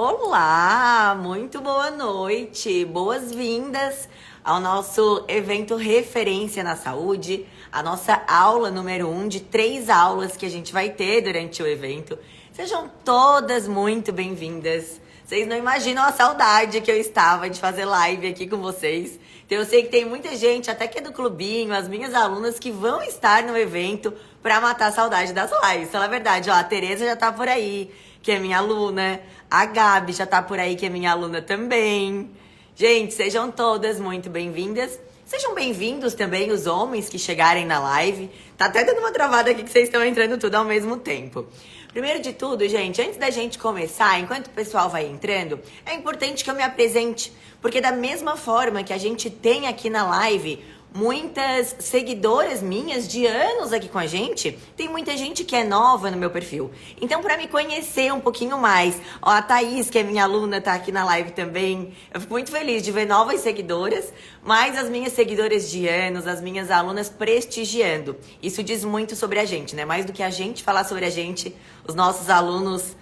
Olá, muito boa noite, boas-vindas ao nosso evento Referência na Saúde, a nossa aula número 1 de 3 aulas que a gente vai ter durante o evento. Sejam todas muito bem-vindas. Vocês não imaginam a saudade que eu estava de fazer live aqui com vocês. Então eu sei que tem muita gente, até que é do clubinho, as minhas alunas que vão estar no evento para matar a saudade das lives. Fala a verdade, ó, a Tereza já tá por aí, que é minha aluna. A Gabi já tá por aí, que é minha aluna também. Gente, sejam todas muito bem-vindas. Sejam bem-vindos também os homens que chegarem na live. Tá até dando uma travada aqui que vocês estão entrando tudo ao mesmo tempo. Primeiro de tudo, gente, antes da gente começar, enquanto o pessoal vai entrando, é importante que eu me apresente. Porque da mesma forma que a gente tem aqui na live muitas seguidoras minhas de anos aqui com a gente, tem muita gente que é nova no meu perfil. Então, para me conhecer um pouquinho mais, ó, a Thaís, que é minha aluna, tá aqui na live também. Eu fico muito feliz de ver novas seguidoras, mas as minhas seguidoras de anos, as minhas alunas prestigiando. Isso diz muito sobre a gente, né? Mais do que a gente falar sobre a gente, os nossos alunos...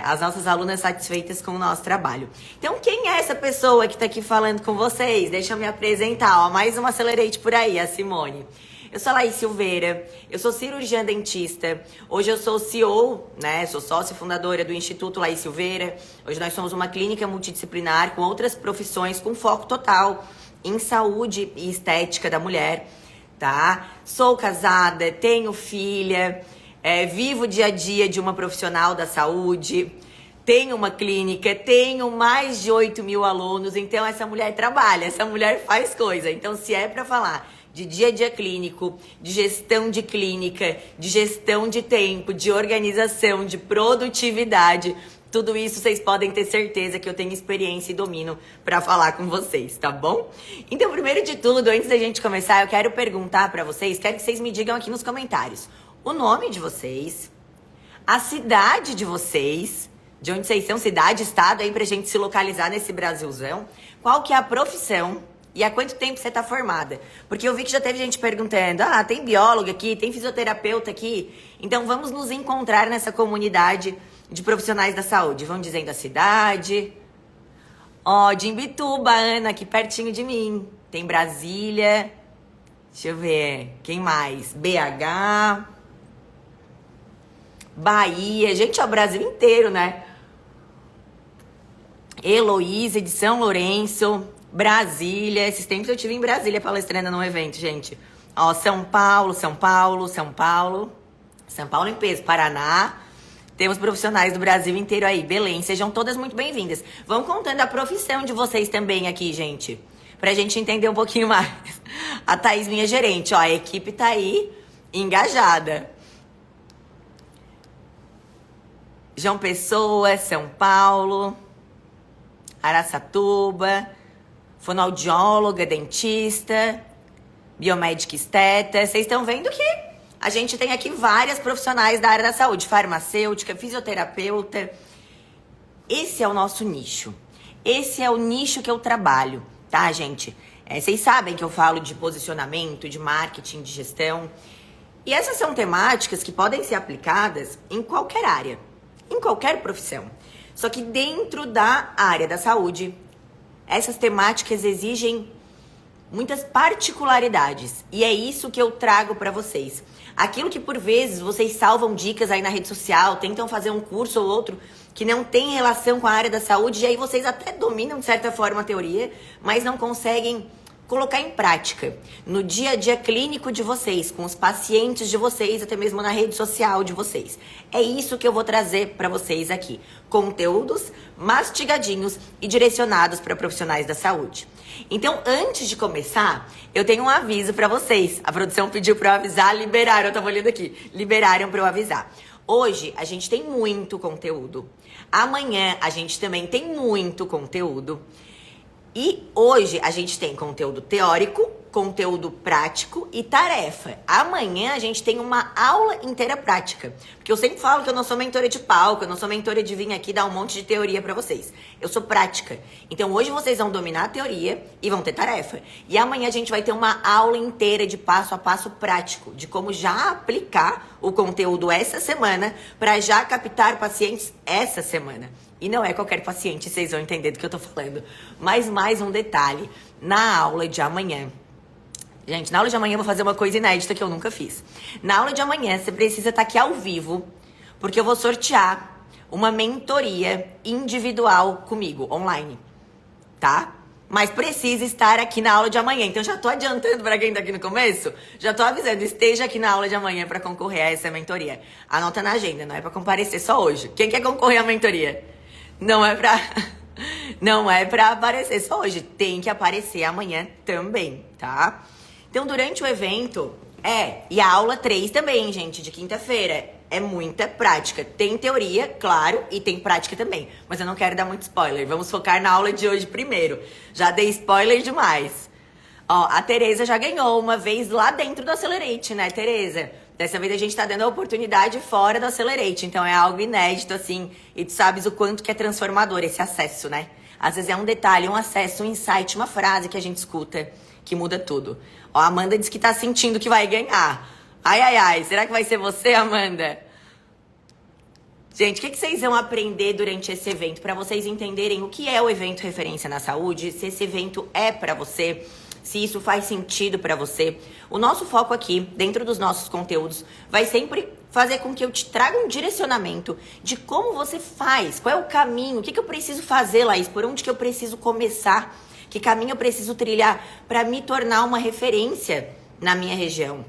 as nossas alunas satisfeitas com o nosso trabalho. Então, quem é essa pessoa que tá aqui falando com vocês? Deixa eu me apresentar, ó, mais uma Accelerate por aí, a Simone. Eu sou a Laís Silveira, eu sou cirurgiã dentista, hoje eu sou CEO, né, sou sócia fundadora do Instituto Laís Silveira. Hoje nós somos uma clínica multidisciplinar com outras profissões com foco total em saúde e estética da mulher, tá? Sou casada, tenho filha... vivo o dia a dia de uma profissional da saúde, tenho uma clínica, tenho mais de 8.000 alunos, então essa mulher trabalha, essa mulher faz coisa. Então, se é para falar de dia a dia clínico, de gestão de clínica, de gestão de tempo, de organização, de produtividade, tudo isso vocês podem ter certeza que eu tenho experiência e domino para falar com vocês, tá bom? Então, primeiro de tudo, antes da gente começar, eu quero perguntar para vocês, quero que vocês me digam aqui nos comentários o nome de vocês, a cidade de vocês, de onde vocês são, cidade, estado, aí pra gente se localizar nesse Brasilzão, qual que é a profissão e há quanto tempo você tá formada. Porque eu vi que já teve gente perguntando, tem bióloga aqui, tem fisioterapeuta aqui, então vamos nos encontrar nessa comunidade de profissionais da saúde. Vão dizendo a cidade, de Imbituba, Ana, aqui pertinho de mim, tem Brasília, deixa eu ver, quem mais? BH... Bahia, gente, é o Brasil inteiro, né? Heloísa, de São Lourenço, Brasília. Esses tempos eu estive em Brasília palestrando num evento, gente. Ó, São Paulo em peso, Paraná. Temos profissionais do Brasil inteiro aí. Belém, sejam todas muito bem-vindas. Vão contando a profissão de vocês também aqui, gente. Pra gente entender um pouquinho mais. A Thaís, minha gerente, ó, a equipe tá aí engajada. João Pessoa, São Paulo, Araçatuba, fonoaudióloga, dentista, biomédica esteta. Vocês estão vendo que a gente tem aqui várias profissionais da área da saúde, farmacêutica, fisioterapeuta. Esse é o nosso nicho. Esse é o nicho que eu trabalho, tá, gente? Vocês sabem que eu falo de posicionamento, de marketing, de gestão. E essas são temáticas que podem ser aplicadas em qualquer área. Em qualquer profissão. Só que dentro da área da saúde, essas temáticas exigem muitas particularidades. E é isso que eu trago para vocês. Aquilo que por vezes vocês salvam dicas aí na rede social, tentam fazer um curso ou outro que não tem relação com a área da saúde, e aí vocês até dominam de certa forma a teoria, mas não conseguem colocar em prática no dia a dia clínico de vocês, com os pacientes de vocês, até mesmo na rede social de vocês. É isso que eu vou trazer para vocês aqui. Conteúdos mastigadinhos e direcionados para profissionais da saúde. Então, antes de começar, eu tenho um aviso para vocês. A produção pediu para eu avisar, liberaram, eu tava olhando aqui, liberaram para eu avisar. Hoje a gente tem muito conteúdo. Amanhã a gente também tem muito conteúdo. E hoje a gente tem conteúdo teórico conteúdo prático e tarefa. Amanhã a gente tem uma aula inteira prática. Porque eu sempre falo que eu não sou mentora de palco, eu não sou mentora de vir aqui dar um monte de teoria pra vocês. Eu sou prática. Então hoje vocês vão dominar a teoria e vão ter tarefa. E amanhã a gente vai ter uma aula inteira de passo a passo prático, de como já aplicar o conteúdo essa semana para já captar pacientes essa semana. E não é qualquer paciente, vocês vão entender do que eu tô falando. Mas mais um detalhe, na aula de amanhã. Gente, na aula de amanhã eu vou fazer uma coisa inédita que eu nunca fiz. Na aula de amanhã você precisa estar aqui ao vivo, porque eu vou sortear uma mentoria individual comigo, online, tá? Mas precisa estar aqui na aula de amanhã. Então já tô adiantando para quem tá aqui no começo, já tô avisando, esteja aqui na aula de amanhã para concorrer a essa mentoria. Anota na agenda, não é para comparecer só hoje. Quem quer concorrer à mentoria? Não é pra aparecer só hoje, tem que aparecer amanhã também, tá? Então, durante o evento, e a aula 3 também, gente, de quinta-feira, é muita prática. Tem teoria, claro, e tem prática também, mas eu não quero dar muito spoiler, vamos focar na aula de hoje primeiro. Já dei spoiler demais. Ó, a Tereza já ganhou uma vez lá dentro do Accelerate, né, Tereza? Dessa vez a gente tá dando a oportunidade fora do Accelerate, então é algo inédito, assim, e tu sabes o quanto que é transformador esse acesso, né? Às vezes é um detalhe, um acesso, um insight, uma frase que a gente escuta que muda tudo. Ó, a Amanda disse que tá sentindo que vai ganhar. Ai, ai, ai, será que vai ser você, Amanda? Gente, o que vocês vão aprender durante esse evento? Para vocês entenderem o que é o evento Referência na Saúde, se esse evento é para você, se isso faz sentido para você. O nosso foco aqui, dentro dos nossos conteúdos, vai sempre fazer com que eu te traga um direcionamento de como você faz, qual é o caminho, o que eu preciso fazer, Laís, por onde que eu preciso começar, que caminho eu preciso trilhar para me tornar uma referência na minha região.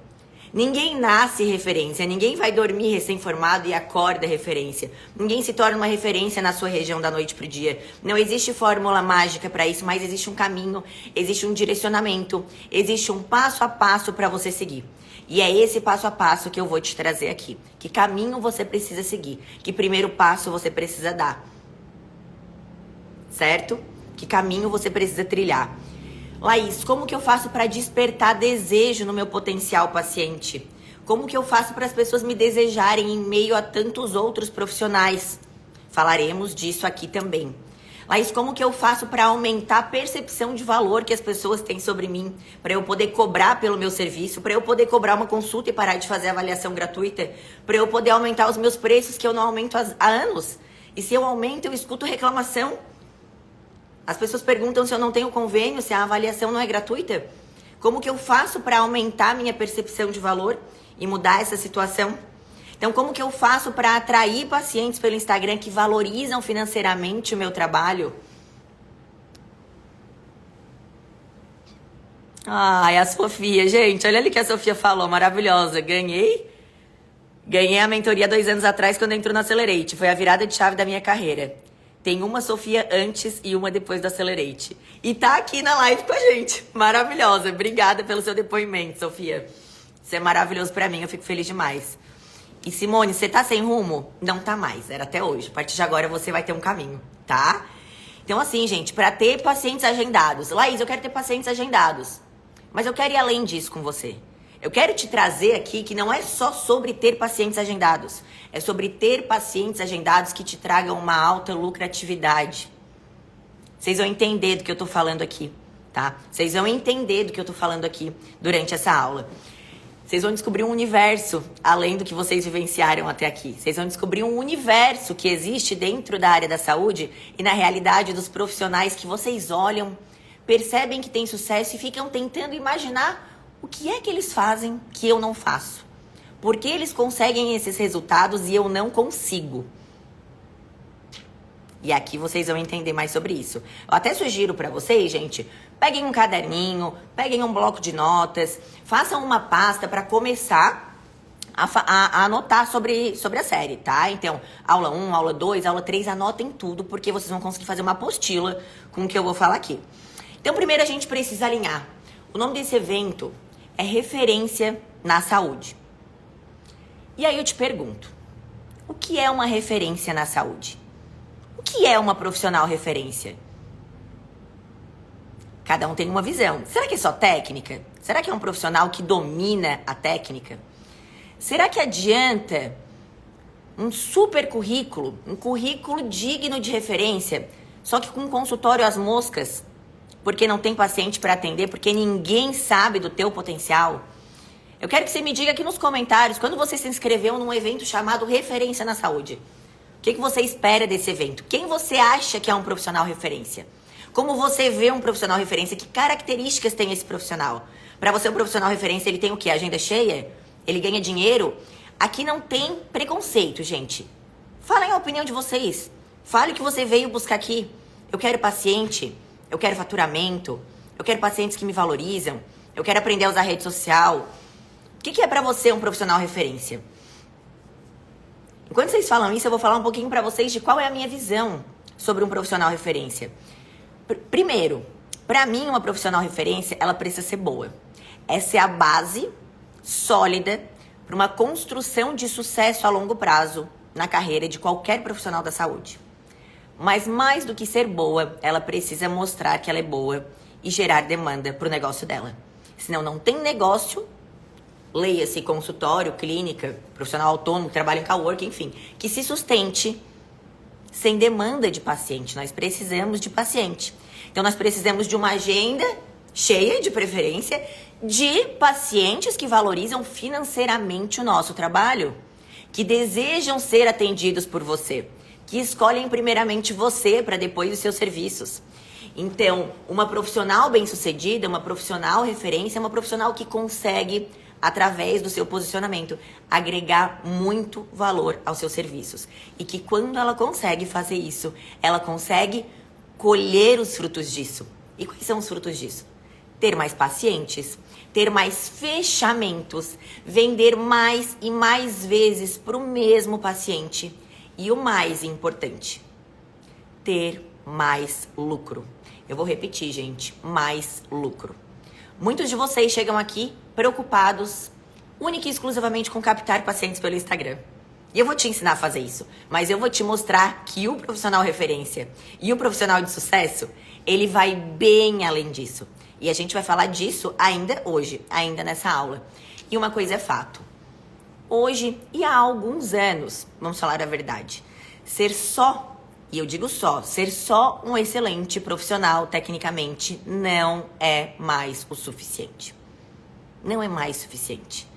Ninguém nasce referência, ninguém vai dormir recém-formado e acorda referência. Ninguém se torna uma referência na sua região da noite pro dia. Não existe fórmula mágica para isso, mas existe um caminho, existe um direcionamento, existe um passo a passo para você seguir. E é esse passo a passo que eu vou te trazer aqui. Que caminho você precisa seguir? Que primeiro passo você precisa dar? Certo? Que caminho você precisa trilhar? Laís, como que eu faço para despertar desejo no meu potencial paciente? Como que eu faço para as pessoas me desejarem em meio a tantos outros profissionais? Falaremos disso aqui também. Laís, como que eu faço para aumentar a percepção de valor que as pessoas têm sobre mim? Para eu poder cobrar pelo meu serviço? Para eu poder cobrar uma consulta e parar de fazer avaliação gratuita? Para eu poder aumentar os meus preços que eu não aumento há anos? E se eu aumento, eu escuto reclamação. As pessoas perguntam se eu não tenho convênio, se a avaliação não é gratuita. Como que eu faço para aumentar a minha percepção de valor e mudar essa situação? Então, como que eu faço para atrair pacientes pelo Instagram que valorizam financeiramente o meu trabalho? Ai, a Sofia, gente, olha ali que a Sofia falou, maravilhosa. Ganhei a mentoria 2 anos atrás quando entrou no Accelerate. Foi a virada de chave da minha carreira. Tem uma Sofia antes e uma depois do Accelerate. E tá aqui na live com a gente. Maravilhosa. Obrigada pelo seu depoimento, Sofia. Isso é maravilhoso pra mim, eu fico feliz demais. E Simone, você tá sem rumo? Não tá mais, era até hoje. A partir de agora você vai ter um caminho, tá? Então assim, gente, pra ter pacientes agendados. Laís, eu quero ter pacientes agendados. Mas eu quero ir além disso com você. Eu quero te trazer aqui que não é só sobre ter pacientes agendados. É sobre ter pacientes agendados que te tragam uma alta lucratividade. Vocês vão entender do que eu tô falando aqui, tá? Vocês vão entender do que eu tô falando aqui durante essa aula. Vocês vão descobrir um universo além do que vocês vivenciaram até aqui. Vocês vão descobrir um universo que existe dentro da área da saúde e na realidade dos profissionais que vocês olham, percebem que tem sucesso e ficam tentando imaginar o que é que eles fazem que eu não faço? Por que eles conseguem esses resultados e eu não consigo? E aqui vocês vão entender mais sobre isso. Eu até sugiro para vocês, gente, peguem um caderninho, peguem um bloco de notas, façam uma pasta para começar a anotar sobre a série, tá? Então, aula 1, aula 2, aula 3, anotem tudo, porque vocês vão conseguir fazer uma apostila com o que eu vou falar aqui. Então, primeiro a gente precisa alinhar. O nome desse evento é Referência na Saúde. E aí eu te pergunto, o que é uma referência na saúde? O que é uma profissional referência? Cada um tem uma visão. Será que é só técnica? Será que é um profissional que domina a técnica? Será que adianta um super currículo, um currículo digno de referência, só que com um consultório às moscas, porque não tem paciente para atender, porque ninguém sabe do teu potencial? Eu quero que você me diga aqui nos comentários, quando você se inscreveu num evento chamado Referência na Saúde, o que você espera desse evento? Quem você acha que é um profissional referência? Como você vê um profissional referência? Que características tem esse profissional? Para você, um profissional referência, ele tem o quê? Agenda cheia? Ele ganha dinheiro? Aqui não tem preconceito, gente. Falem a opinião de vocês. Fale o que você veio buscar aqui. Eu quero paciente, eu quero faturamento, eu quero pacientes que me valorizam, eu quero aprender a usar rede social. O que é para você um profissional referência? Enquanto vocês falam isso, eu vou falar um pouquinho para vocês de qual é a minha visão sobre um profissional referência. Primeiro, para mim, uma profissional referência, ela precisa ser boa. Essa é a base sólida para uma construção de sucesso a longo prazo na carreira de qualquer profissional da saúde. Mas mais do que ser boa, ela precisa mostrar que ela é boa e gerar demanda para o negócio dela. Senão não tem negócio, leia-se consultório, clínica, profissional autônomo, trabalho em coworking, enfim, que se sustente sem demanda de paciente. Nós precisamos de paciente. Então nós precisamos de uma agenda cheia, de preferência, de pacientes que valorizam financeiramente o nosso trabalho, que desejam ser atendidos por você, que escolhem primeiramente você para depois os seus serviços. Então, uma profissional bem-sucedida, uma profissional referência, é uma profissional que consegue, através do seu posicionamento, agregar muito valor aos seus serviços. E que quando ela consegue fazer isso, ela consegue colher os frutos disso. E quais são os frutos disso? Ter mais pacientes, ter mais fechamentos, vender mais e mais vezes para o mesmo paciente. E o mais importante, ter mais lucro. Eu vou repetir, gente, mais lucro. Muitos de vocês chegam aqui preocupados única e exclusivamente com captar pacientes pelo Instagram. E eu vou te ensinar a fazer isso, mas eu vou te mostrar que o profissional referência e o profissional de sucesso, ele vai bem além disso. E a gente vai falar disso ainda hoje, ainda nessa aula. E uma coisa é fato. Hoje e há alguns anos, vamos falar a verdade, ser só, e eu digo só, ser só um excelente profissional tecnicamente não é mais o suficiente. Não é mais suficiente.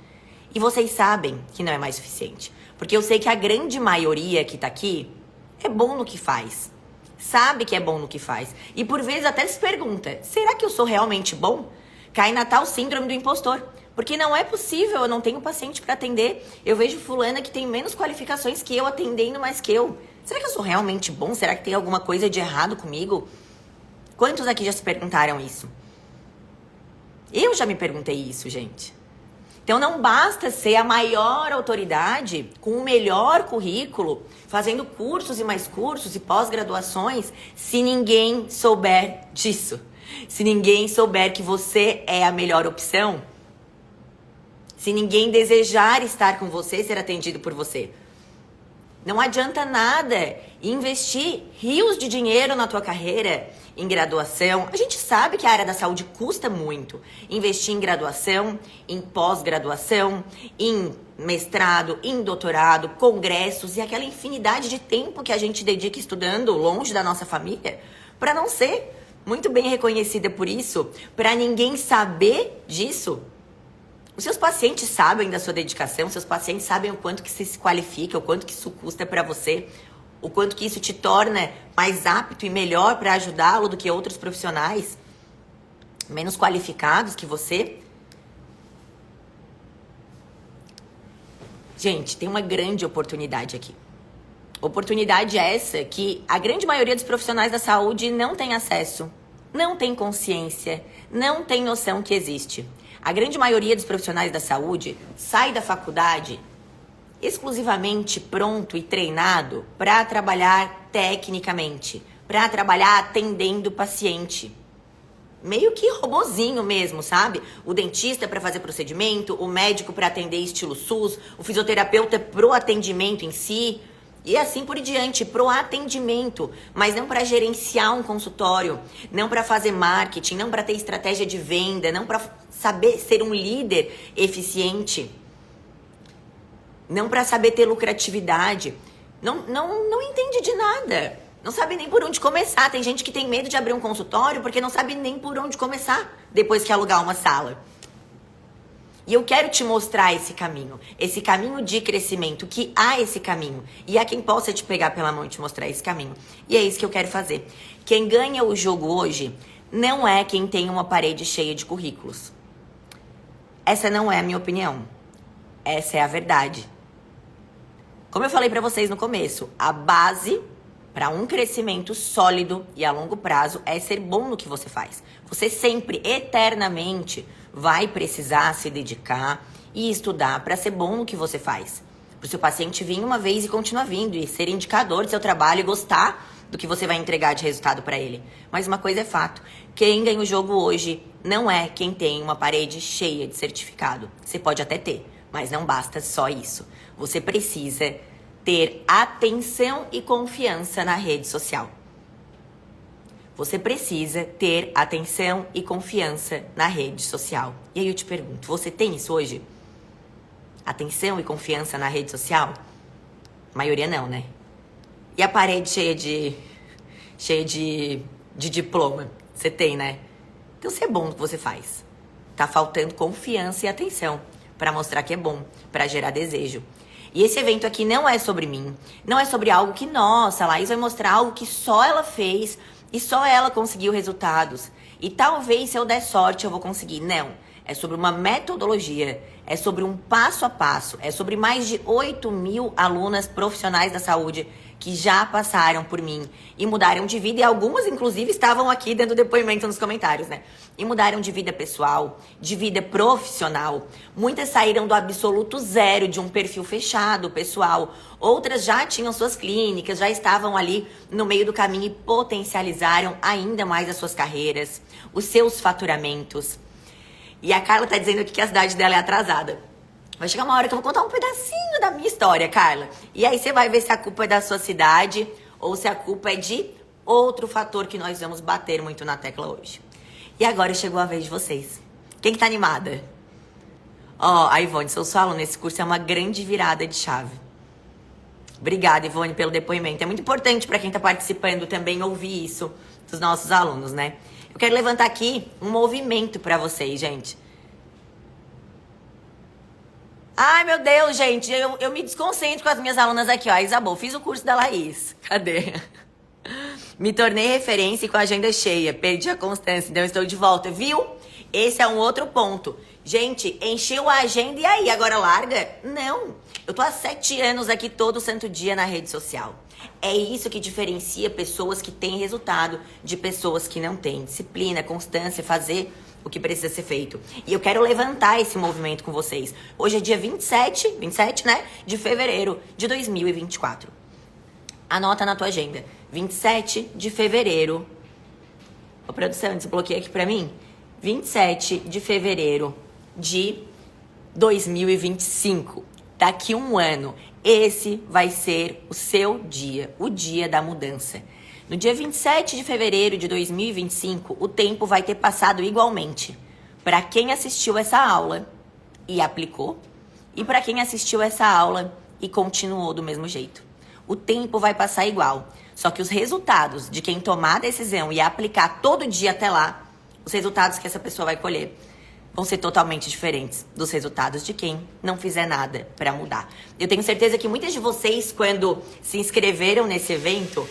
E vocês sabem que não é mais suficiente. Porque eu sei que a grande maioria que tá aqui é bom no que faz. Sabe que é bom no que faz. E por vezes até se pergunta, será que eu sou realmente bom? Cai na tal síndrome do impostor. Porque não é possível, eu não tenho paciente para atender. Eu vejo fulana que tem menos qualificações que eu atendendo mais que eu. Será que eu sou realmente bom? Será que tem alguma coisa de errado comigo? Quantos aqui já se perguntaram isso? Eu já me perguntei isso, gente. Então não basta ser a maior autoridade, com o melhor currículo, fazendo cursos e mais cursos e pós-graduações, se ninguém souber disso. Se ninguém souber que você é a melhor opção. Se ninguém desejar estar com você, ser atendido por você. Não adianta nada investir rios de dinheiro na tua carreira, em graduação. A gente sabe que a área da saúde custa muito. Investir em graduação, em pós-graduação, em mestrado, em doutorado, congressos e aquela infinidade de tempo que a gente dedica estudando longe da nossa família, para não ser muito bem reconhecida por isso, para ninguém saber disso. Os seus pacientes sabem da sua dedicação, seus pacientes sabem o quanto que você se qualifica, o quanto que isso custa para você, o quanto que isso te torna mais apto e melhor para ajudá-lo do que outros profissionais menos qualificados que você. Gente, tem uma grande oportunidade aqui. Oportunidade essa que a grande maioria dos profissionais da saúde não tem acesso, não tem consciência, não tem noção que existe. A grande maioria dos profissionais da saúde sai da faculdade exclusivamente pronto e treinado para trabalhar tecnicamente, para trabalhar atendendo o paciente. Meio que robozinho mesmo, sabe? O dentista para fazer procedimento, o médico para atender estilo SUS, o fisioterapeuta pro atendimento em si, e assim por diante, pro atendimento, mas não para gerenciar um consultório, não para fazer marketing, não para ter estratégia de venda, não para saber ser um líder eficiente, não para saber ter lucratividade, não entende de nada, não sabe nem por onde começar. Tem gente que tem medo de abrir um consultório porque não sabe nem por onde começar depois que alugar uma sala. E eu quero te mostrar esse caminho de crescimento, que há esse caminho. E há quem possa te pegar pela mão e te mostrar esse caminho. E é isso que eu quero fazer. Quem ganha o jogo hoje não é quem tem uma parede cheia de currículos. Essa não é a minha opinião. Essa é a verdade. Como eu falei pra vocês no começo, a base para um crescimento sólido e a longo prazo é ser bom no que você faz. Você sempre, eternamente, vai precisar se dedicar e estudar para ser bom no que você faz. Para o seu paciente vir uma vez e continuar vindo e ser indicador do seu trabalho e gostar do que você vai entregar de resultado para ele. Mas uma coisa é fato, quem ganha o jogo hoje não é quem tem uma parede cheia de certificado. Você pode até ter, mas não basta só isso. Você precisa ter atenção e confiança na rede social. Você precisa ter atenção e confiança na rede social. E aí eu te pergunto, você tem isso hoje? Atenção e confiança na rede social? A maioria não, né? E a parede cheia de diploma? Você tem, né? Então você é bom no que você faz. Tá faltando confiança e atenção para mostrar que é bom, para gerar desejo. E esse evento aqui não é sobre mim, não é sobre algo que, nossa, a Laís vai mostrar algo que só ela fez e só ela conseguiu resultados. E talvez, se eu der sorte, eu vou conseguir. Não, é sobre uma metodologia, é sobre um passo a passo, é sobre mais de 8.000 alunas profissionais da saúde que já passaram por mim e mudaram de vida, e algumas, inclusive, estavam aqui dando depoimento nos comentários, né? E mudaram de vida pessoal, de vida profissional. Muitas saíram do absoluto zero, de um perfil fechado, pessoal. Outras já tinham suas clínicas, já estavam ali no meio do caminho e potencializaram ainda mais as suas carreiras, os seus faturamentos. E a Carla tá dizendo aqui que a cidade dela é atrasada. Vai chegar uma hora que eu vou contar um pedacinho da minha história, Carla. E aí você vai ver se a culpa é da sua cidade ou se a culpa é de outro fator que nós vamos bater muito na tecla hoje. E agora chegou a vez de vocês. Quem que tá animada? Ó, a Ivone, sou sua aluna. Esse curso é uma grande virada de chave. Obrigada, Ivone, pelo depoimento. É muito importante para quem tá participando também ouvir isso dos nossos alunos, né? Eu quero levantar aqui um movimento para vocês, gente. Ai, meu Deus, gente, eu me desconcentro com as minhas alunas aqui, ó. Isabel, fiz o curso da Laís. Cadê? Me tornei referência e com a agenda cheia. Perdi a constância, então estou de volta, viu? Esse é um outro ponto. Gente, encheu a agenda e aí, agora larga? Não. Eu tô há 7 anos aqui todo santo dia na rede social. É isso que diferencia pessoas que têm resultado de pessoas que não têm. Disciplina, constância, fazer o que precisa ser feito. E eu quero levantar esse movimento com vocês. Hoje é dia 27, né, de fevereiro de 2024. Anota na tua agenda. 27 de fevereiro. Ô, produção, desbloqueia aqui pra mim. 27 de fevereiro de 2025. Daqui um ano. Esse vai ser o seu dia, o dia da mudança. No dia 27 de fevereiro de 2025, o tempo vai ter passado igualmente para quem assistiu essa aula e aplicou e para quem assistiu essa aula e continuou do mesmo jeito. O tempo vai passar igual, só que os resultados de quem tomar a decisão e aplicar todo dia até lá, os resultados que essa pessoa vai colher vão ser totalmente diferentes dos resultados de quem não fizer nada para mudar. Eu tenho certeza que muitas de vocês, quando se inscreveram nesse evento,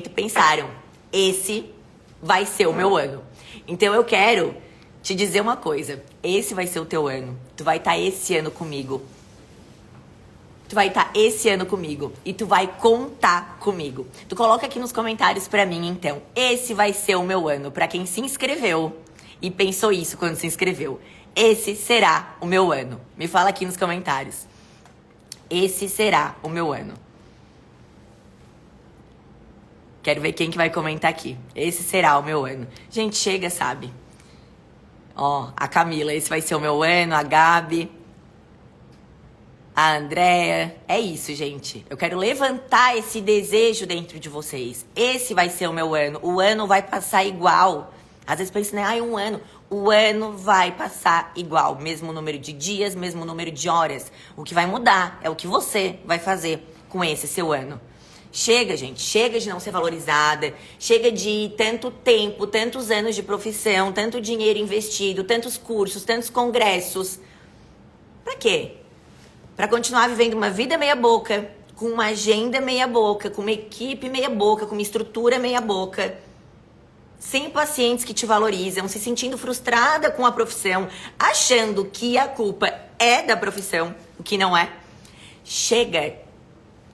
pensaram, esse vai ser o meu ano. Então eu quero te dizer uma coisa, esse vai ser o teu ano. Tu vai estar esse ano comigo. E tu vai contar comigo. Tu coloca aqui nos comentários pra mim, então. Esse vai ser o meu ano. Pra quem se inscreveu e pensou isso quando se inscreveu. Esse será o meu ano. Me fala aqui nos comentários. Esse será o meu ano. Quero ver quem que vai comentar aqui. Esse será o meu ano. Gente, chega, sabe? Ó, a Camila, esse vai ser o meu ano. A Gabi. A Andréia. É isso, gente. Eu quero levantar esse desejo dentro de vocês. Esse vai ser o meu ano. O ano vai passar igual. Às vezes pensa, né? Ai, um ano. O ano vai passar igual. Mesmo número de dias, mesmo número de horas. O que vai mudar é o que você vai fazer com esse seu ano. Chega, gente. Chega de não ser valorizada. Chega de tanto tempo, tantos anos de profissão, tanto dinheiro investido, tantos cursos, tantos congressos. Pra quê? Pra continuar vivendo uma vida meia boca, com uma agenda meia boca, com uma equipe meia boca, com uma estrutura meia boca, sem pacientes que te valorizam, se sentindo frustrada com a profissão, achando que a culpa é da profissão, o que não é. Chega,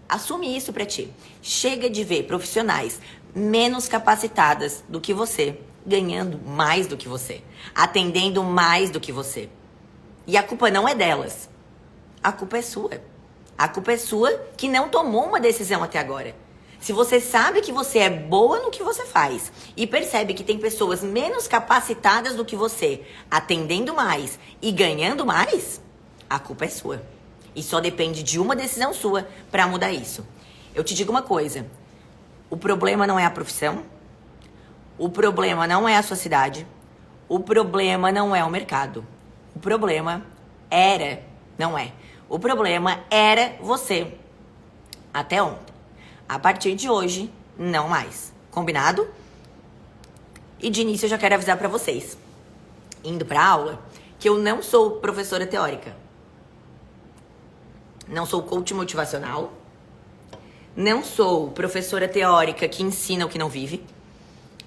assume isso pra ti. Chega de ver profissionais menos capacitadas do que você, ganhando mais do que você, atendendo mais do que você. E a culpa não é delas. A culpa é sua. A culpa é sua que não tomou uma decisão até agora. Se você sabe que você é boa no que você faz e percebe que tem pessoas menos capacitadas do que você, atendendo mais e ganhando mais, a culpa é sua. E só depende de uma decisão sua para mudar isso. Eu te digo uma coisa. O problema não é a profissão. O problema não é a sua cidade. O problema não é o mercado. O problema O problema era você. Até ontem. A partir de hoje, não mais. Combinado? E de início eu já quero avisar pra vocês, indo pra aula, que eu não sou professora teórica. Não sou coach motivacional. Não sou professora teórica que ensina o que não vive.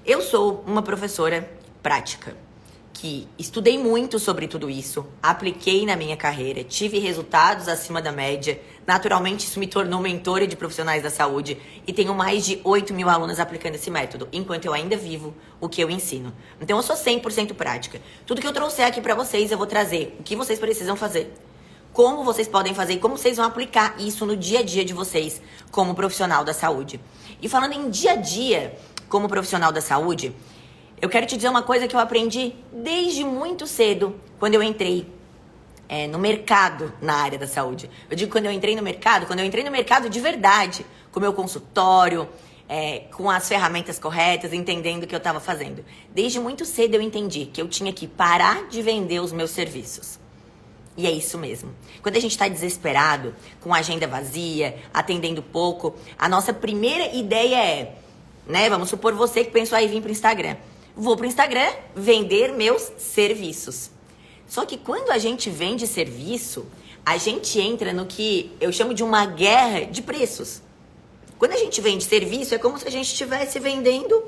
Eu sou uma professora prática, que estudei muito sobre tudo isso, apliquei na minha carreira, tive resultados acima da média. Naturalmente, isso me tornou mentora de profissionais da saúde e tenho mais de 8.000 alunas aplicando esse método, enquanto eu ainda vivo o que eu ensino. Então, eu sou 100% prática. Tudo que eu trouxer aqui pra vocês, eu vou trazer o que vocês precisam fazer, como vocês podem fazer e como vocês vão aplicar isso no dia a dia de vocês como profissional da saúde. E falando em dia a dia como profissional da saúde, eu quero te dizer uma coisa que eu aprendi desde muito cedo, quando eu entrei no mercado na área da saúde. Eu digo quando eu entrei no mercado de verdade, com o meu consultório, com as ferramentas corretas, entendendo o que eu estava fazendo. Desde muito cedo eu entendi que eu tinha que parar de vender os meus serviços. E é isso mesmo. Quando a gente está desesperado, com a agenda vazia, atendendo pouco, a nossa primeira ideia vamos supor você que pensou aí vir para o Instagram. Vou para o Instagram vender meus serviços. Só que quando a gente vende serviço, a gente entra no que eu chamo de uma guerra de preços. Quando a gente vende serviço, é como se a gente estivesse vendendo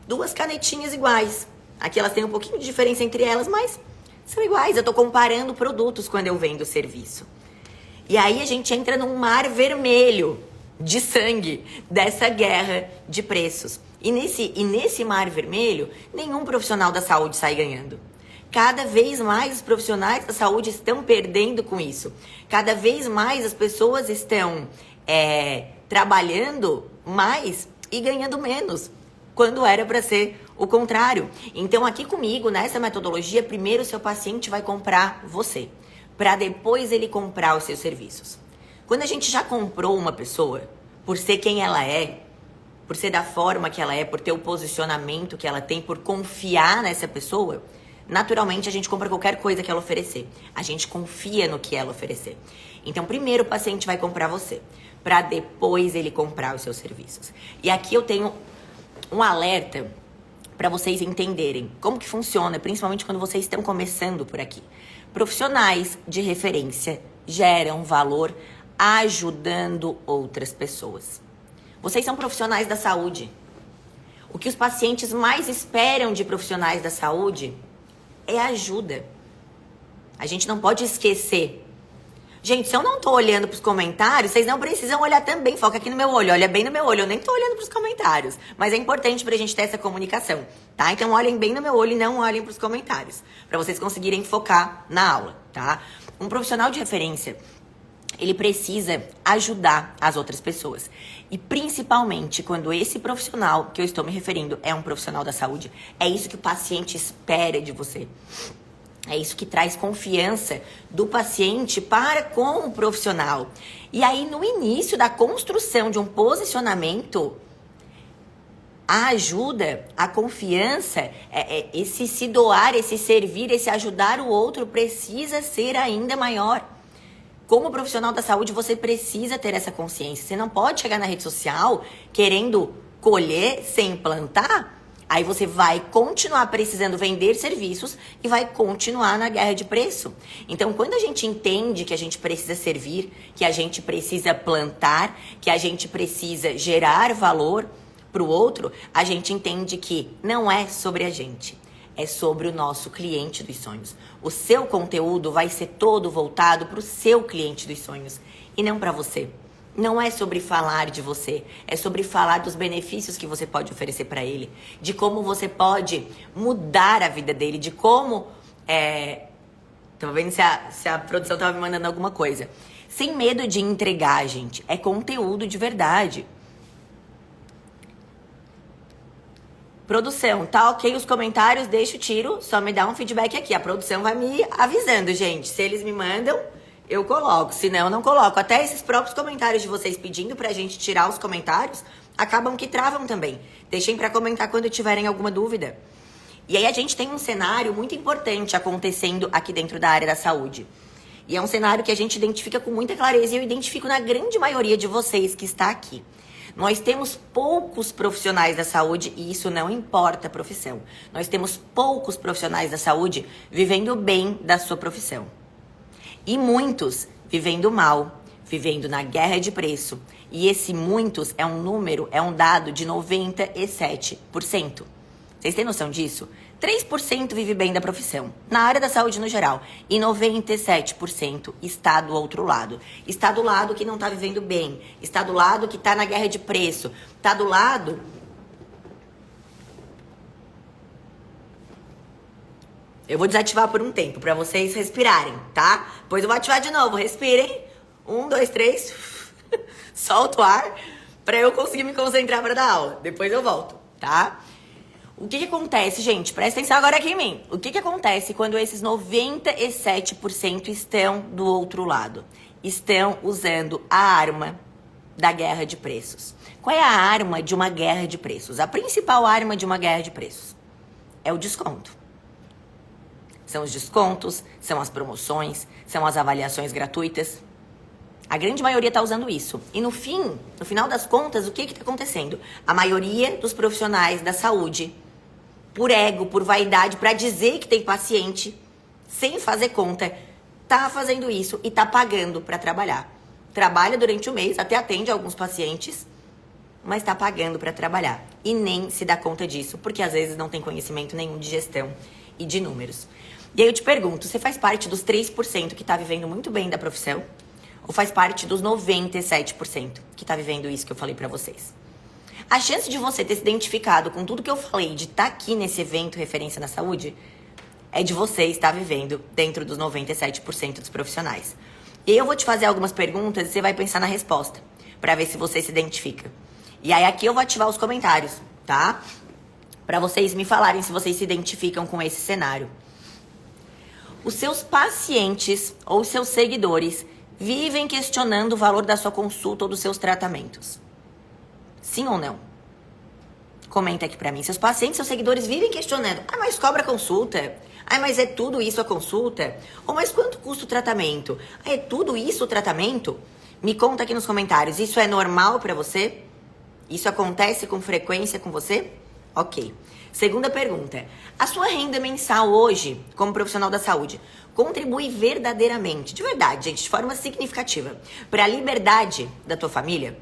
duas canetinhas iguais. Aqui elas têm um pouquinho de diferença entre elas, mas são iguais. Eu estou comparando produtos quando eu vendo serviço. E aí a gente entra num mar vermelho de sangue dessa guerra de preços. E nesse mar vermelho, nenhum profissional da saúde sai ganhando. Cada vez mais os profissionais da saúde estão perdendo com isso. Cada vez mais as pessoas estão trabalhando mais e ganhando menos, quando era para ser o contrário. Então, aqui comigo, nessa metodologia, primeiro o seu paciente vai comprar você, para depois ele comprar os seus serviços. Quando a gente já comprou uma pessoa, por ser quem ela é, por ser da forma que ela é, por ter o posicionamento que ela tem, por confiar nessa pessoa, naturalmente a gente compra qualquer coisa que ela oferecer. A gente confia no que ela oferecer. Então, primeiro o paciente vai comprar você, para depois ele comprar os seus serviços. E aqui eu tenho um alerta para vocês entenderem como que funciona, principalmente quando vocês estão começando por aqui. Profissionais de referência geram valor ajudando outras pessoas. Vocês são profissionais da saúde. O que os pacientes mais esperam de profissionais da saúde é ajuda. A gente não pode esquecer. Gente, se eu não tô olhando pros comentários, vocês não precisam olhar também. Foca aqui no meu olho, olha bem no meu olho. Eu nem tô olhando pros comentários. Mas é importante pra gente ter essa comunicação, tá? Então olhem bem no meu olho e não olhem pros comentários, pra vocês conseguirem focar na aula, tá? Um profissional de referência, ele precisa ajudar as outras pessoas. E principalmente quando esse profissional que eu estou me referindo é um profissional da saúde, é isso que o paciente espera de você. É isso que traz confiança do paciente para com o profissional. E aí, no início da construção de um posicionamento, A ajuda, a confiança, esse se doar, esse servir, esse ajudar o outro precisa ser ainda maior. Como profissional da saúde, você precisa ter essa consciência. Você não pode chegar na rede social querendo colher sem plantar. Aí você vai continuar precisando vender serviços e vai continuar na guerra de preço. Então, quando a gente entende que a gente precisa servir, que a gente precisa plantar, que a gente precisa gerar valor para o outro, a gente entende que não é sobre a gente, é sobre o nosso cliente dos sonhos. O seu conteúdo vai ser todo voltado para o seu cliente dos sonhos e não para você. Não é sobre falar de você, é sobre falar dos benefícios que você pode oferecer para ele, de como você pode mudar a vida dele, de como... Tô vendo se a produção tava me mandando alguma coisa. Sem medo de entregar, gente, é conteúdo de verdade. Produção, tá ok os comentários, deixa o tiro, só me dá um feedback aqui. A produção vai me avisando, gente. Se eles me mandam, eu coloco. Se não, eu não coloco. Até esses próprios comentários de vocês pedindo pra gente tirar os comentários, acabam que travam também. Deixem pra comentar quando tiverem alguma dúvida. E aí a gente tem um cenário muito importante acontecendo aqui dentro da área da saúde. E é um cenário que a gente identifica com muita clareza e eu identifico na grande maioria de vocês que está aqui. Nós temos poucos profissionais da saúde e isso não importa a profissão. Nós temos poucos profissionais da saúde vivendo bem da sua profissão. E muitos vivendo mal, vivendo na guerra de preço. E esse muitos é um número, é um dado de 97%. Vocês têm noção disso? 3% vive bem da profissão, na área da saúde no geral, e 97% está do outro lado. Está do lado que não está vivendo bem, está do lado que está na guerra de preço, está do lado... Eu vou desativar por um tempo, para vocês respirarem, tá? Depois eu vou ativar de novo, respirem. 1, 2, 3, solta o ar, para eu conseguir me concentrar para dar aula. Depois eu volto, tá? O que acontece, gente? Presta atenção agora aqui em mim. O que acontece quando esses 97% estão do outro lado? Estão usando a arma da guerra de preços. Qual é a arma de uma guerra de preços? A principal arma de uma guerra de preços é o desconto. São os descontos, são as promoções, são as avaliações gratuitas. A grande maioria está usando isso. E no final das contas, o que está acontecendo? A maioria dos profissionais da saúde, por ego, por vaidade, para dizer que tem paciente, sem fazer conta, tá fazendo isso e tá pagando para trabalhar. Trabalha durante o mês, até atende alguns pacientes, mas tá pagando para trabalhar. E nem se dá conta disso, porque às vezes não tem conhecimento nenhum de gestão e de números. E aí eu te pergunto, você faz parte dos 3% que tá vivendo muito bem da profissão? Ou faz parte dos 97% que tá vivendo isso que eu falei para vocês? A chance de você ter se identificado com tudo que eu falei, de estar aqui nesse evento Referência na Saúde, é de você estar vivendo dentro dos 97% dos profissionais. E aí eu vou te fazer algumas perguntas e você vai pensar na resposta, para ver se você se identifica. E aí aqui eu vou ativar os comentários, tá? Para vocês me falarem se vocês se identificam com esse cenário. Os seus pacientes ou seus seguidores vivem questionando o valor da sua consulta ou dos seus tratamentos. Sim ou não? Comenta aqui pra mim. Seus pacientes, seus seguidores vivem questionando. Ah, mas cobra consulta? Ah, mas é tudo isso a consulta? Ou mas quanto custa o tratamento? Ah, é tudo isso o tratamento? Me conta aqui nos comentários. Isso é normal pra você? Isso acontece com frequência com você? Ok. Segunda pergunta. A sua renda mensal hoje, como profissional da saúde, contribui verdadeiramente, de verdade, gente, de forma significativa, para a liberdade da tua família?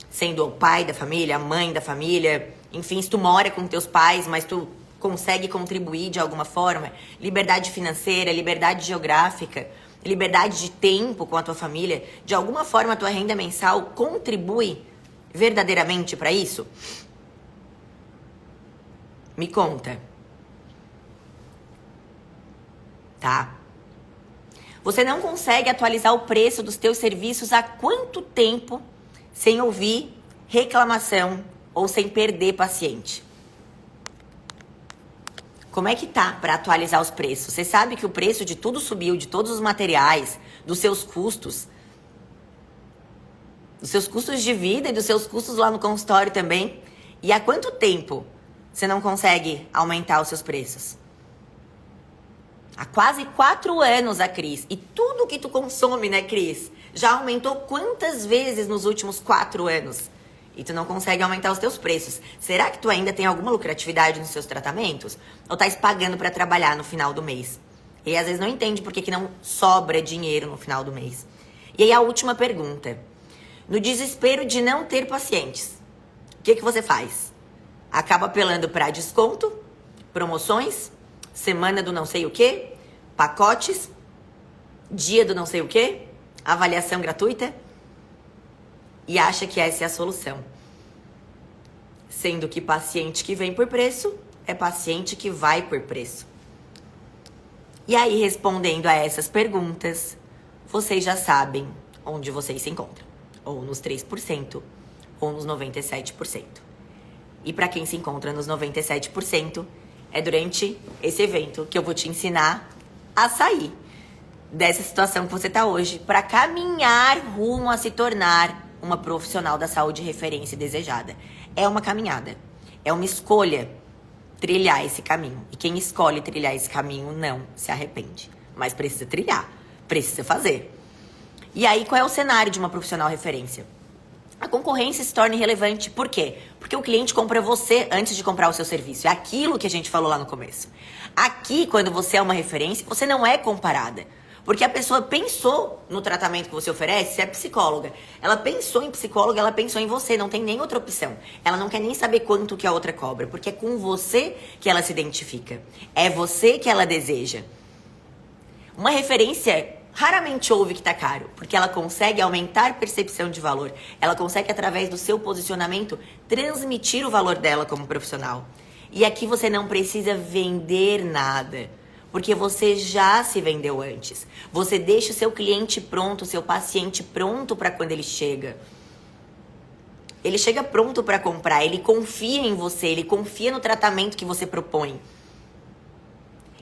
Sendo o pai da família, a mãe da família, enfim, se tu mora com teus pais, mas tu consegue contribuir de alguma forma, liberdade financeira, liberdade geográfica, liberdade de tempo com a tua família, de alguma forma a tua renda mensal contribui verdadeiramente para isso? Me conta. Tá? Você não consegue atualizar o preço dos teus serviços há quanto tempo sem ouvir reclamação ou sem perder paciente? Como é que tá para atualizar os preços? Você sabe que o preço de tudo subiu, de todos os materiais, dos seus custos de vida e dos seus custos lá no consultório também. E há quanto tempo você não consegue aumentar os seus preços? Há quase 4 anos, a Cris. E tudo que tu consome, né, Cris? Já aumentou quantas vezes nos últimos 4 anos? E tu não consegue aumentar os teus preços. Será que tu ainda tem alguma lucratividade nos seus tratamentos? Ou tá pagando para trabalhar no final do mês? E às vezes não entende por que não sobra dinheiro no final do mês. E aí a última pergunta. No desespero de não ter pacientes, o que você faz? Acaba apelando para desconto, promoções, semana do não sei o quê, pacotes, dia do não sei o quê, avaliação gratuita, e acha que essa é a solução. Sendo que paciente que vem por preço é paciente que vai por preço. E aí, respondendo a essas perguntas, vocês já sabem onde vocês se encontram. Ou nos 3%, ou nos 97%. E para quem se encontra nos 97%, é durante esse evento que eu vou te ensinar a sair dessa situação que você está hoje para caminhar rumo a se tornar uma profissional da saúde referência e desejada. É uma caminhada, é uma escolha trilhar esse caminho. E quem escolhe trilhar esse caminho não se arrepende, mas precisa trilhar, precisa fazer. E aí, qual é o cenário de uma profissional referência? A concorrência se torna irrelevante. Por quê? Porque o cliente compra você antes de comprar o seu serviço. É aquilo que a gente falou lá no começo. Aqui, quando você é uma referência, você não é comparada. Porque a pessoa pensou no tratamento que você oferece, você é psicóloga. Ela pensou em psicóloga, ela pensou em você, não tem nem outra opção. Ela não quer nem saber quanto que a outra cobra, porque é com você que ela se identifica. É você que ela deseja. Uma referência raramente ouve que tá caro, porque ela consegue aumentar percepção de valor. Ela consegue, através do seu posicionamento, transmitir o valor dela como profissional. E aqui você não precisa vender nada, porque você já se vendeu antes. Você deixa o seu cliente pronto, o seu paciente pronto para quando ele chega. Ele chega pronto para comprar, ele confia em você, ele confia no tratamento que você propõe.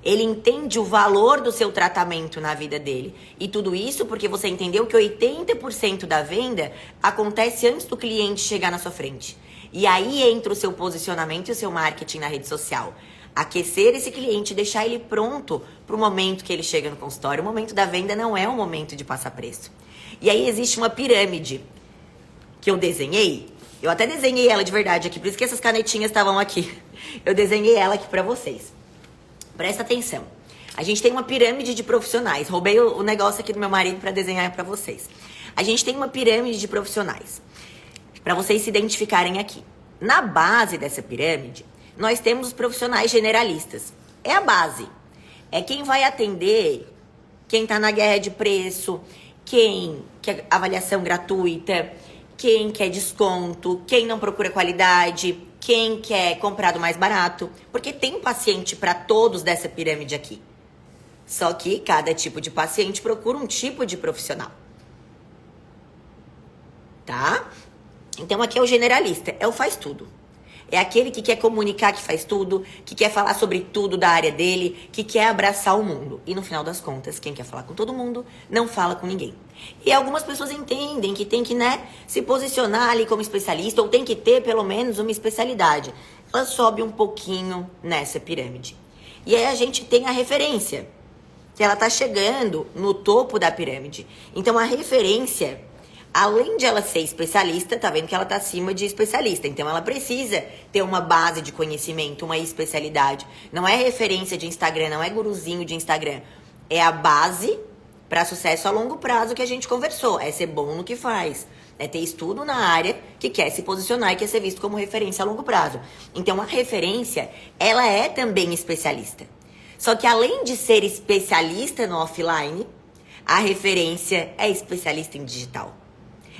Ele entende o valor do seu tratamento na vida dele. E tudo isso porque você entendeu que 80% da venda acontece antes do cliente chegar na sua frente. E aí entra o seu posicionamento e o seu marketing na rede social. Aquecer esse cliente, deixar ele pronto para o momento que ele chega no consultório. O momento da venda não é o momento de passar preço. E aí existe uma pirâmide que eu desenhei. Eu até desenhei ela de verdade aqui, por isso que essas canetinhas estavam aqui. Eu desenhei ela aqui para vocês. Presta atenção. A gente tem uma pirâmide de profissionais. Roubei o negócio aqui do meu marido para desenhar para vocês. A gente tem uma pirâmide de profissionais. Para vocês se identificarem aqui. Na base dessa pirâmide, nós temos os profissionais generalistas. É a base. É quem vai atender, quem está na guerra de preço, quem quer avaliação gratuita, quem quer desconto, quem não procura qualidade, quem quer comprar do mais barato. Porque tem paciente para todos dessa pirâmide aqui. Só que cada tipo de paciente procura um tipo de profissional. Tá? Então aqui é o generalista, é o faz tudo. É aquele que quer comunicar que faz tudo, que quer falar sobre tudo da área dele, que quer abraçar o mundo. E no final das contas, quem quer falar com todo mundo, não fala com ninguém. E algumas pessoas entendem que tem que, se posicionar ali como especialista, ou tem que ter pelo menos uma especialidade. Ela sobe um pouquinho nessa pirâmide. E aí a gente tem a referência, que ela tá chegando no topo da pirâmide. Então a referência, além de ela ser especialista, tá vendo que ela tá acima de especialista. Então ela precisa ter uma base de conhecimento, uma especialidade. Não é referência de Instagram, não é guruzinho de Instagram. É a base para sucesso a longo prazo que a gente conversou. É ser bom no que faz. É ter estudo na área que quer se posicionar e quer ser visto como referência a longo prazo. Então a referência, ela é também especialista. Só que além de ser especialista no offline, a referência é especialista em digital.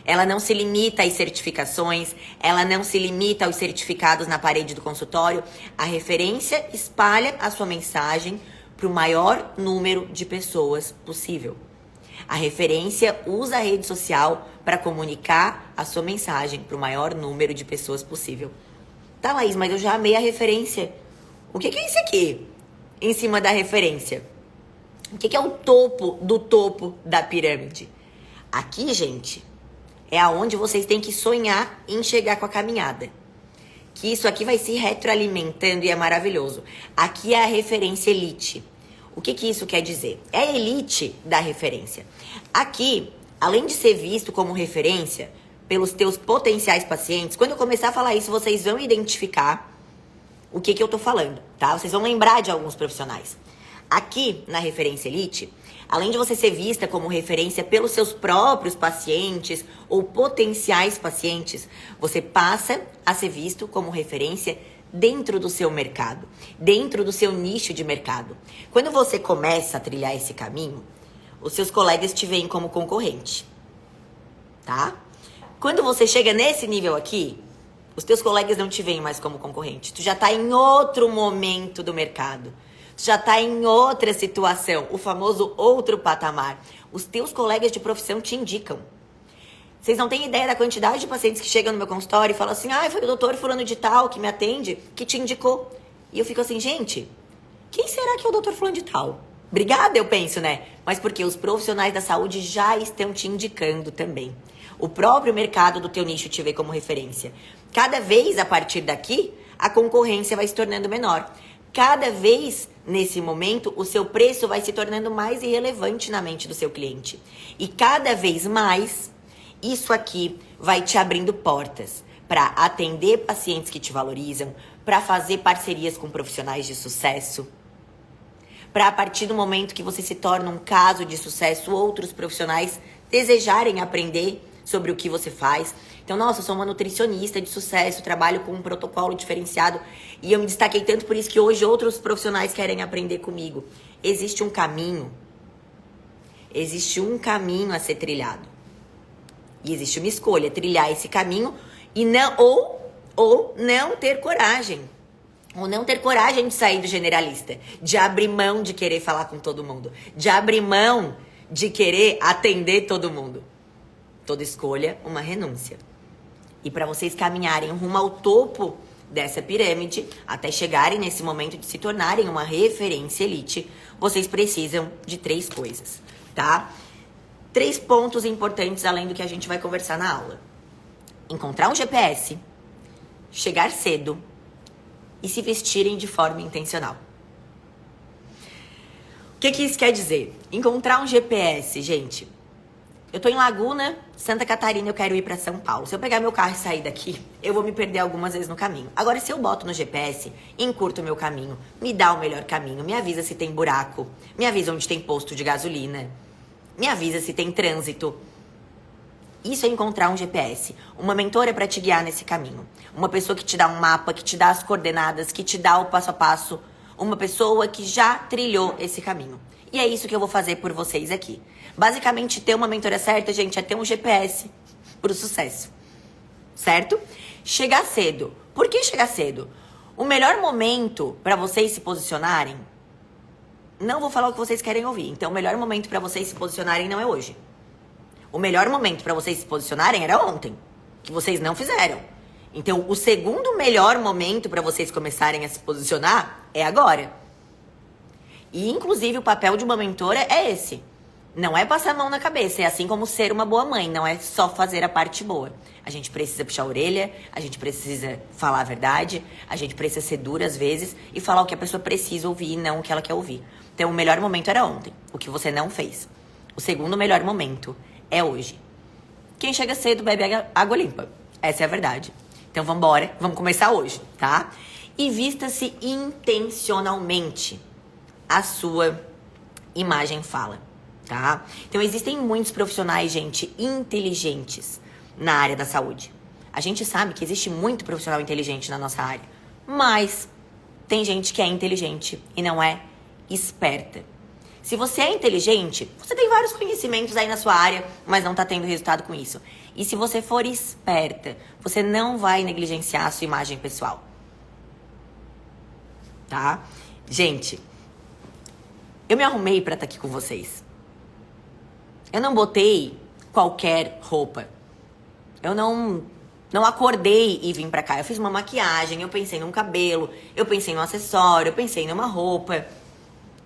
Ela não se limita às certificações, ela não se limita aos certificados na parede do consultório. A referência espalha a sua mensagem para o maior número de pessoas possível. A referência usa a rede social para comunicar a sua mensagem para o maior número de pessoas possível. Tá, Laís, mas eu já amei a referência. O que é isso aqui em cima da referência? O que é o topo do topo da pirâmide? Aqui, gente, é aonde vocês têm que sonhar em chegar com a caminhada. que isso aqui vai se retroalimentando e é maravilhoso. Aqui é a referência elite. O que isso quer dizer? É a elite da referência. Aqui, além de ser visto como referência pelos teus potenciais pacientes, quando eu começar a falar isso, vocês vão identificar o que eu tô falando, tá? Vocês vão lembrar de alguns profissionais. Aqui, na referência elite, além de você ser vista como referência pelos seus próprios pacientes ou potenciais pacientes, você passa a ser visto como referência dentro do seu mercado, dentro do seu nicho de mercado. Quando você começa a trilhar esse caminho, os seus colegas te veem como concorrente, tá? Quando você chega nesse nível aqui, os teus colegas não te veem mais como concorrente. Tu já tá em outro momento do mercado. Tu já tá em outra situação, o famoso outro patamar. Os teus colegas de profissão te indicam. Vocês não têm ideia da quantidade de pacientes que chegam no meu consultório e falam assim, foi o doutor fulano de tal que me atende, que te indicou. E eu fico assim, gente, quem será que é o doutor fulano de tal? Obrigada, eu penso, né? Mas porque os profissionais da saúde já estão te indicando também. O próprio mercado do teu nicho te vê como referência. Cada vez, a partir daqui, a concorrência vai se tornando menor. Cada vez, nesse momento, o seu preço vai se tornando mais irrelevante na mente do seu cliente. E cada vez mais, isso aqui vai te abrindo portas para atender pacientes que te valorizam, para fazer parcerias com profissionais de sucesso, para a partir do momento que você se torna um caso de sucesso, outros profissionais desejarem aprender sobre o que você faz. Então, nossa, eu sou uma nutricionista de sucesso, trabalho com um protocolo diferenciado e eu me destaquei tanto por isso que hoje outros profissionais querem aprender comigo. Existe um caminho a ser trilhado. E existe uma escolha, trilhar esse caminho e não, ou não ter coragem. Ou não ter coragem de sair do generalista, de abrir mão de querer falar com todo mundo, de abrir mão de querer atender todo mundo. Toda escolha, uma renúncia. E para vocês caminharem rumo ao topo dessa pirâmide, até chegarem nesse momento de se tornarem uma referência elite, vocês precisam de 3 coisas, tá? 3 pontos importantes além do que a gente vai conversar na aula. Encontrar um GPS, chegar cedo e se vestirem de forma intencional. O que isso quer dizer? Encontrar um GPS, gente. Eu tô em Laguna, Santa Catarina, eu quero ir pra São Paulo. Se eu pegar meu carro e sair daqui, eu vou me perder algumas vezes no caminho. Agora, se eu boto no GPS, encurto o meu caminho, me dá o melhor caminho, me avisa se tem buraco, me avisa onde tem posto de gasolina, me avisa se tem trânsito. Isso é encontrar um GPS. Uma mentora para te guiar nesse caminho. Uma pessoa que te dá um mapa, que te dá as coordenadas, que te dá o passo a passo. Uma pessoa que já trilhou esse caminho. E é isso que eu vou fazer por vocês aqui. Basicamente, ter uma mentora certa, gente, é ter um GPS pro sucesso. Certo? Chegar cedo. Por que chegar cedo? O melhor momento para vocês se posicionarem, não vou falar o que vocês querem ouvir. Então, o melhor momento para vocês se posicionarem não é hoje. O melhor momento para vocês se posicionarem era ontem, que vocês não fizeram. Então, o segundo melhor momento para vocês começarem a se posicionar é agora. E, inclusive, o papel de uma mentora é esse. Não é passar a mão na cabeça, é assim como ser uma boa mãe, não é só fazer a parte boa. A gente precisa puxar a orelha, a gente precisa falar a verdade, a gente precisa ser dura às vezes e falar o que a pessoa precisa ouvir e não o que ela quer ouvir. Então, o melhor momento era ontem, o que você não fez. O segundo melhor momento é hoje. Quem chega cedo bebe água limpa. Essa é a verdade. Então, vambora, vamos começar hoje, tá? E vista-se intencionalmente. A sua imagem fala, tá? Então, existem muitos profissionais, gente, inteligentes na área da saúde. A gente sabe que existe muito profissional inteligente na nossa área, mas tem gente que é inteligente e não é esperta. Se você é inteligente, você tem vários conhecimentos aí na sua área, mas não tá tendo resultado com isso. E se você for esperta, você não vai negligenciar a sua imagem pessoal. Tá? Gente, eu me arrumei pra estar aqui com vocês. Eu não botei qualquer roupa. Eu não acordei e vim pra cá. Eu fiz uma maquiagem, eu pensei num cabelo, eu pensei num acessório, eu pensei numa roupa.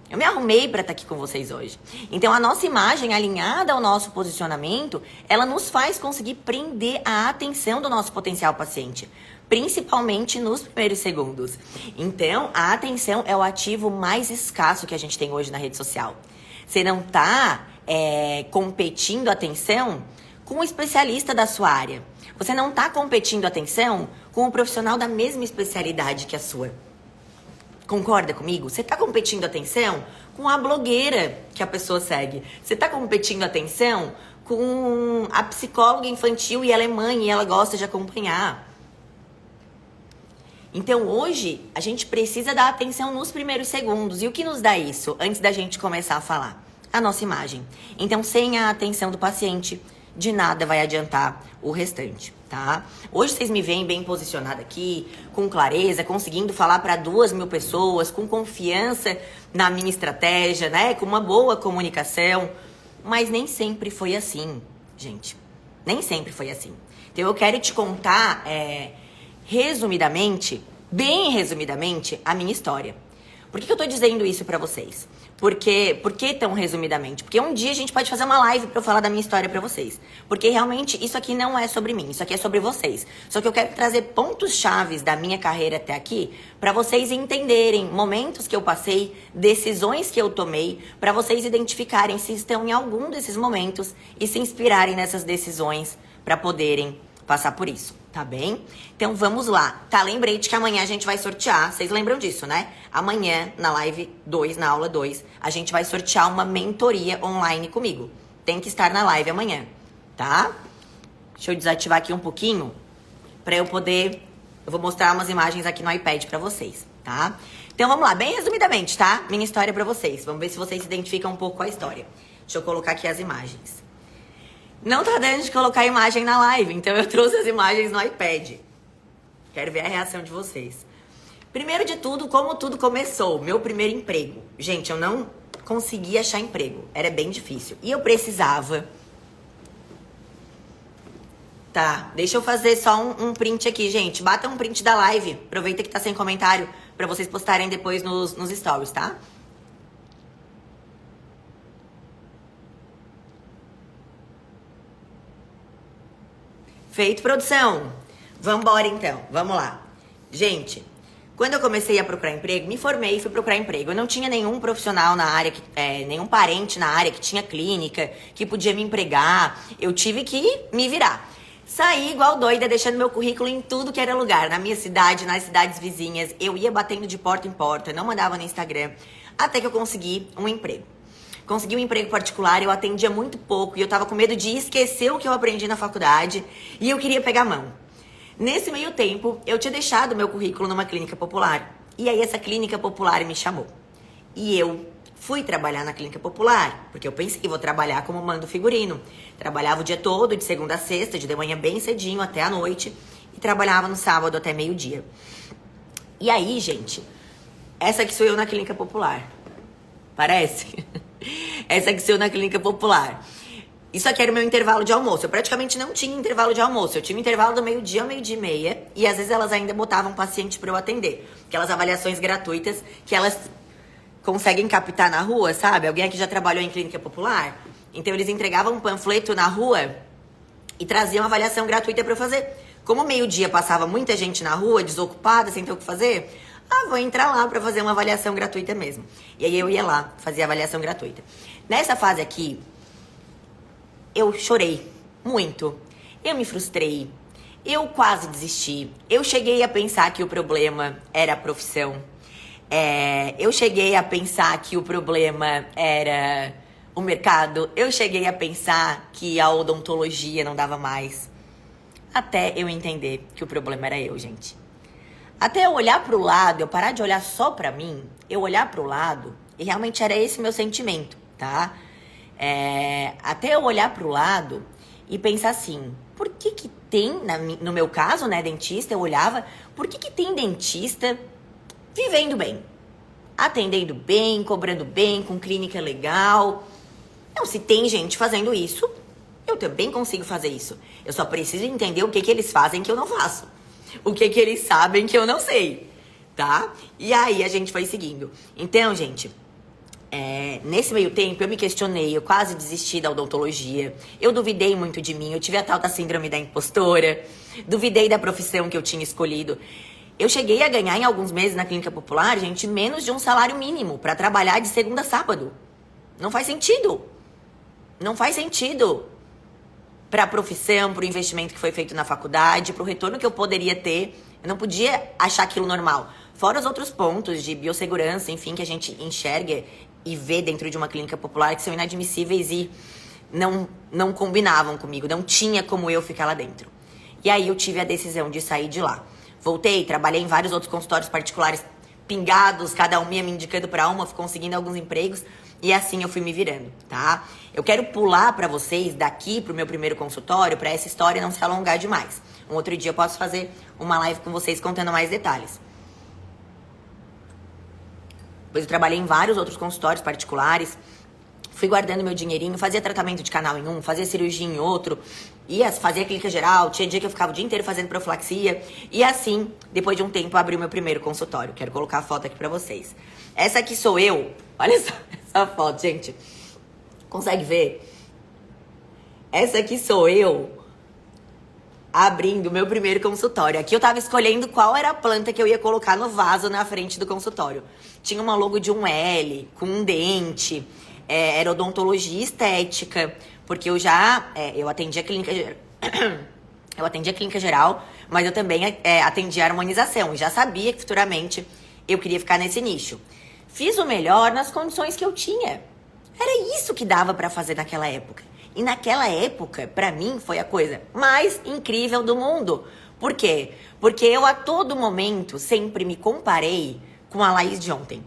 Eu me arrumei para estar aqui com vocês hoje. Então, a nossa imagem alinhada ao nosso posicionamento, ela nos faz conseguir prender a atenção do nosso potencial paciente, principalmente nos primeiros segundos. Então, a atenção é o ativo mais escasso que a gente tem hoje na rede social. Você não está competindo atenção com um especialista da sua área. Você não está competindo atenção com um profissional da mesma especialidade que a sua. Concorda comigo? Você está competindo atenção com a blogueira que a pessoa segue. Você está competindo atenção com a psicóloga infantil e ela é mãe e ela gosta de acompanhar. Então, hoje, a gente precisa dar atenção nos primeiros segundos. E o que nos dá isso antes da gente começar a falar? A nossa imagem. Então, sem a atenção do paciente, de nada vai adiantar o restante, tá? Hoje vocês me veem bem posicionada aqui, com clareza, conseguindo falar para 2.000 pessoas, com confiança na minha estratégia, né? Com uma boa comunicação. Mas nem sempre foi assim, gente. Nem sempre foi assim. Então, eu quero te contar, resumidamente, bem resumidamente, a minha história. Por que eu tô dizendo isso pra vocês? Por que tão resumidamente? Porque um dia a gente pode fazer uma live pra eu falar da minha história pra vocês. Porque realmente isso aqui não é sobre mim, isso aqui é sobre vocês. Só que eu quero trazer pontos chaves da minha carreira até aqui pra vocês entenderem momentos que eu passei, decisões que eu tomei, pra vocês identificarem se estão em algum desses momentos e se inspirarem nessas decisões pra poderem passar por isso, tá bem? Então vamos lá, tá? Lembrei de que amanhã a gente vai sortear, vocês lembram disso, né? Amanhã, na live 2, na aula 2, a gente vai sortear uma mentoria online comigo. Tem que estar na live amanhã, tá? Deixa eu desativar aqui um pouquinho, pra eu poder... Eu vou mostrar umas imagens aqui no iPad pra vocês, tá? Então vamos lá, bem resumidamente, tá? Minha história pra vocês. Vamos ver se vocês se identificam um pouco com a história. Deixa eu colocar aqui as imagens. Não tá dando de colocar a imagem na live, então eu trouxe as imagens no iPad. Quero ver a reação de vocês. Primeiro de tudo, como tudo começou, meu primeiro emprego. Gente, eu não conseguia achar emprego, era bem difícil. E eu precisava... Tá, deixa eu fazer só um print aqui, gente. Bata um print da live, aproveita que tá sem comentário, pra vocês postarem depois nos stories, tá? Feito, produção. Vambora, então. Vamos lá. Gente, quando eu comecei a procurar emprego, me formei e fui procurar emprego. Eu não tinha nenhum profissional na área, nenhum parente na área que tinha clínica, que podia me empregar. Eu tive que me virar. Saí igual doida, deixando meu currículo em tudo que era lugar. Na minha cidade, nas cidades vizinhas. Eu ia batendo de porta em porta, não mandava no Instagram. Até que eu consegui um emprego. Consegui um emprego particular, eu atendia muito pouco e eu tava com medo de esquecer o que eu aprendi na faculdade e eu queria pegar a mão. Nesse meio tempo, eu tinha deixado meu currículo numa clínica popular e aí essa clínica popular me chamou. E eu fui trabalhar na clínica popular, porque eu pensei que vou trabalhar como mando figurino. Trabalhava o dia todo, de segunda a sexta, de manhã bem cedinho até a noite e trabalhava no sábado até meio-dia. E aí, gente, essa aqui sou eu na clínica popular. Parece? Essa aqui sou eu na clínica popular. Isso aqui era o meu intervalo de almoço. Eu praticamente não tinha intervalo de almoço. Eu tinha um intervalo do meio-dia ao meio-dia e meia. E às vezes elas ainda botavam paciente pra eu atender. Aquelas avaliações gratuitas que elas conseguem captar na rua, sabe? Alguém aqui já trabalhou em clínica popular? Então eles entregavam um panfleto na rua e traziam avaliação gratuita pra eu fazer. Como meio-dia passava muita gente na rua, desocupada, sem ter o que fazer... vou entrar lá pra fazer uma avaliação gratuita mesmo. E aí eu ia lá, fazer a avaliação gratuita. Nessa fase aqui, eu chorei muito. Eu me frustrei. Eu quase desisti. Eu cheguei a pensar que o problema era a profissão. Eu cheguei a pensar que o problema era o mercado. Eu cheguei a pensar que a odontologia não dava mais. Até eu entender que o problema era eu, gente. Até eu olhar pro lado, eu parar de olhar só pra mim, eu olhar pro lado, e realmente era esse meu sentimento, tá? Até eu olhar pro lado e pensar assim, por que que tem, no meu caso, né, dentista, eu olhava, por que que tem dentista vivendo bem? Atendendo bem, cobrando bem, com clínica legal. Não, se tem gente fazendo isso, eu também consigo fazer isso. Eu só preciso entender o que que eles fazem que eu não faço. O que que eles sabem que eu não sei, tá? E aí a gente foi seguindo. Então, gente, Nesse meio tempo, eu me questionei, eu quase desisti da odontologia, eu duvidei muito de mim, eu tive a tal da síndrome da impostora, duvidei da profissão que eu tinha escolhido. Eu cheguei a ganhar em alguns meses na clínica popular, gente, menos de um salário mínimo para trabalhar de segunda a sábado. Não faz sentido. Não faz sentido para a profissão, para o investimento que foi feito na faculdade, para o retorno que eu poderia ter. Eu não podia achar aquilo normal. Fora os outros pontos de biossegurança, enfim, que a gente enxerga e vê dentro de uma clínica popular que são inadmissíveis e não combinavam comigo. Não tinha como eu ficar lá dentro. E aí eu tive a decisão de sair de lá. Voltei, trabalhei em vários outros consultórios particulares pingados, cada um ia me indicando para uma, fui conseguindo alguns empregos e assim eu fui me virando, tá? Eu quero pular para vocês daqui pro meu primeiro consultório, para essa história não se alongar demais. Um outro dia eu posso fazer uma live com vocês contando mais detalhes. Depois eu trabalhei em vários outros consultórios particulares, fui guardando meu dinheirinho, fazia tratamento de canal em um, fazia cirurgia em outro, fazia clínica geral, tinha dia que eu ficava o dia inteiro fazendo profilaxia. E assim, depois de um tempo, eu abri o meu primeiro consultório. Quero colocar a foto aqui pra vocês. Essa aqui sou eu. Olha só essa foto, gente. Consegue ver? Essa aqui sou eu abrindo o meu primeiro consultório. Aqui eu tava escolhendo qual era a planta que eu ia colocar no vaso na frente do consultório. Tinha uma logo de um L, com um dente, era odontologia estética, porque eu atendia clínica eu atendia clínica geral, mas eu também atendia harmonização, e já sabia que futuramente eu queria ficar nesse nicho. Fiz o melhor nas condições que eu tinha. Era isso que dava pra fazer naquela época. E naquela época, pra mim, foi a coisa mais incrível do mundo. Por quê? Porque eu a todo momento sempre me comparei com a Laís de ontem.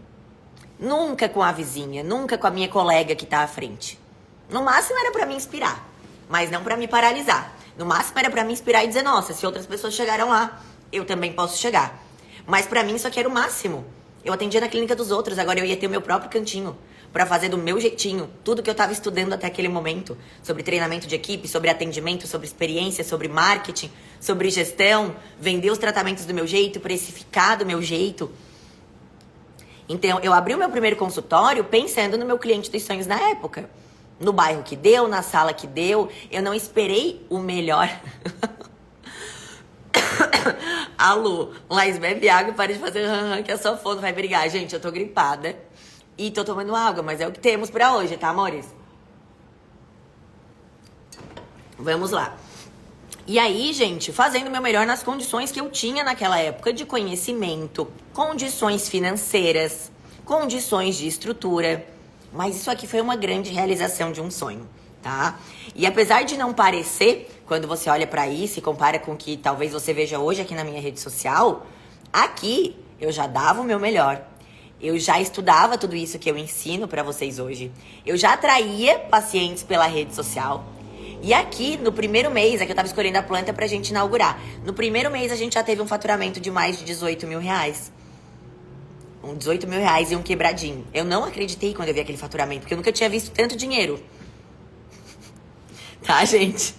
Nunca com a vizinha, nunca com a minha colega que tá à frente. No máximo era pra me inspirar, mas não pra me paralisar. No máximo era pra me inspirar e dizer, nossa, se outras pessoas chegaram lá, eu também posso chegar. Mas pra mim isso aqui era o máximo. Eu atendia na clínica dos outros, agora eu ia ter o meu próprio cantinho pra fazer do meu jeitinho tudo que eu tava estudando até aquele momento, sobre treinamento de equipe, sobre atendimento, sobre experiência, sobre marketing, sobre gestão, vender os tratamentos do meu jeito, precificar do meu jeito. Então, eu abri o meu primeiro consultório pensando no meu cliente dos sonhos na época. No bairro que deu, na sala que deu. Eu não esperei o melhor. Alô, Laís, bebe água e para de fazer que a sua fono vai brigar. Gente, eu tô gripada e tô tomando água, mas é o que temos pra hoje, tá, amores? Vamos lá. E aí, gente, fazendo o meu melhor nas condições que eu tinha naquela época de conhecimento, condições financeiras, condições de estrutura. Mas isso aqui foi uma grande realização de um sonho, tá? E apesar de não parecer, quando você olha pra isso e compara com o que talvez você veja hoje aqui na minha rede social, aqui eu já dava o meu melhor. Eu já estudava tudo isso que eu ensino pra vocês hoje. Eu já atraía pacientes pela rede social. E aqui, no primeiro mês, aqui eu tava escolhendo a planta pra gente inaugurar. No primeiro mês, a gente já teve um faturamento de mais de 18 mil reais. 18 mil reais e um quebradinho. Eu não acreditei quando eu vi aquele faturamento, porque eu nunca tinha visto tanto dinheiro. Tá, gente?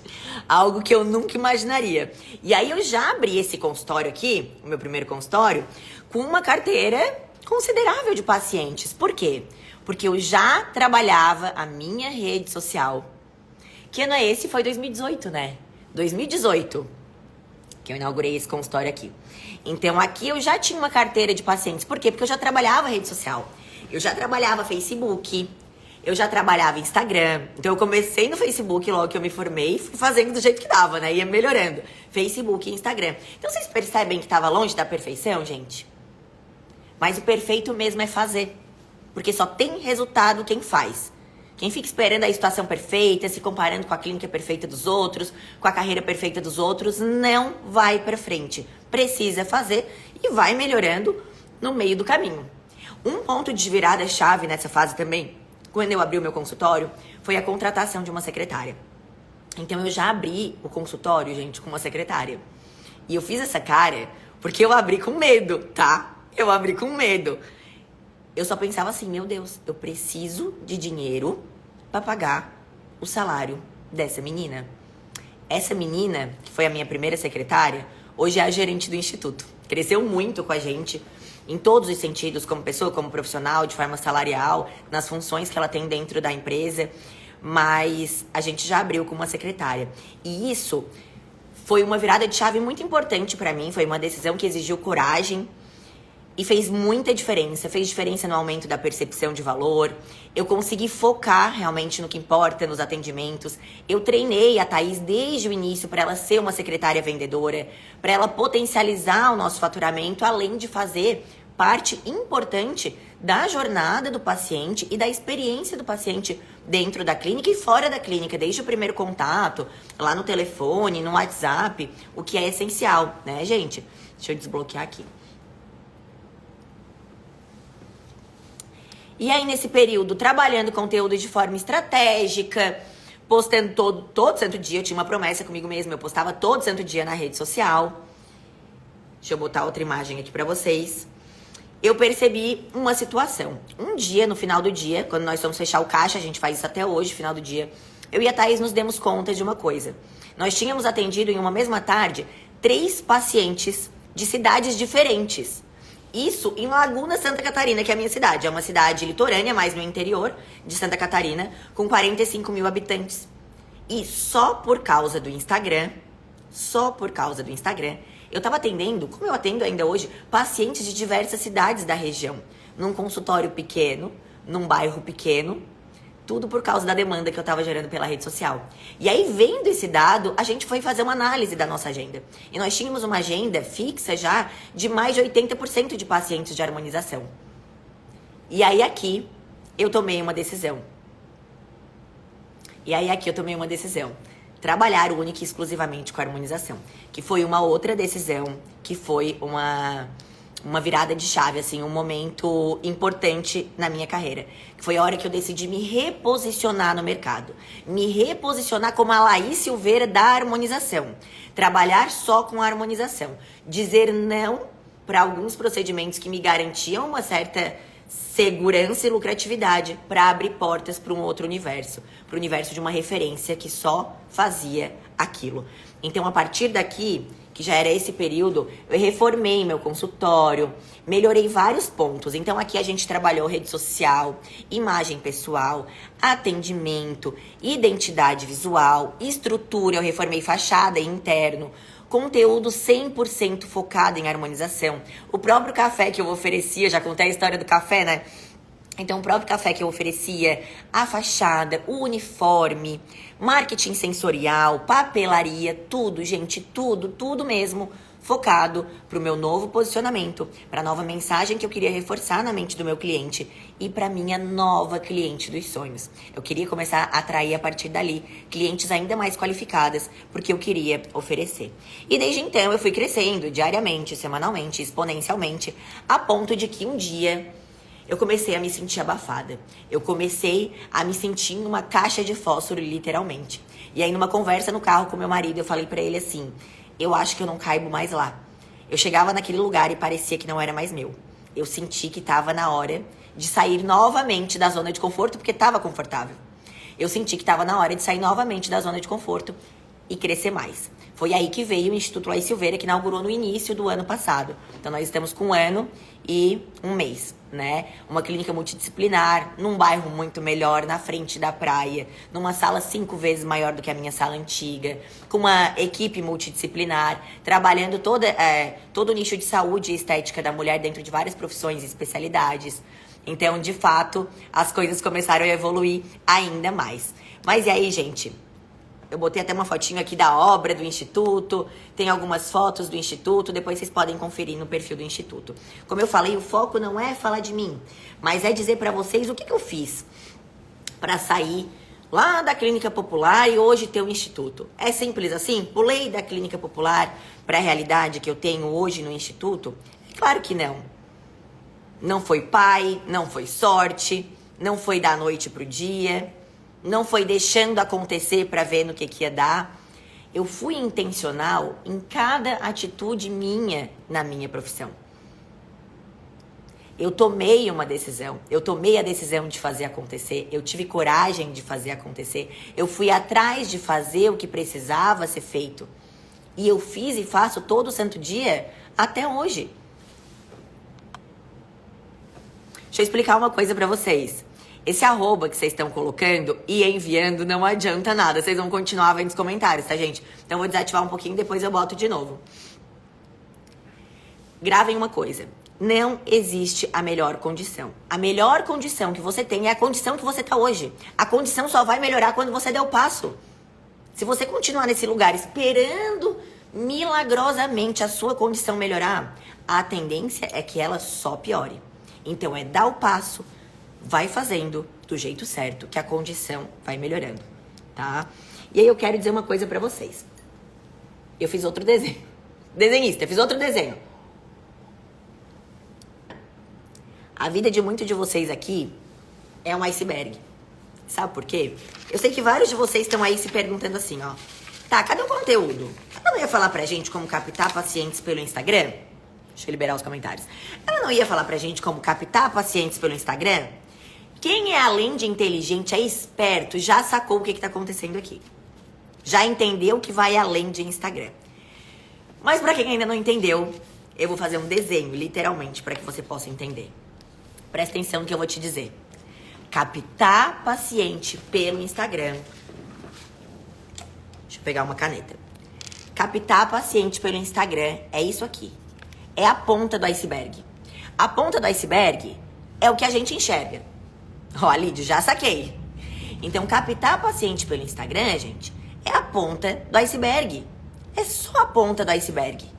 Algo que eu nunca imaginaria. E aí eu já abri esse consultório aqui, o meu primeiro consultório, com uma carteira considerável de pacientes. Por quê? Porque eu já trabalhava a minha rede social. Que ano é esse? Foi 2018, né? 2018 que eu inaugurei esse consultório aqui. Então, aqui eu já tinha uma carteira de pacientes. Por quê? Porque eu já trabalhava rede social. Eu já trabalhava Facebook. Eu já trabalhava Instagram. Então, eu comecei no Facebook logo que eu me formei. Fui fazendo do jeito que dava, né? Ia melhorando. Facebook e Instagram. Então, vocês percebem que estava longe da perfeição, gente? Mas o perfeito mesmo é fazer. Porque só tem resultado quem faz. Quem fica esperando a situação perfeita, se comparando com a clínica perfeita dos outros, com a carreira perfeita dos outros, não vai pra frente. Precisa fazer e vai melhorando no meio do caminho. Um ponto de virada-chave nessa fase também, quando eu abri o meu consultório, foi a contratação de uma secretária. Então eu já abri o consultório, gente, com uma secretária. E eu fiz essa cara porque eu abri com medo, tá? Eu abri com medo. Eu só pensava assim, meu Deus, eu preciso de dinheiro para pagar o salário dessa menina. Essa menina, que foi a minha primeira secretária, hoje é a gerente do instituto. Cresceu muito com a gente. em todos os sentidos, como pessoa, como profissional, de forma salarial, nas funções que ela tem dentro da empresa, mas a gente já abriu com uma secretária. E isso foi uma virada de chave muito importante para mim, foi uma decisão que exigiu coragem e fez muita diferença. Fez diferença no aumento da percepção de valor. Eu consegui focar realmente no que importa, nos atendimentos. Eu treinei a Thaís desde o início para ela ser uma secretária vendedora, para ela potencializar o nosso faturamento, além de fazer parte importante da jornada do paciente e da experiência do paciente dentro da clínica e fora da clínica, desde o primeiro contato, lá no telefone, no WhatsApp, o que é essencial, né, gente? Deixa eu desbloquear aqui. E aí, nesse período, trabalhando conteúdo de forma estratégica, postando todo santo dia. Eu tinha uma promessa comigo mesma, eu postava todo santo dia na rede social. Deixa eu botar outra imagem aqui pra vocês. Eu percebi uma situação. Um dia, no final do dia, quando nós vamos fechar o caixa, a gente faz isso até hoje, final do dia, eu e a Thaís nos demos conta de uma coisa. Nós tínhamos atendido em uma mesma tarde 3 pacientes de cidades diferentes. Isso em Laguna, Santa Catarina, que é a minha cidade. É uma cidade litorânea, mais no interior de Santa Catarina, com 45 mil habitantes. E só por causa do Instagram, eu tava atendendo, como eu atendo ainda hoje, pacientes de diversas cidades da região. Num consultório pequeno, num bairro pequeno, tudo por causa da demanda que eu tava gerando pela rede social. E aí, vendo esse dado, a gente foi fazer uma análise da nossa agenda. E nós tínhamos uma agenda fixa já de mais de 80% de pacientes de harmonização. E aí aqui, eu tomei uma decisão. Trabalhar única e exclusivamente com a harmonização. Que foi uma outra decisão, que foi uma virada de chave, assim, um momento importante na minha carreira. Foi a hora que eu decidi me reposicionar no mercado. Me reposicionar como a Laís Silveira da harmonização. Trabalhar só com a harmonização. Dizer não para alguns procedimentos que me garantiam uma certa segurança e lucratividade para abrir portas para um outro universo. Para o universo de uma referência que só fazia aquilo. Então, a partir daqui, que já era esse período, eu reformei meu consultório, melhorei vários pontos. Então, aqui a gente trabalhou rede social, imagem pessoal, atendimento, identidade visual, estrutura, eu reformei fachada e interno, conteúdo 100% focado em harmonização. O próprio café que eu oferecia, já contei a história do café, né? Então, o próprio café que eu oferecia, a fachada, o uniforme, marketing sensorial, papelaria, tudo, gente, tudo mesmo focado para o meu novo posicionamento, para a nova mensagem que eu queria reforçar na mente do meu cliente e para minha nova cliente dos sonhos. Eu queria começar a atrair a partir dali clientes ainda mais qualificadas, porque eu queria oferecer. E desde então eu fui crescendo diariamente, semanalmente, exponencialmente, a ponto de que um dia eu comecei a me sentir abafada. Eu comecei a me sentir numa caixa de fósforo, literalmente. E aí, numa conversa no carro com meu marido, eu falei pra ele assim: eu acho que eu não caibo mais lá. Eu chegava naquele lugar e parecia que não era mais meu. Eu senti que tava na hora de sair novamente da zona de conforto, porque tava confortável. Eu senti que tava na hora de sair novamente da zona de conforto e crescer mais. Foi aí que veio o Instituto Laís Silveira, que inaugurou no início do ano passado. Então, nós estamos com 1 ano e 1 mês, né? Uma clínica multidisciplinar, num bairro muito melhor, na frente da praia, numa sala 5 vezes maior do que a minha sala antiga, com uma equipe multidisciplinar, trabalhando todo o nicho de saúde e estética da mulher dentro de várias profissões e especialidades. Então, de fato, as coisas começaram a evoluir ainda mais. Mas e aí, gente? Eu botei até uma fotinho aqui da obra do Instituto, tem algumas fotos do Instituto, depois vocês podem conferir no perfil do Instituto. Como eu falei, o foco não é falar de mim, mas é dizer pra vocês o que eu fiz pra sair lá da clínica popular e hoje ter um Instituto. É simples assim? Pulei da clínica popular pra realidade que eu tenho hoje no Instituto? Claro que não. Não foi pai, não foi sorte, não foi da noite pro dia. Não foi deixando acontecer para ver no que ia dar. Eu fui intencional em cada atitude minha na minha profissão. Eu tomei uma decisão. Eu tomei a decisão de fazer acontecer. Eu tive coragem de fazer acontecer. Eu fui atrás de fazer o que precisava ser feito. E eu fiz e faço todo santo dia até hoje. Deixa eu explicar uma coisa pra vocês. Esse arroba que vocês estão colocando e enviando não adianta nada. Vocês vão continuar vendo os comentários, tá, gente? Então eu vou desativar um pouquinho, depois eu boto de novo. Gravem uma coisa. Não existe a melhor condição. A melhor condição que você tem é a condição que você tá hoje. A condição só vai melhorar quando você der o passo. Se você continuar nesse lugar esperando milagrosamente a sua condição melhorar, a tendência é que ela só piore. Então é dar o passo, vai fazendo do jeito certo, que a condição vai melhorando, tá? E aí eu quero dizer uma coisa pra vocês. Eu fiz outro desenho. Desenhista, eu fiz outro desenho. A vida de muitos de vocês aqui é um iceberg. Sabe por quê? Eu sei que vários de vocês estão aí se perguntando assim, ó. Tá, cadê o conteúdo? Ela não ia falar pra gente como captar pacientes pelo Instagram? Deixa eu liberar os comentários. Ela não ia falar pra gente como captar pacientes pelo Instagram? Quem é além de inteligente, é esperto, já sacou o que tá acontecendo aqui. Já entendeu que vai além de Instagram. Mas pra quem ainda não entendeu, eu vou fazer um desenho, literalmente, pra que você possa entender. Presta atenção no que eu vou te dizer. Captar paciente pelo Instagram. Deixa eu pegar uma caneta. Captar paciente pelo Instagram é isso aqui. É a ponta do iceberg. A ponta do iceberg é o que a gente enxerga. Ó, Lídio, já saquei. Então, captar paciente pelo Instagram, gente, é a ponta do iceberg. É só a ponta do iceberg.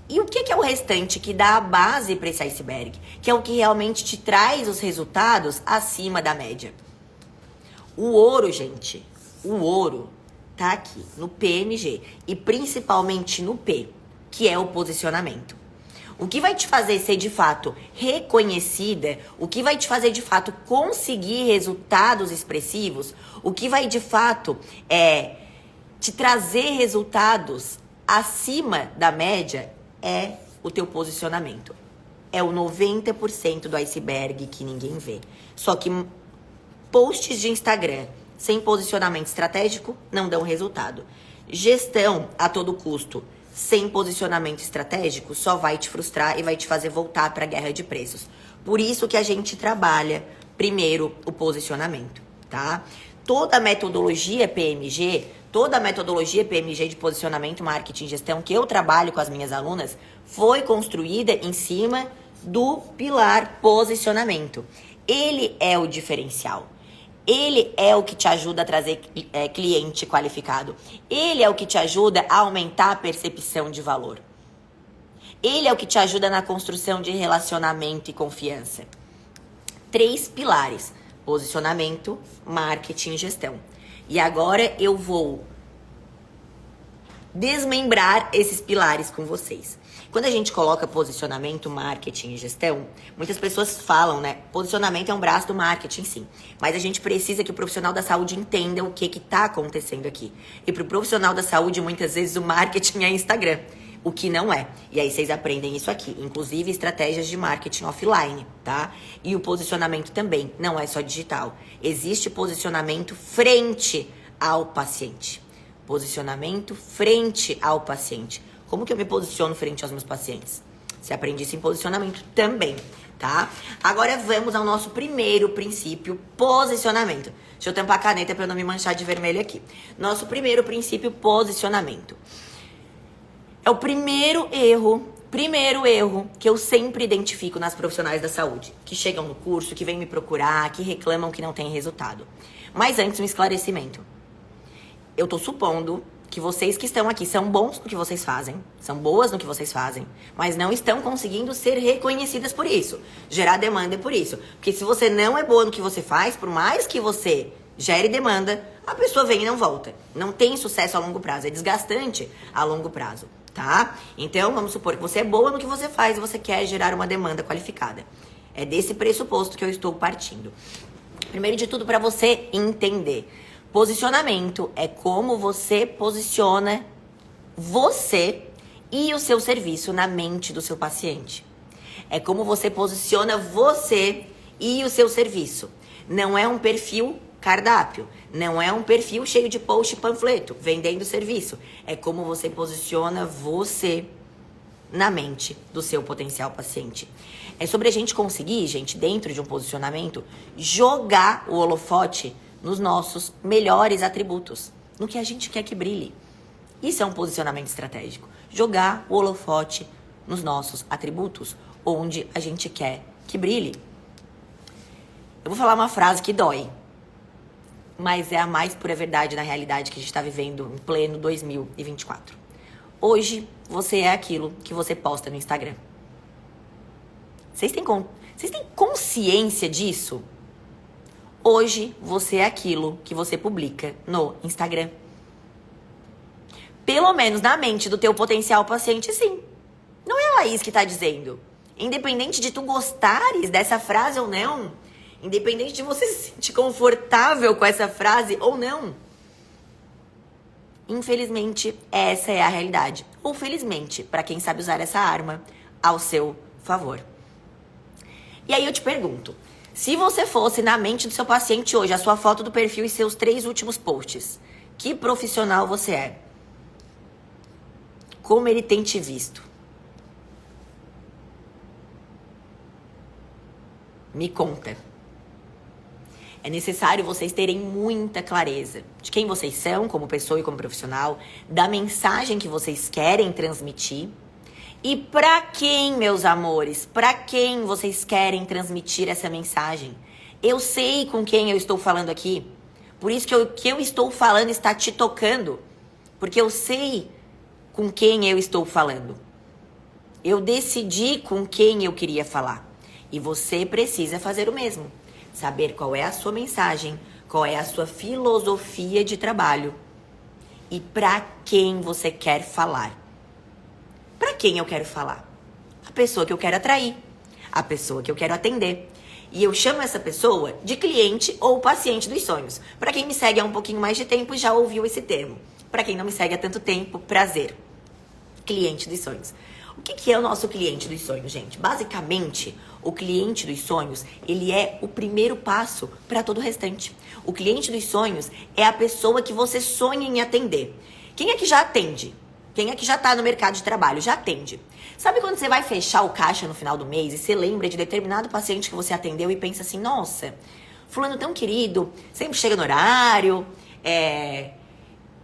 E o que é o restante que dá a base para esse iceberg? Que é o que realmente te traz os resultados acima da média. O ouro, gente, o ouro tá aqui no PMG e principalmente no P, que é o posicionamento. O que vai te fazer ser de fato reconhecida, o que vai te fazer de fato conseguir resultados expressivos, o que vai de fato te trazer resultados acima da média é o teu posicionamento. É o 90% do iceberg que ninguém vê. Só que posts de Instagram sem posicionamento estratégico não dão resultado. Gestão a todo custo sem posicionamento estratégico só vai te frustrar e vai te fazer voltar para a guerra de preços. Por isso que a gente trabalha primeiro o posicionamento, tá? Toda a metodologia PMG de posicionamento, marketing e gestão que eu trabalho com as minhas alunas foi construída em cima do pilar posicionamento. Ele é o diferencial. Ele é o que te ajuda a trazer cliente qualificado. Ele é o que te ajuda a aumentar a percepção de valor. Ele é o que te ajuda na construção de relacionamento e confiança. 3 pilares: posicionamento, marketing e gestão. E agora eu vou desmembrar esses pilares com vocês. Quando a gente coloca posicionamento, marketing e gestão, muitas pessoas falam, né? Posicionamento é um braço do marketing, sim. Mas a gente precisa que o profissional da saúde entenda o que tá acontecendo aqui. E pro profissional da saúde, muitas vezes o marketing é Instagram, o que não é. E aí vocês aprendem isso aqui, inclusive estratégias de marketing offline, tá? E o posicionamento também não é só digital. Existe posicionamento frente ao paciente. Posicionamento frente ao paciente. Como que eu me posiciono frente aos meus pacientes? Você aprende isso em posicionamento também, tá? Agora vamos ao nosso primeiro princípio, posicionamento. Deixa eu tampar a caneta para eu não me manchar de vermelho aqui. Nosso primeiro princípio, posicionamento. É o primeiro erro que eu sempre identifico nas profissionais da saúde, que chegam no curso, que vêm me procurar, que reclamam que não tem resultado. Mas antes, um esclarecimento. Eu tô supondo que vocês que estão aqui são bons no que vocês fazem, são boas no que vocês fazem, mas não estão conseguindo ser reconhecidas por isso, gerar demanda por isso. Porque se você não é boa no que você faz, por mais que você gere demanda, a pessoa vem e não volta. Não tem sucesso a longo prazo, é desgastante a longo prazo, tá? Então, vamos supor que você é boa no que você faz e você quer gerar uma demanda qualificada. É desse pressuposto que eu estou partindo. Primeiro de tudo, para você entender. Posicionamento é como você posiciona você e o seu serviço na mente do seu paciente. É como você posiciona você e o seu serviço. Não é um perfil cardápio, não é um perfil cheio de post e panfleto, vendendo serviço. É como você posiciona você na mente do seu potencial paciente. É sobre a gente conseguir, gente, dentro de um posicionamento, jogar o holofote nos nossos melhores atributos, no que a gente quer que brilhe. Isso é um posicionamento estratégico. Jogar o holofote nos nossos atributos, onde a gente quer que brilhe. Eu vou falar uma frase que dói, mas é a mais pura verdade na realidade que a gente está vivendo em pleno 2024. Hoje, você é aquilo que você posta no Instagram. Vocês têm consciência disso? Hoje, você é aquilo que você publica no Instagram. Pelo menos na mente do teu potencial paciente, sim. Não é a Laís que tá dizendo. Independente de tu gostares dessa frase ou não, independente de você se sentir confortável com essa frase ou não, infelizmente, essa é a realidade. Ou felizmente, para quem sabe usar essa arma ao seu favor. E aí eu te pergunto, se você fosse na mente do seu paciente hoje, a sua foto do perfil e seus 3 últimos posts, que profissional você é? Como ele tem te visto? Me conta. É necessário vocês terem muita clareza de quem vocês são como pessoa e como profissional, da mensagem que vocês querem transmitir e para quem, meus amores, para quem vocês querem transmitir essa mensagem. Eu sei com quem eu estou falando aqui, por isso que o que eu estou falando está te tocando, porque eu sei com quem eu estou falando. Eu decidi com quem eu queria falar. E você precisa fazer o mesmo. Saber qual é a sua mensagem, qual é a sua filosofia de trabalho e para quem você quer falar. Para quem eu quero falar? A pessoa que eu quero atrair, a pessoa que eu quero atender. E eu chamo essa pessoa de cliente ou paciente dos sonhos. Para quem me segue há um pouquinho mais de tempo, já ouviu esse termo. Para quem não me segue há tanto tempo, prazer. Cliente dos sonhos. O que é o nosso cliente dos sonhos, gente? Basicamente, o cliente dos sonhos, ele é o primeiro passo para todo o restante. O cliente dos sonhos é a pessoa que você sonha em atender. Quem é que já atende? Quem é que já está no mercado de trabalho? Já atende. Sabe quando você vai fechar o caixa no final do mês e você lembra de determinado paciente que você atendeu e pensa assim, nossa, fulano tão querido, sempre chega no horário,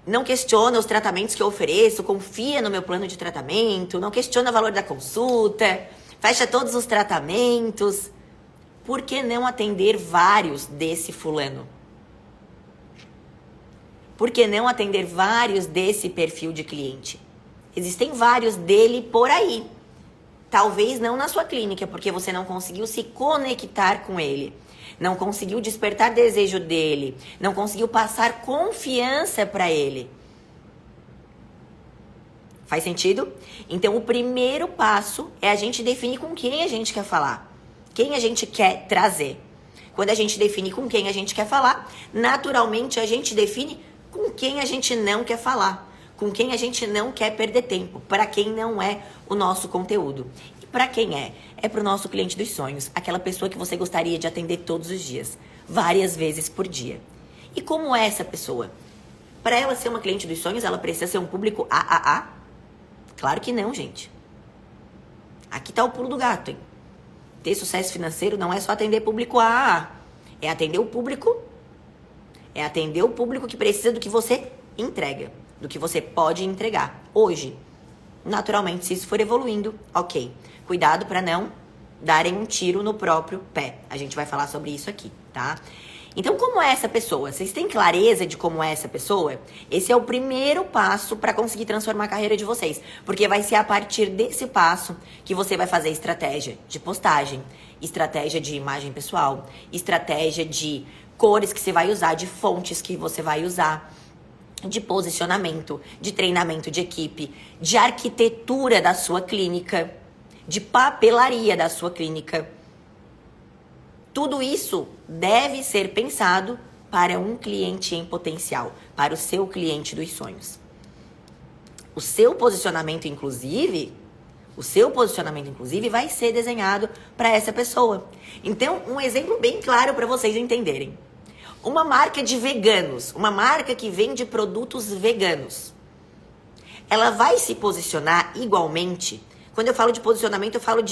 não questiona os tratamentos que eu ofereço, confia no meu plano de tratamento, não questiona o valor da consulta, fecha todos os tratamentos. Por que não atender vários desse fulano? Por que não atender vários desse perfil de cliente? Existem vários dele por aí. Talvez não na sua clínica, porque você não conseguiu se conectar com ele. Não conseguiu despertar desejo dele. Não conseguiu passar confiança para ele. Faz sentido? Então, o primeiro passo é a gente definir com quem a gente quer falar. Quem a gente quer trazer. Quando a gente define com quem a gente quer falar, naturalmente a gente define com quem a gente não quer falar. Com quem a gente não quer perder tempo. Para quem não é o nosso conteúdo. E para quem é? É para o nosso cliente dos sonhos. Aquela pessoa que você gostaria de atender todos os dias. Várias vezes por dia. E como é essa pessoa? Para ela ser uma cliente dos sonhos, ela precisa ser um público AAA? Claro que não, gente. Aqui tá o pulo do gato, hein? Ter sucesso financeiro não é só atender público AAA. É atender o público. É atender o público que precisa do que você entrega. Do que você pode entregar. Hoje, naturalmente, se isso for evoluindo, ok. Cuidado para não darem um tiro no próprio pé. A gente vai falar sobre isso aqui, tá? Então, como é essa pessoa? Vocês têm clareza de como é essa pessoa? Esse é o primeiro passo para conseguir transformar a carreira de vocês. Porque vai ser a partir desse passo que você vai fazer estratégia de postagem, estratégia de imagem pessoal, estratégia de cores que você vai usar, de fontes que você vai usar, de posicionamento, de treinamento de equipe, de arquitetura da sua clínica, de papelaria da sua clínica. Tudo isso deve ser pensado para um cliente em potencial, para o seu cliente dos sonhos. O seu posicionamento, inclusive, vai ser desenhado para essa pessoa. Então, um exemplo bem claro para vocês entenderem. Uma marca de veganos, uma marca que vende produtos veganos. Ela vai se posicionar igualmente Quando eu falo de posicionamento, eu falo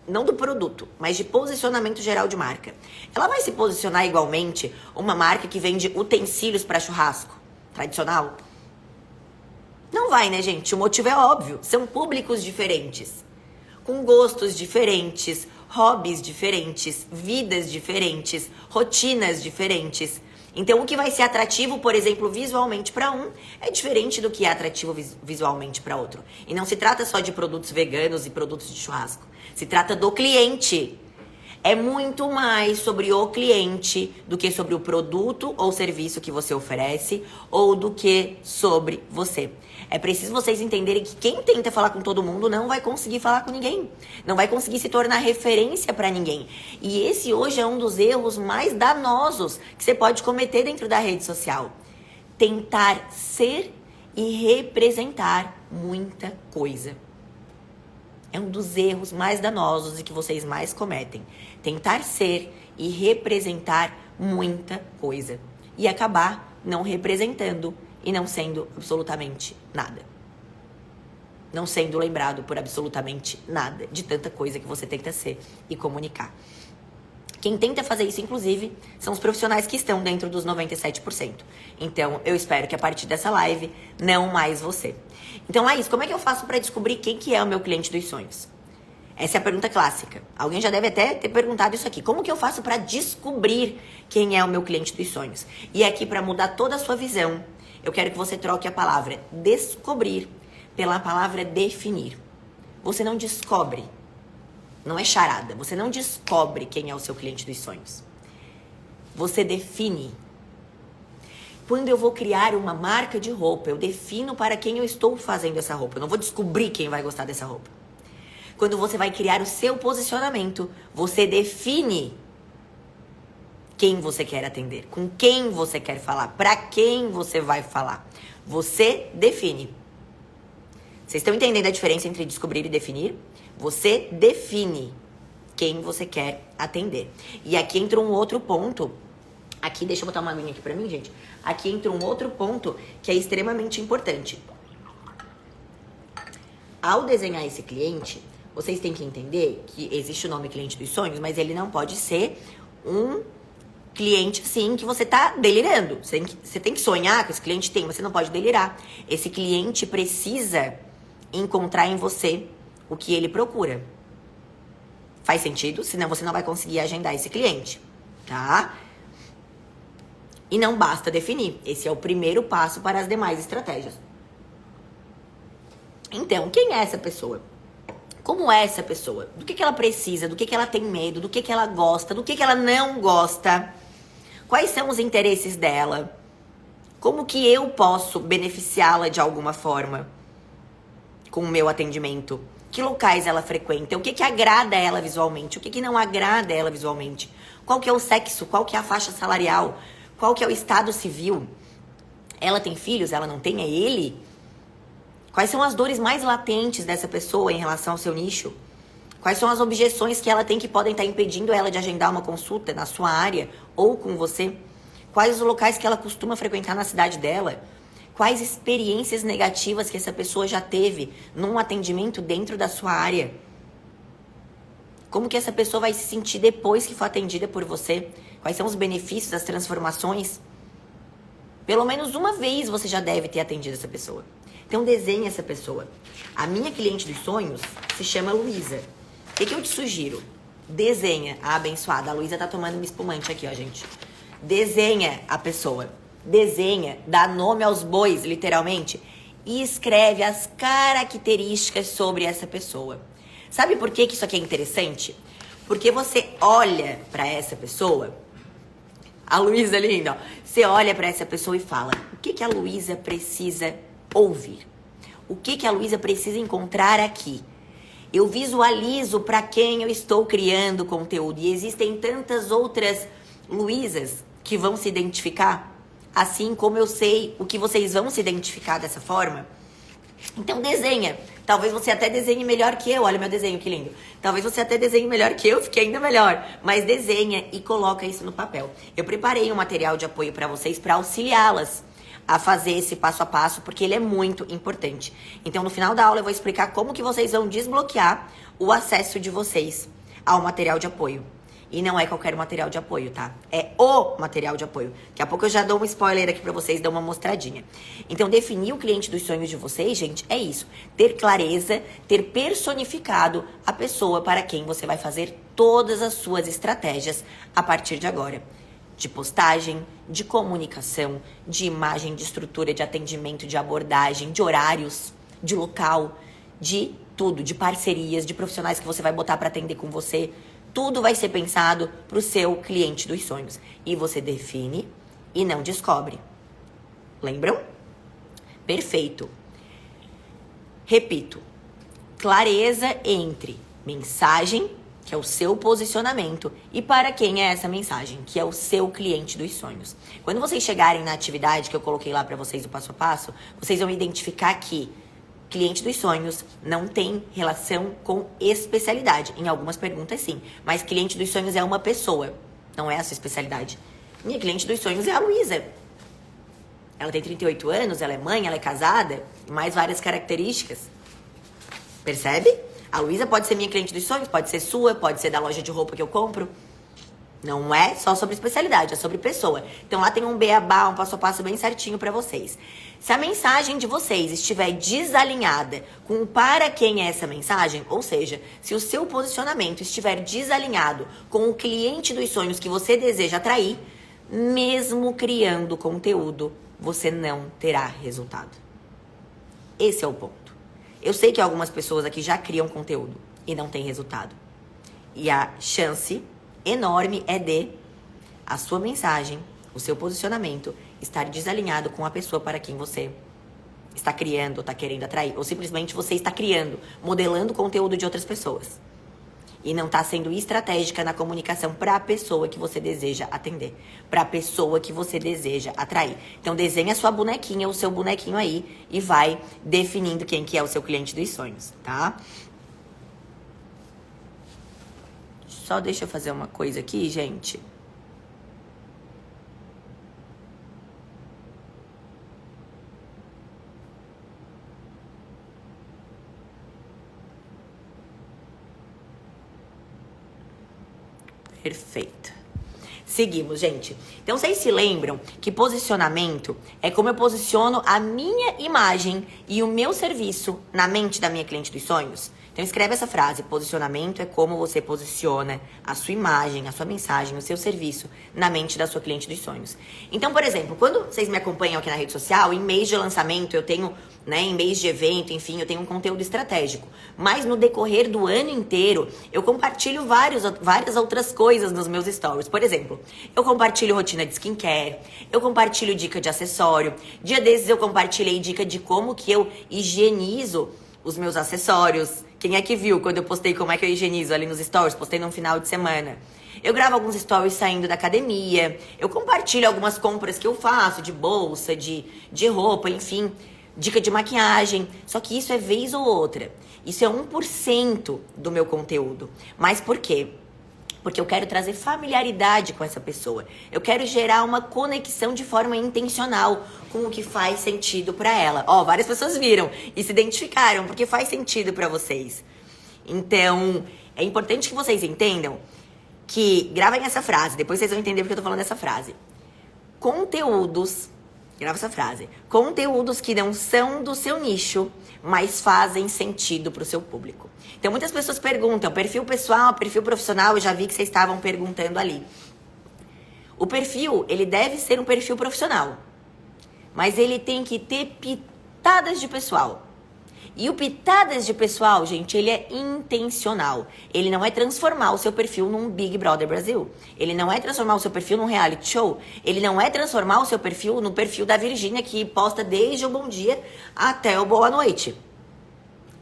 não do produto, mas de posicionamento geral de marca. Ela vai se posicionar igualmente uma marca que vende utensílios para churrasco tradicional? Não vai, né, gente? O motivo é óbvio. São públicos diferentes, com gostos diferentes, hobbies diferentes, vidas diferentes, rotinas diferentes. Então, o que vai ser atrativo, por exemplo, visualmente para um, é diferente do que é atrativo visualmente para outro. E não se trata só de produtos veganos e produtos de churrasco. Se trata do cliente. É muito mais sobre o cliente do que sobre o produto ou serviço que você oferece ou do que sobre você. É preciso vocês entenderem que quem tenta falar com todo mundo não vai conseguir falar com ninguém. Não vai conseguir se tornar referência para ninguém. E esse hoje é um dos erros mais danosos que você pode cometer dentro da rede social. Tentar ser e representar muita coisa. É um dos erros mais danosos e que vocês mais cometem. Tentar ser e representar muita coisa. E acabar não representando e não sendo absolutamente nada. Não sendo lembrado por absolutamente nada de tanta coisa que você tenta ser e comunicar. Quem tenta fazer isso, inclusive, são os profissionais que estão dentro dos 97%. Então, eu espero que a partir dessa live, não mais você. Então, Laís, como é que eu faço para descobrir quem que é o meu cliente dos sonhos? Essa é a pergunta clássica. Alguém já deve até ter perguntado isso aqui. Como que eu faço para descobrir quem é o meu cliente dos sonhos? E aqui, para mudar toda a sua visão, eu quero que você troque a palavra descobrir pela palavra definir. Você não descobre. Não é charada. Você não descobre quem é o seu cliente dos sonhos. Você define. Quando eu vou criar uma marca de roupa, eu defino para quem eu estou fazendo essa roupa. Eu não vou descobrir quem vai gostar dessa roupa. Quando você vai criar o seu posicionamento, você define quem você quer atender, com quem você quer falar, para quem você vai falar. Você define. Vocês estão entendendo a diferença entre descobrir e definir? Você define quem você quer atender. E aqui entra um outro ponto. Aqui, deixa eu botar uma aguinha aqui pra mim, gente. Aqui entra um outro ponto que é extremamente importante. Ao desenhar esse cliente, vocês têm que entender que existe o nome cliente dos sonhos, mas ele não pode ser um cliente, assim, que você tá delirando. Você tem que sonhar com esse cliente, mas você não pode delirar. Esse cliente precisa encontrar em você o que ele procura. Faz sentido? Senão você não vai conseguir agendar esse cliente, tá? E não basta definir. Esse é o primeiro passo para as demais estratégias. Então, quem é essa pessoa? Como é essa pessoa? Do que ela precisa? Do que ela tem medo? Do que ela gosta? Do que ela não gosta? Quais são os interesses dela? Como que eu posso beneficiá-la de alguma forma com o meu atendimento? Que locais ela frequenta? O que agrada ela visualmente? O que não agrada ela visualmente? Qual que é o sexo? Qual que é a faixa salarial? Qual que é o estado civil? Ela tem filhos? Ela não tem? É ele? Quais são as dores mais latentes dessa pessoa em relação ao seu nicho? Quais são as objeções que ela tem que podem estar impedindo ela de agendar uma consulta na sua área ou com você? Quais os locais que ela costuma frequentar na cidade dela? Quais experiências negativas que essa pessoa já teve num atendimento dentro da sua área? Como que essa pessoa vai se sentir depois que for atendida por você? Quais são os benefícios, as transformações? Pelo menos uma vez você já deve ter atendido essa pessoa. Então desenhe essa pessoa. A minha cliente dos sonhos se chama Luísa. O que eu te sugiro? Desenha a abençoada. A Luísa tá tomando um espumante aqui, ó, gente. Desenha a pessoa. Desenha, dá nome aos bois, literalmente, e escreve as características sobre essa pessoa. Sabe por que isso aqui é interessante? Porque você olha para essa pessoa, a Luísa linda, ó, você olha para essa pessoa e fala, o que a Luísa precisa ouvir? O que a Luísa precisa encontrar aqui? Eu visualizo para quem eu estou criando conteúdo, e existem tantas outras Luísas que vão se identificar. Assim como eu sei o que vocês vão se identificar dessa forma. Então desenha. Talvez você até desenhe melhor que eu. Olha meu desenho, que lindo. Talvez você até desenhe melhor que eu, fique ainda melhor. Mas desenha e coloca isso no papel. Eu preparei um material de apoio para vocês, para auxiliá-las a fazer esse passo a passo, porque ele é muito importante. Então, no final da aula, eu vou explicar como que vocês vão desbloquear o acesso de vocês ao material de apoio. E não é qualquer material de apoio, tá? É o material de apoio. Daqui a pouco eu já dou um spoiler aqui pra vocês, dou uma mostradinha. Então, definir o cliente dos sonhos de vocês, gente, é isso. Ter clareza, ter personificado a pessoa para quem você vai fazer todas as suas estratégias a partir de agora. De postagem, de comunicação, de imagem, de estrutura, de atendimento, de abordagem, de horários, de local, de tudo, de parcerias, de profissionais que você vai botar para atender com você. Tudo vai ser pensado para o seu cliente dos sonhos. E você define e não descobre. Lembram? Perfeito. Repito. Clareza entre mensagem, que é o seu posicionamento, e para quem é essa mensagem, que é o seu cliente dos sonhos. Quando vocês chegarem na atividade que eu coloquei lá para vocês, o passo a passo, vocês vão identificar que cliente dos sonhos não tem relação com especialidade. Em algumas perguntas, sim. Mas cliente dos sonhos é uma pessoa, não é a sua especialidade. Minha cliente dos sonhos é a Luísa. Ela tem 38 anos, ela é mãe, ela é casada, e mais várias características. Percebe? A Luísa pode ser minha cliente dos sonhos, pode ser sua, pode ser da loja de roupa que eu compro. Não é só sobre especialidade, é sobre pessoa. Então lá tem um beabá, um passo a passo bem certinho pra vocês. Se a mensagem de vocês estiver desalinhada com o para quem é essa mensagem, ou seja, se o seu posicionamento estiver desalinhado com o cliente dos sonhos que você deseja atrair, mesmo criando conteúdo, você não terá resultado. Esse é o ponto. Eu sei que algumas pessoas aqui já criam conteúdo e não tem resultado. E a chance enorme é de a sua mensagem, o seu posicionamento estar desalinhado com a pessoa para quem você está criando ou está querendo atrair. Ou simplesmente você está criando, modelando conteúdo de outras pessoas. E não está sendo estratégica na comunicação para a pessoa que você deseja atender. Para a pessoa que você deseja atrair. Então desenha a sua bonequinha, o seu bonequinho aí e vai definindo quem que é o seu cliente dos sonhos, tá? Só deixa eu fazer uma coisa aqui, gente. Perfeito. Seguimos, gente. Então, vocês se lembram que posicionamento é como eu posiciono a minha imagem e o meu serviço na mente da minha cliente dos sonhos? Então, escreve essa frase. Posicionamento é como você posiciona a sua imagem, a sua mensagem, o seu serviço na mente da sua cliente dos sonhos. Então, por exemplo, quando vocês me acompanham aqui na rede social, em mês de lançamento eu tenho, em mês de evento, enfim, eu tenho um conteúdo estratégico. Mas no decorrer do ano inteiro, eu compartilho várias outras coisas nos meus stories. Por exemplo, eu compartilho rotina de skincare, eu compartilho dica de acessório. Dia desses eu compartilhei dica de como que eu higienizo os meus acessórios. Quem é que viu quando eu postei como é que eu higienizo ali nos stories? Postei num final de semana. Eu gravo alguns stories saindo da academia. Eu compartilho algumas compras que eu faço de bolsa, de roupa, enfim. Dica de maquiagem. Só que isso é vez ou outra. Isso é 1% do meu conteúdo. Mas por quê? Porque eu quero trazer familiaridade com essa pessoa. Eu quero gerar uma conexão de forma intencional com o que faz sentido pra ela. Ó, várias pessoas viram e se identificaram porque faz sentido pra vocês. Então, é importante que vocês entendam que gravem essa frase, depois vocês vão entender porque eu tô falando dessa frase. Conteúdos, grava essa frase. Conteúdos que não são do seu nicho, mas fazem sentido pro seu público. Então, muitas pessoas perguntam, perfil pessoal, perfil profissional, eu já vi que vocês estavam perguntando ali. O perfil, ele deve ser um perfil profissional, mas ele tem que ter pitadas de pessoal. E o pitadas de pessoal, gente, ele é intencional. Ele não é transformar o seu perfil num Big Brother Brasil. Ele não é transformar o seu perfil num reality show. Ele não é transformar o seu perfil no perfil da Virgínia, que posta desde o bom dia até o boa noite.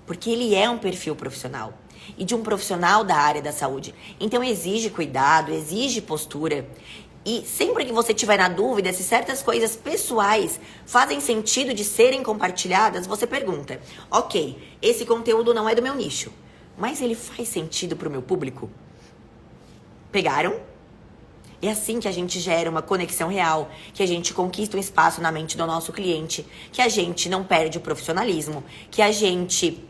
Porque ele é um perfil profissional. E de um profissional da área da saúde. Então exige cuidado, exige postura. E sempre que você tiver na dúvida se certas coisas pessoais fazem sentido de serem compartilhadas, você pergunta: ok, esse conteúdo não é do meu nicho, mas ele faz sentido para o meu público? Pegaram? É assim que a gente gera uma conexão real, que a gente conquista um espaço na mente do nosso cliente, que a gente não perde o profissionalismo, que a gente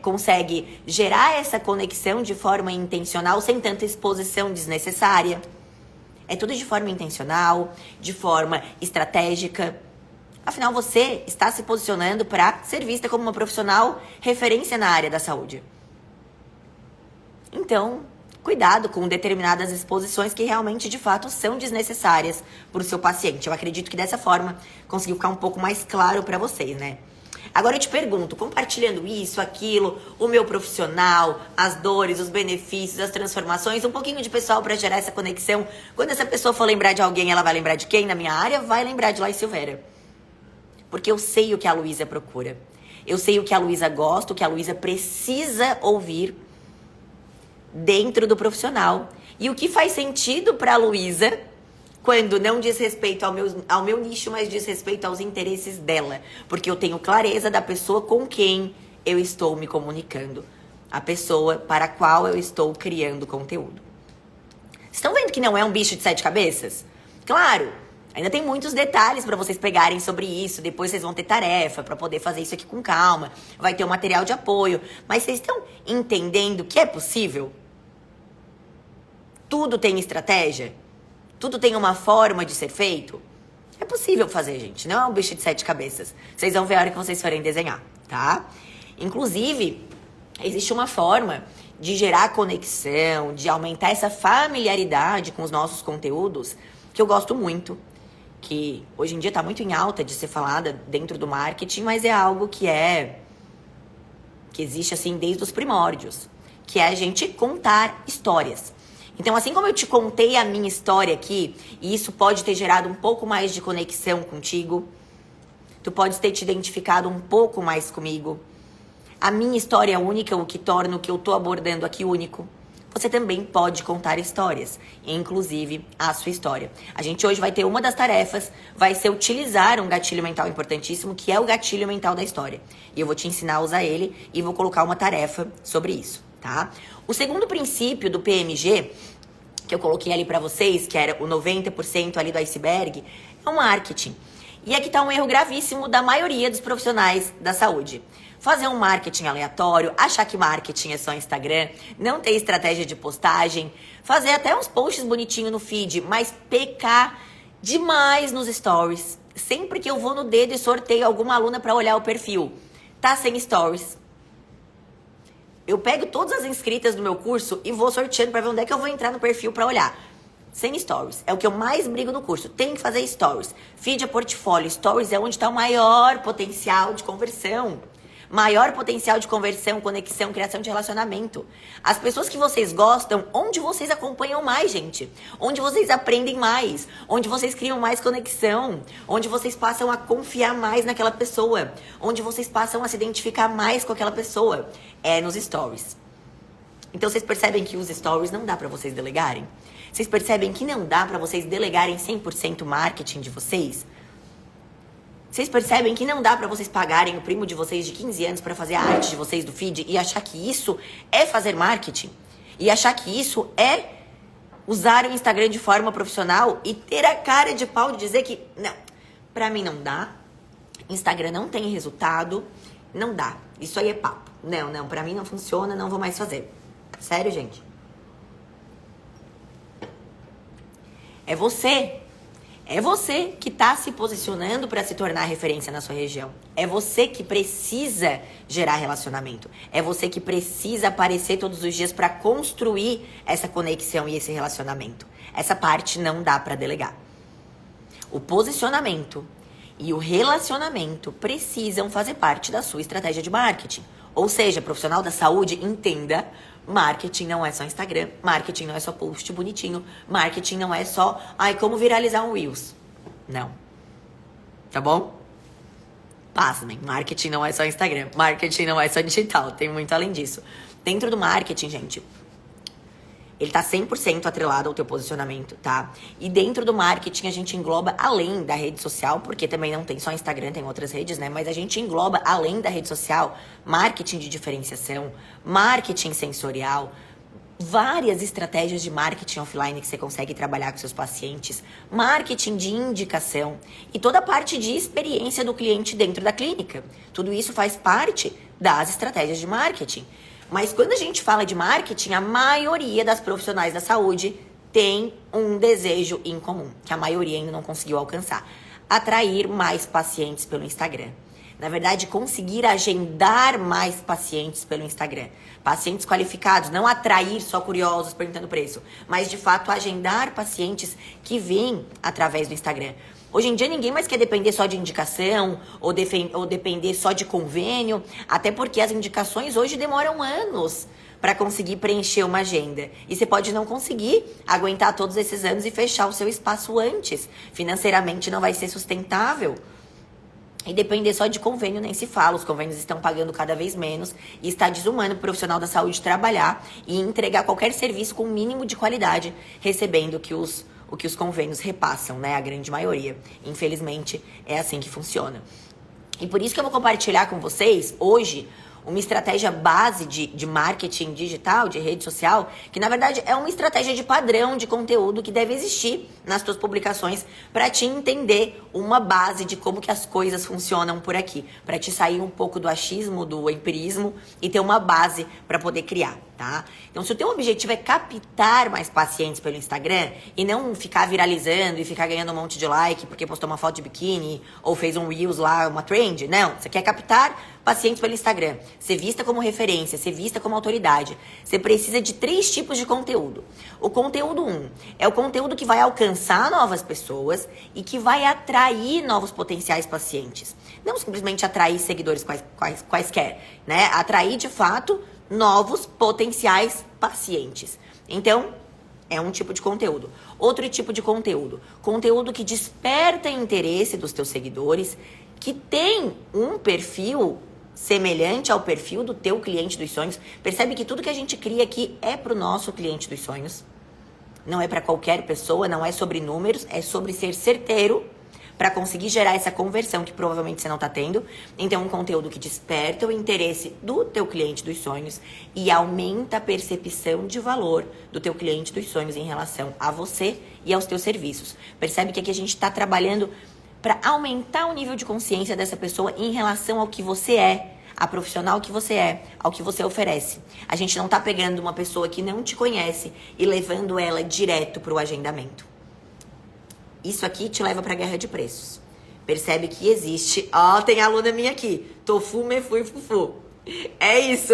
consegue gerar essa conexão de forma intencional, sem tanta exposição desnecessária. É tudo de forma intencional, de forma estratégica. Afinal, você está se posicionando para ser vista como uma profissional referência na área da saúde. Então, cuidado com determinadas exposições que realmente, de fato, são desnecessárias para o seu paciente. Eu acredito que dessa forma conseguiu ficar um pouco mais claro para vocês, né? Agora eu te pergunto, compartilhando isso, aquilo, o meu profissional, as dores, os benefícios, as transformações, um pouquinho de pessoal para gerar essa conexão. Quando essa pessoa for lembrar de alguém, ela vai lembrar de quem? Na minha área, vai lembrar de Laís Silveira. Porque eu sei o que a Luísa procura. Eu sei o que a Luísa gosta, o que a Luísa precisa ouvir dentro do profissional. E o que faz sentido para a Luísa quando não diz respeito ao meu nicho, mas diz respeito aos interesses dela. Porque eu tenho clareza da pessoa com quem eu estou me comunicando. A pessoa para a qual eu estou criando conteúdo. Estão vendo que não é um bicho de 7 cabeças? Claro, ainda tem muitos detalhes para vocês pegarem sobre isso. Depois vocês vão ter tarefa para poder fazer isso aqui com calma. Vai ter um material de apoio. Mas vocês estão entendendo que é possível? Tudo tem estratégia? Tudo tem uma forma de ser feito? É possível fazer, gente. Não é um bicho de 7 cabeças. Vocês vão ver a hora que vocês forem desenhar, tá? Inclusive, existe uma forma de gerar conexão, de aumentar essa familiaridade com os nossos conteúdos, que eu gosto muito, que hoje em dia tá muito em alta de ser falada dentro do marketing, mas é algo que existe assim desde os primórdios, que é a gente contar histórias. Então, assim como eu te contei a minha história aqui, e isso pode ter gerado um pouco mais de conexão contigo, tu pode ter te identificado um pouco mais comigo. A minha história é única, o que torna o que eu tô abordando aqui único. Você também pode contar histórias, inclusive a sua história. A gente hoje vai ter uma das tarefas, vai ser utilizar um gatilho mental importantíssimo, que é o gatilho mental da história. E eu vou te ensinar a usar ele e vou colocar uma tarefa sobre isso, tá? O segundo princípio do PMG, que eu coloquei ali pra vocês, que era o 90% ali do iceberg, é o marketing. E aqui tá um erro gravíssimo da maioria dos profissionais da saúde. Fazer um marketing aleatório, achar que marketing é só Instagram, não ter estratégia de postagem, fazer até uns posts bonitinhos no feed, mas pecar demais nos stories. Sempre que eu vou no dedo e sorteio alguma aluna pra olhar o perfil, tá sem stories. Eu pego todas as inscritas do meu curso e vou sorteando pra ver onde é que eu vou entrar no perfil pra olhar. Sem stories. É o que eu mais brigo no curso. Tem que fazer stories. Feed é portfólio. Stories é onde está o maior potencial de conversão. Maior potencial de conversão, conexão, criação de relacionamento. As pessoas que vocês gostam, onde vocês acompanham mais, gente. Onde vocês aprendem mais. Onde vocês criam mais conexão. Onde vocês passam a confiar mais naquela pessoa. Onde vocês passam a se identificar mais com aquela pessoa. É nos stories. Então vocês percebem que os stories não dá pra vocês delegarem? Vocês percebem que não dá pra vocês delegarem 100% marketing de vocês? Vocês percebem que não dá pra vocês pagarem o primo de vocês de 15 anos pra fazer a arte de vocês do feed e achar que isso é fazer marketing? E achar que isso é usar o Instagram de forma profissional e ter a cara de pau de dizer que não, pra mim não dá, Instagram não tem resultado, não dá, isso aí é papo. Não, pra mim não funciona, não vou mais fazer. Sério, gente? É você que está se posicionando para se tornar referência na sua região. É você que precisa gerar relacionamento. É você que precisa aparecer todos os dias para construir essa conexão e esse relacionamento. Essa parte não dá para delegar. O posicionamento e o relacionamento precisam fazer parte da sua estratégia de marketing. Ou seja, profissional da saúde, entenda, marketing não é só Instagram, marketing não é só post bonitinho, marketing não é só, como viralizar um Reels. Não. Tá bom? Pasmem, marketing não é só Instagram, marketing não é só digital, tem muito além disso. Dentro do marketing, gente, ele tá 100% atrelado ao teu posicionamento, tá? E dentro do marketing a gente engloba além da rede social, porque também não tem só Instagram, tem outras redes, né? Mas a gente engloba além da rede social, marketing de diferenciação, marketing sensorial, várias estratégias de marketing offline que você consegue trabalhar com seus pacientes, marketing de indicação e toda a parte de experiência do cliente dentro da clínica. Tudo isso faz parte das estratégias de marketing. Mas quando a gente fala de marketing, a maioria das profissionais da saúde tem um desejo em comum, que a maioria ainda não conseguiu alcançar: atrair mais pacientes pelo Instagram. Na verdade, conseguir agendar mais pacientes pelo Instagram. Pacientes qualificados, não atrair só curiosos perguntando preço, mas de fato agendar pacientes que vêm através do Instagram. Hoje em dia ninguém mais quer depender só de indicação ou depender só de convênio, até porque as indicações hoje demoram anos para conseguir preencher uma agenda. E você pode não conseguir aguentar todos esses anos e fechar o seu espaço antes. Financeiramente não vai ser sustentável. E depender só de convênio nem se fala, os convênios estão pagando cada vez menos e está desumano o profissional da saúde trabalhar e entregar qualquer serviço com o mínimo de qualidade, recebendo o que os convênios repassam, né? A grande maioria. Infelizmente, é assim que funciona. E por isso que eu vou compartilhar com vocês, hoje, uma estratégia base de marketing digital, de rede social, que na verdade é uma estratégia de padrão de conteúdo que deve existir nas tuas publicações para te entender uma base de como que as coisas funcionam por aqui, para te sair um pouco do achismo, do empirismo e ter uma base para poder criar, tá? Então, se o teu objetivo é captar mais pacientes pelo Instagram e não ficar viralizando e ficar ganhando um monte de like porque postou uma foto de biquíni ou fez um Reels lá, uma trend, não, você quer captar pacientes pelo Instagram, ser vista como referência, ser vista como autoridade, você precisa de 3 tipos de conteúdo. O conteúdo 1 é o conteúdo que vai alcançar novas pessoas e que vai atrair novos potenciais pacientes. Não simplesmente atrair seguidores quaisquer, né? Atrair, de fato, novos potenciais pacientes. Então, é um tipo de conteúdo. Outro tipo de conteúdo. Conteúdo que desperta interesse dos teus seguidores, que tem um perfil semelhante ao perfil do teu cliente dos sonhos. Percebe que tudo que a gente cria aqui é para o nosso cliente dos sonhos. Não é para qualquer pessoa, não é sobre números, é sobre ser certeiro para conseguir gerar essa conversão que provavelmente você não está tendo. Então, um conteúdo que desperta o interesse do teu cliente dos sonhos e aumenta a percepção de valor do teu cliente dos sonhos em relação a você e aos teus serviços. Percebe que aqui a gente está trabalhando para aumentar o nível de consciência dessa pessoa em relação ao que você é, a profissional que você é, ao que você oferece. A gente não tá pegando uma pessoa que não te conhece e levando ela direto para o agendamento. Isso aqui te leva para a guerra de preços. Percebe que existe... Ó, tem aluna minha aqui. Tofu, me fui, fufu. É isso.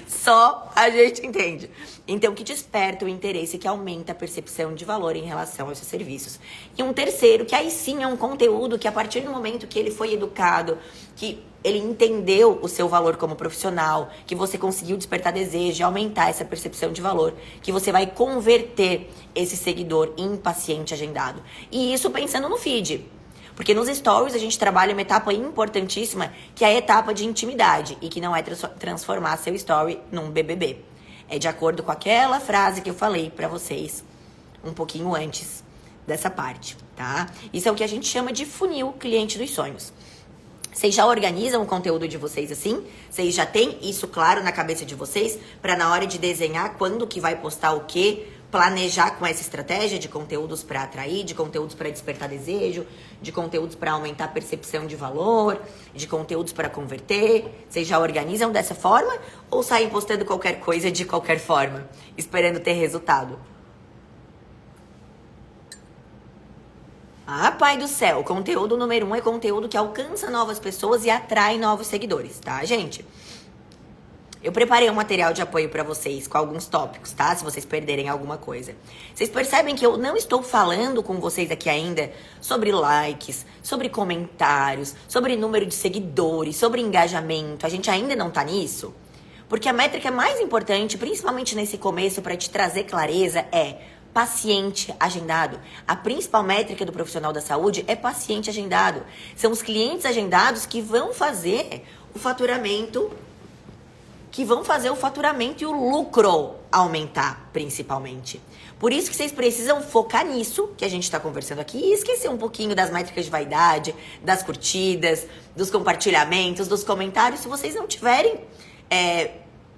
Só a gente entende. Então, que desperta o interesse, que aumenta a percepção de valor em relação aos seus serviços. E um terceiro, que aí sim é um conteúdo que a partir do momento que ele foi educado, que ele entendeu o seu valor como profissional, que você conseguiu despertar desejo, aumentar essa percepção de valor, que você vai converter esse seguidor em paciente agendado. E isso pensando no feed. Porque nos stories a gente trabalha uma etapa importantíssima, que é a etapa de intimidade, e que não é transformar seu story num BBB. É de acordo com aquela frase que eu falei pra vocês um pouquinho antes dessa parte, tá? Isso é o que a gente chama de funil cliente dos sonhos. Vocês já organizam o conteúdo de vocês assim? Vocês já têm isso claro na cabeça de vocês? Pra na hora de desenhar quando que vai postar o quê? Planejar com essa estratégia de conteúdos para atrair, de conteúdos para despertar desejo, de conteúdos para aumentar a percepção de valor, de conteúdos para converter. Vocês já organizam dessa forma ou saem postando qualquer coisa de qualquer forma, esperando ter resultado? Ah, pai do céu, o conteúdo número 1 é conteúdo que alcança novas pessoas e atrai novos seguidores, tá, gente? Eu preparei um material de apoio para vocês com alguns tópicos, tá? Se vocês perderem alguma coisa. Vocês percebem que eu não estou falando com vocês aqui ainda sobre likes, sobre comentários, sobre número de seguidores, sobre engajamento. A gente ainda não tá nisso? Porque a métrica mais importante, principalmente nesse começo, para te trazer clareza, é paciente agendado. A principal métrica do profissional da saúde é paciente agendado. São os clientes agendados que vão fazer o faturamento e o lucro aumentar, principalmente. Por isso que vocês precisam focar nisso que a gente está conversando aqui e esquecer um pouquinho das métricas de vaidade, das curtidas, dos compartilhamentos, dos comentários, se vocês não tiverem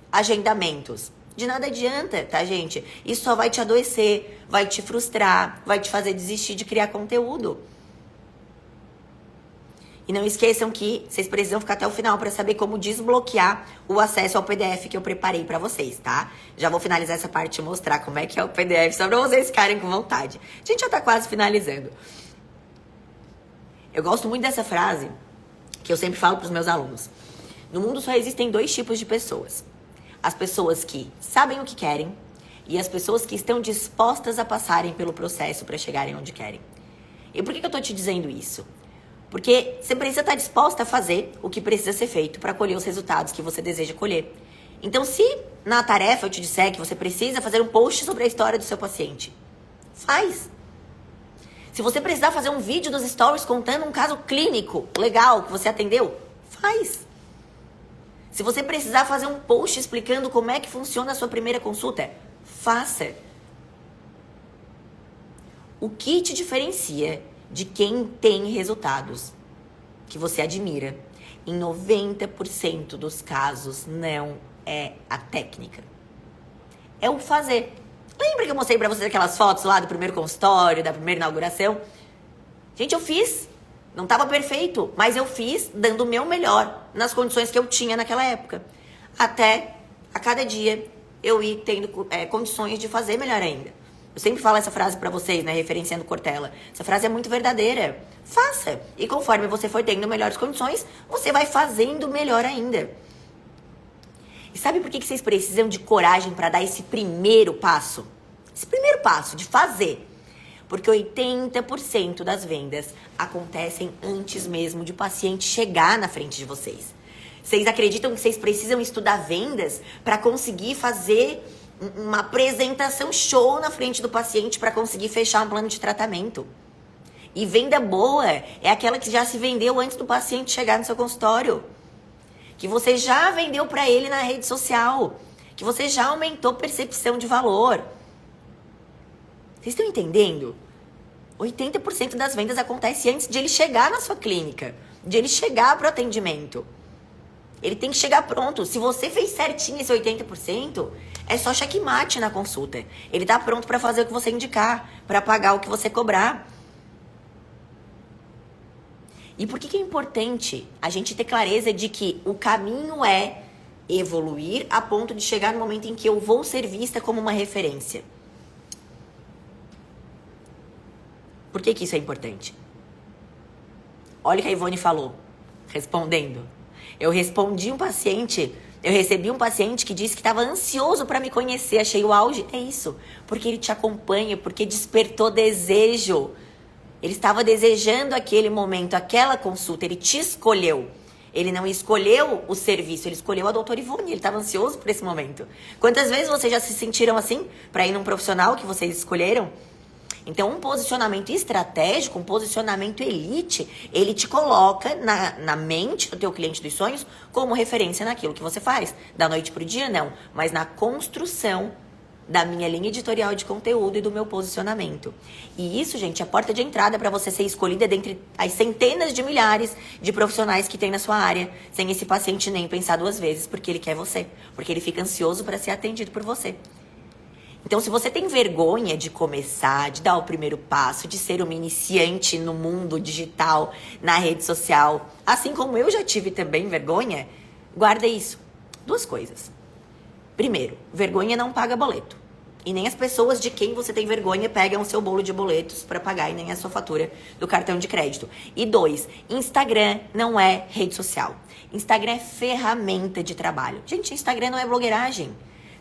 agendamentos. De nada adianta, tá, gente? Isso só vai te adoecer, vai te frustrar, vai te fazer desistir de criar conteúdo. E não esqueçam que vocês precisam ficar até o final para saber como desbloquear o acesso ao PDF que eu preparei para vocês, tá? Já vou finalizar essa parte e mostrar como é que é o PDF, só para vocês ficarem com vontade. A gente já tá quase finalizando. Eu gosto muito dessa frase que eu sempre falo para os meus alunos. No mundo só existem 2 tipos de pessoas. As pessoas que sabem o que querem e as pessoas que estão dispostas a passarem pelo processo para chegarem onde querem. E por que eu tô te dizendo isso? Porque você precisa estar disposta a fazer o que precisa ser feito para colher os resultados que você deseja colher. Então, se na tarefa eu te disser que você precisa fazer um post sobre a história do seu paciente, faz. Se você precisar fazer um vídeo dos stories contando um caso clínico legal que você atendeu, faz. Se você precisar fazer um post explicando como é que funciona a sua primeira consulta, faça. O que te diferencia de quem tem resultados que você admira, em 90% dos casos, não é a técnica. É o fazer. Lembra que eu mostrei pra vocês aquelas fotos lá do primeiro consultório, da primeira inauguração? Gente, eu fiz. Não estava perfeito, mas eu fiz dando o meu melhor nas condições que eu tinha naquela época. Até, a cada dia, eu ir tendo condições de fazer melhor ainda. Eu sempre falo essa frase pra vocês, né, referenciando Cortella. Essa frase é muito verdadeira. Faça. E conforme você for tendo melhores condições, você vai fazendo melhor ainda. E sabe por que vocês precisam de coragem pra dar esse primeiro passo? Esse primeiro passo de fazer. Porque 80% das vendas acontecem antes mesmo de o paciente chegar na frente de vocês. Vocês acreditam que vocês precisam estudar vendas pra conseguir fazer uma apresentação show na frente do paciente para conseguir fechar um plano de tratamento? E venda boa é aquela que já se vendeu antes do paciente chegar no seu consultório. Que você já vendeu para ele na rede social. Que você já aumentou percepção de valor. Vocês estão entendendo? 80% das vendas acontece antes de ele chegar na sua clínica. De ele chegar para o atendimento. Ele tem que chegar pronto. Se você fez certinho esse 80%, é só checkmate na consulta. Ele tá pronto para fazer o que você indicar, para pagar o que você cobrar. E por que é importante a gente ter clareza de que o caminho é evoluir a ponto de chegar no momento em que eu vou ser vista como uma referência? Por que isso é importante? Olha o que a Ivone falou, respondendo. Eu recebi um paciente que disse que estava ansioso para me conhecer, achei o auge. É isso, porque ele te acompanha, porque despertou desejo. Ele estava desejando aquele momento, aquela consulta, ele te escolheu. Ele não escolheu o serviço, ele escolheu a doutora Ivone, ele estava ansioso por esse momento. Quantas vezes vocês já se sentiram assim para ir num profissional que vocês escolheram? Então, um posicionamento estratégico, um posicionamento elite, ele te coloca na mente do teu cliente dos sonhos como referência naquilo que você faz. Da noite pro dia, não. Mas na construção da minha linha editorial de conteúdo e do meu posicionamento. E isso, gente, é a porta de entrada para você ser escolhida dentre as centenas de milhares de profissionais que tem na sua área, sem esse paciente nem pensar 2 vezes, porque ele quer você. Porque ele fica ansioso para ser atendido por você. Então, se você tem vergonha de começar, de dar o primeiro passo, de ser uma iniciante no mundo digital, na rede social, assim como eu já tive também vergonha, guarda isso. 2 coisas. Primeiro, vergonha não paga boleto. E nem as pessoas de quem você tem vergonha pegam o seu bolo de boletos para pagar e nem a sua fatura do cartão de crédito. E 2, Instagram não é rede social. Instagram é ferramenta de trabalho. Gente, Instagram não é blogueiragem.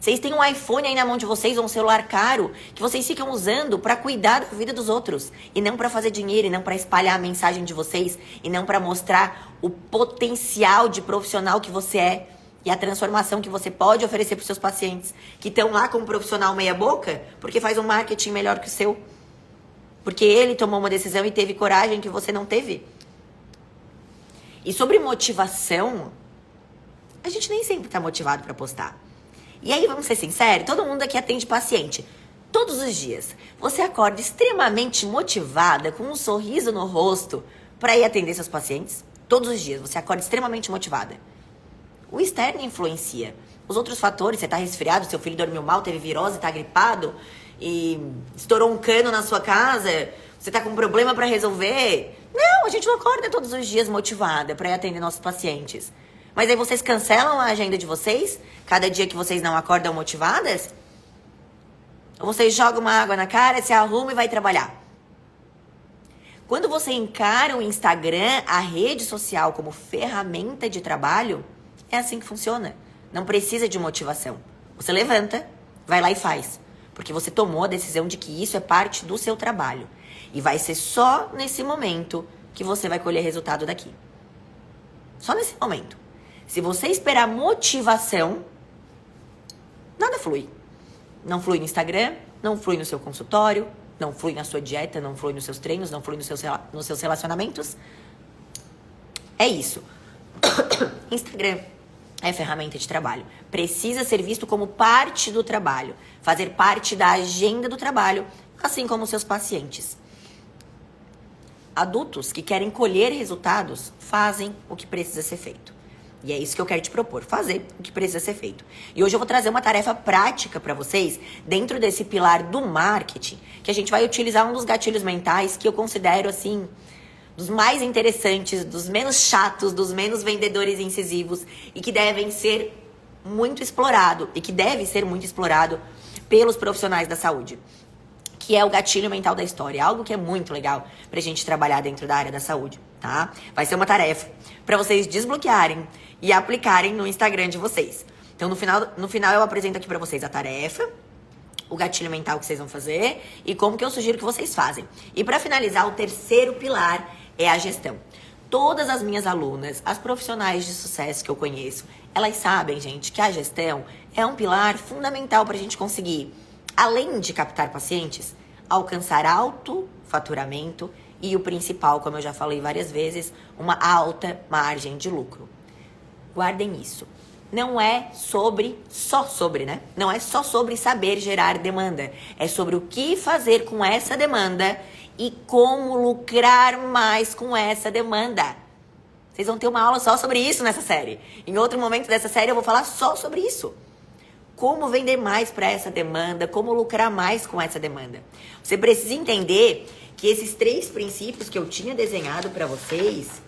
Vocês têm um iPhone aí na mão de vocês, ou um celular caro, que vocês ficam usando para cuidar da vida dos outros. E não para fazer dinheiro, e não para espalhar a mensagem de vocês, e não para mostrar o potencial de profissional que você é e a transformação que você pode oferecer para os seus pacientes, que estão lá com um profissional meia boca, porque faz um marketing melhor que o seu. Porque ele tomou uma decisão e teve coragem que você não teve. E sobre motivação, a gente nem sempre está motivado para postar. E aí, vamos ser sinceros, todo mundo aqui atende paciente. Todos os dias, você acorda extremamente motivada, com um sorriso no rosto, para ir atender seus pacientes? Todos os dias, você acorda extremamente motivada. O externo influencia. Os outros fatores, você tá resfriado, seu filho dormiu mal, teve virose, tá gripado e estourou um cano na sua casa, você tá com um problema pra resolver. Não, a gente não acorda todos os dias motivada pra ir atender nossos pacientes. Mas aí vocês cancelam a agenda de vocês? Cada dia que vocês não acordam motivadas? Ou vocês jogam uma água na cara, se arruma e vai trabalhar? Quando você encara o Instagram, a rede social, como ferramenta de trabalho, é assim que funciona. Não precisa de motivação. Você levanta, vai lá e faz. Porque você tomou a decisão de que isso é parte do seu trabalho. E vai ser só nesse momento que você vai colher resultado daqui. Só nesse momento. Se você esperar motivação, nada flui. Não flui no Instagram, não flui no seu consultório, não flui na sua dieta, não flui nos seus treinos, não flui nos seus relacionamentos. É isso. Instagram é ferramenta de trabalho. Precisa ser visto como parte do trabalho. Fazer parte da agenda do trabalho, assim como seus pacientes. Adultos que querem colher resultados fazem o que precisa ser feito. E é isso que eu quero te propor, fazer o que precisa ser feito. E hoje eu vou trazer uma tarefa prática para vocês, dentro desse pilar do marketing, que a gente vai utilizar um dos gatilhos mentais que eu considero, assim, dos mais interessantes, dos menos chatos, dos menos vendedores incisivos e que devem ser muito explorado, e que deve ser muito explorado pelos profissionais da saúde, que é o gatilho mental da história, algo que é muito legal pra gente trabalhar dentro da área da saúde, tá? Vai ser uma tarefa pra vocês desbloquearem e aplicarem no Instagram de vocês. Então, no final eu apresento aqui pra vocês a tarefa, o gatilho mental que vocês vão fazer e como que eu sugiro que vocês fazem. E pra finalizar, o terceiro pilar é a gestão. Todas as minhas alunas, as profissionais de sucesso que eu conheço, elas sabem, gente, que a gestão é um pilar fundamental pra gente conseguir, além de captar pacientes, alcançar alto faturamento e o principal, como eu já falei várias vezes, uma alta margem de lucro. Guardem isso. Não é só sobre, né? Não é só sobre saber gerar demanda. É sobre o que fazer com essa demanda e como lucrar mais com essa demanda. Vocês vão ter uma aula só sobre isso nessa série. Em outro momento dessa série eu vou falar só sobre isso. Como vender mais para essa demanda, como lucrar mais com essa demanda. Você precisa entender que esses 3 princípios que eu tinha desenhado para vocês,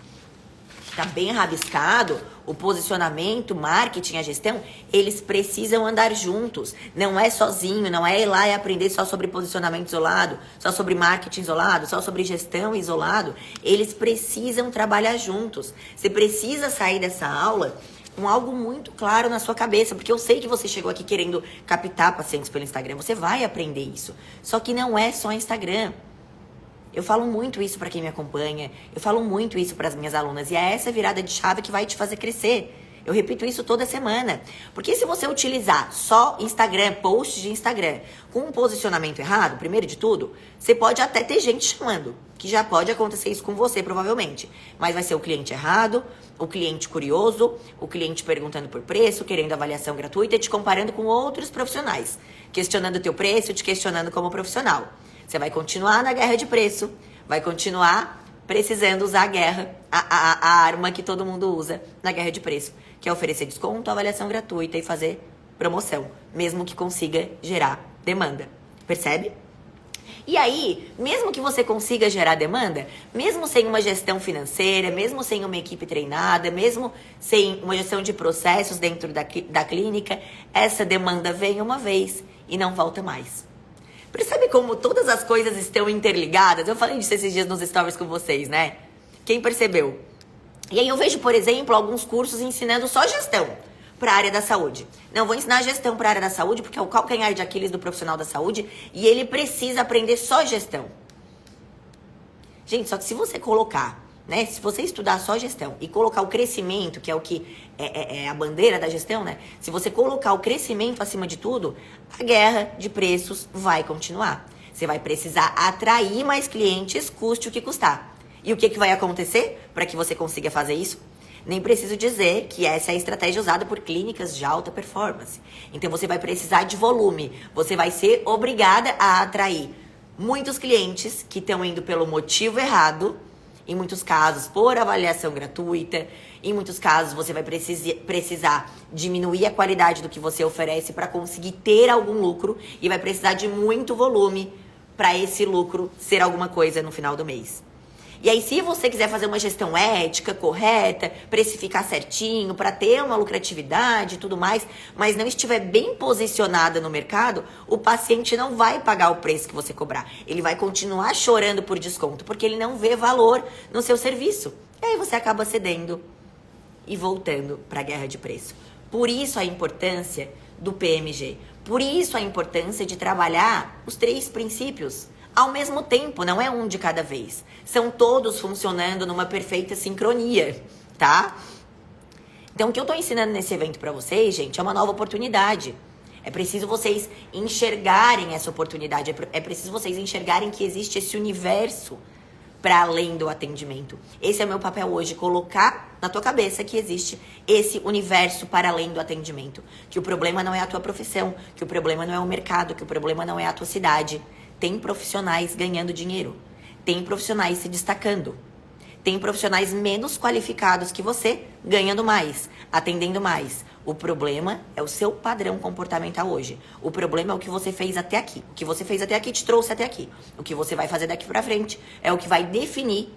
tá bem rabiscado, o posicionamento, marketing, a gestão, eles precisam andar juntos. Não é sozinho, não é ir lá e aprender só sobre posicionamento isolado, só sobre marketing isolado, só sobre gestão isolado. Eles precisam trabalhar juntos. Você precisa sair dessa aula com algo muito claro na sua cabeça, porque eu sei que você chegou aqui querendo captar pacientes pelo Instagram, você vai aprender isso. Só que não é só Instagram. Eu falo muito isso para quem me acompanha, eu falo muito isso para as minhas alunas, e é essa virada de chave que vai te fazer crescer. Eu repito isso toda semana, porque se você utilizar só Instagram, posts de Instagram, com um posicionamento errado, primeiro de tudo, você pode até ter gente chamando, que já pode acontecer isso com você provavelmente, mas vai ser o cliente errado, o cliente curioso, o cliente perguntando por preço, querendo avaliação gratuita e te comparando com outros profissionais, questionando o teu preço, te questionando como profissional. Você vai continuar na guerra de preço, vai continuar precisando usar a arma que todo mundo usa na guerra de preço, que é oferecer desconto, avaliação gratuita e fazer promoção, mesmo que consiga gerar demanda. Percebe? E aí, mesmo que você consiga gerar demanda, mesmo sem uma gestão financeira, mesmo sem uma equipe treinada, mesmo sem uma gestão de processos dentro da clínica, essa demanda vem uma vez e não volta mais. Percebe como todas as coisas estão interligadas? Eu falei disso esses dias nos stories com vocês, né? Quem percebeu? E aí eu vejo, por exemplo, alguns cursos ensinando só gestão para a área da saúde. Não, vou ensinar gestão para a área da saúde porque é o calcanhar de Aquiles do profissional da saúde e ele precisa aprender só gestão. Gente, só que se você colocar, né? Se você estudar só gestão e colocar o crescimento, que é o que é a bandeira da gestão, né? Se você colocar o crescimento acima de tudo, a guerra de preços vai continuar. Você vai precisar atrair mais clientes, custe o que custar. E o que vai acontecer para que você consiga fazer isso? Nem preciso dizer que essa é a estratégia usada por clínicas de alta performance. Então você vai precisar de volume. Você vai ser obrigada a atrair muitos clientes que estão indo pelo motivo errado Em muitos casos, por avaliação gratuita. Em muitos casos, você vai precisar diminuir a qualidade do que você oferece para conseguir ter algum lucro e vai precisar de muito volume para esse lucro ser alguma coisa no final do mês. E aí, se você quiser fazer uma gestão ética, correta, precificar certinho, para ter uma lucratividade e tudo mais, mas não estiver bem posicionada no mercado, o paciente não vai pagar o preço que você cobrar. Ele vai continuar chorando por desconto, porque ele não vê valor no seu serviço. E aí você acaba cedendo e voltando para a guerra de preço. Por isso a importância do PMG. Por isso a importância de trabalhar os 3 princípios ao mesmo tempo, não é um de cada vez. São todos funcionando numa perfeita sincronia, tá? Então, o que eu tô ensinando nesse evento pra vocês, gente, é uma nova oportunidade. É preciso vocês enxergarem essa oportunidade. É preciso vocês enxergarem que existe esse universo para além do atendimento. Esse é o meu papel hoje, colocar na tua cabeça que existe esse universo para além do atendimento. Que o problema não é a tua profissão, que o problema não é o mercado, que o problema não é a tua cidade. Tem profissionais ganhando dinheiro, tem profissionais se destacando, tem profissionais menos qualificados que você ganhando mais, atendendo mais. O problema é o seu padrão comportamental hoje. O problema é o que você fez até aqui. O que você fez até aqui te trouxe até aqui. O que você vai fazer daqui pra frente é o que vai definir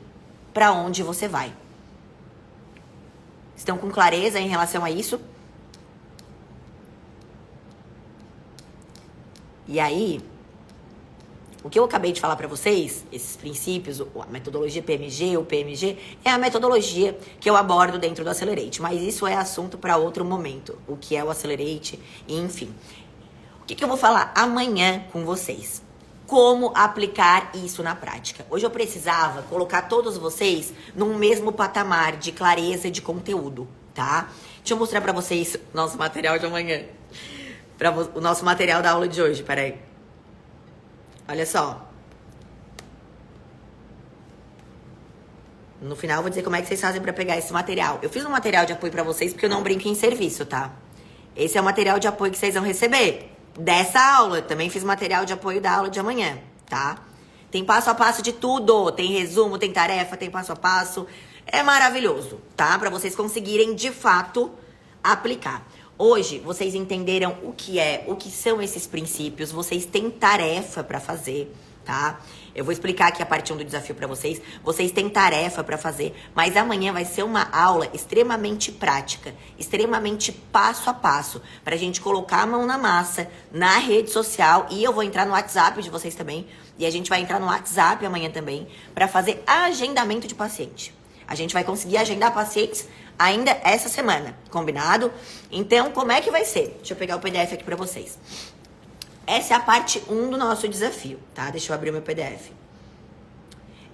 pra onde você vai. Estão com clareza em relação a isso? E aí, o que eu acabei de falar para vocês, esses princípios, a metodologia PMG, o PMG, é a metodologia que eu abordo dentro do Accelerate. Mas isso é assunto para outro momento, o que é o Accelerate, enfim. O que eu vou falar amanhã com vocês? Como aplicar isso na prática. Hoje eu precisava colocar todos vocês num mesmo patamar de clareza de conteúdo, tá? Deixa eu mostrar para vocês o nosso material de amanhã. O nosso material da aula de hoje, peraí. Olha só. No final eu vou dizer como é que vocês fazem pra pegar esse material. Eu fiz um material de apoio pra vocês porque eu não brinco em serviço, tá? Esse é o material de apoio que vocês vão receber dessa aula. Também fiz material de apoio da aula de amanhã, tá? Tem passo a passo de tudo. Tem resumo, tem tarefa, tem passo a passo. É maravilhoso, tá? Pra vocês conseguirem, de fato, aplicar. Hoje, vocês entenderam o que são esses princípios, vocês têm tarefa para fazer, tá? Eu vou explicar aqui a parte 1 do desafio para vocês. Vocês têm tarefa para fazer, mas amanhã vai ser uma aula extremamente prática, extremamente passo a passo, pra gente colocar a mão na massa, na rede social, e eu vou entrar no WhatsApp de vocês também, e a gente vai entrar no WhatsApp amanhã também, para fazer agendamento de paciente. A gente vai conseguir agendar pacientes ainda essa semana, combinado? Então, como é que vai ser? Deixa eu pegar o PDF aqui pra vocês. Essa é a parte 1 do nosso desafio, tá? Deixa eu abrir o meu PDF.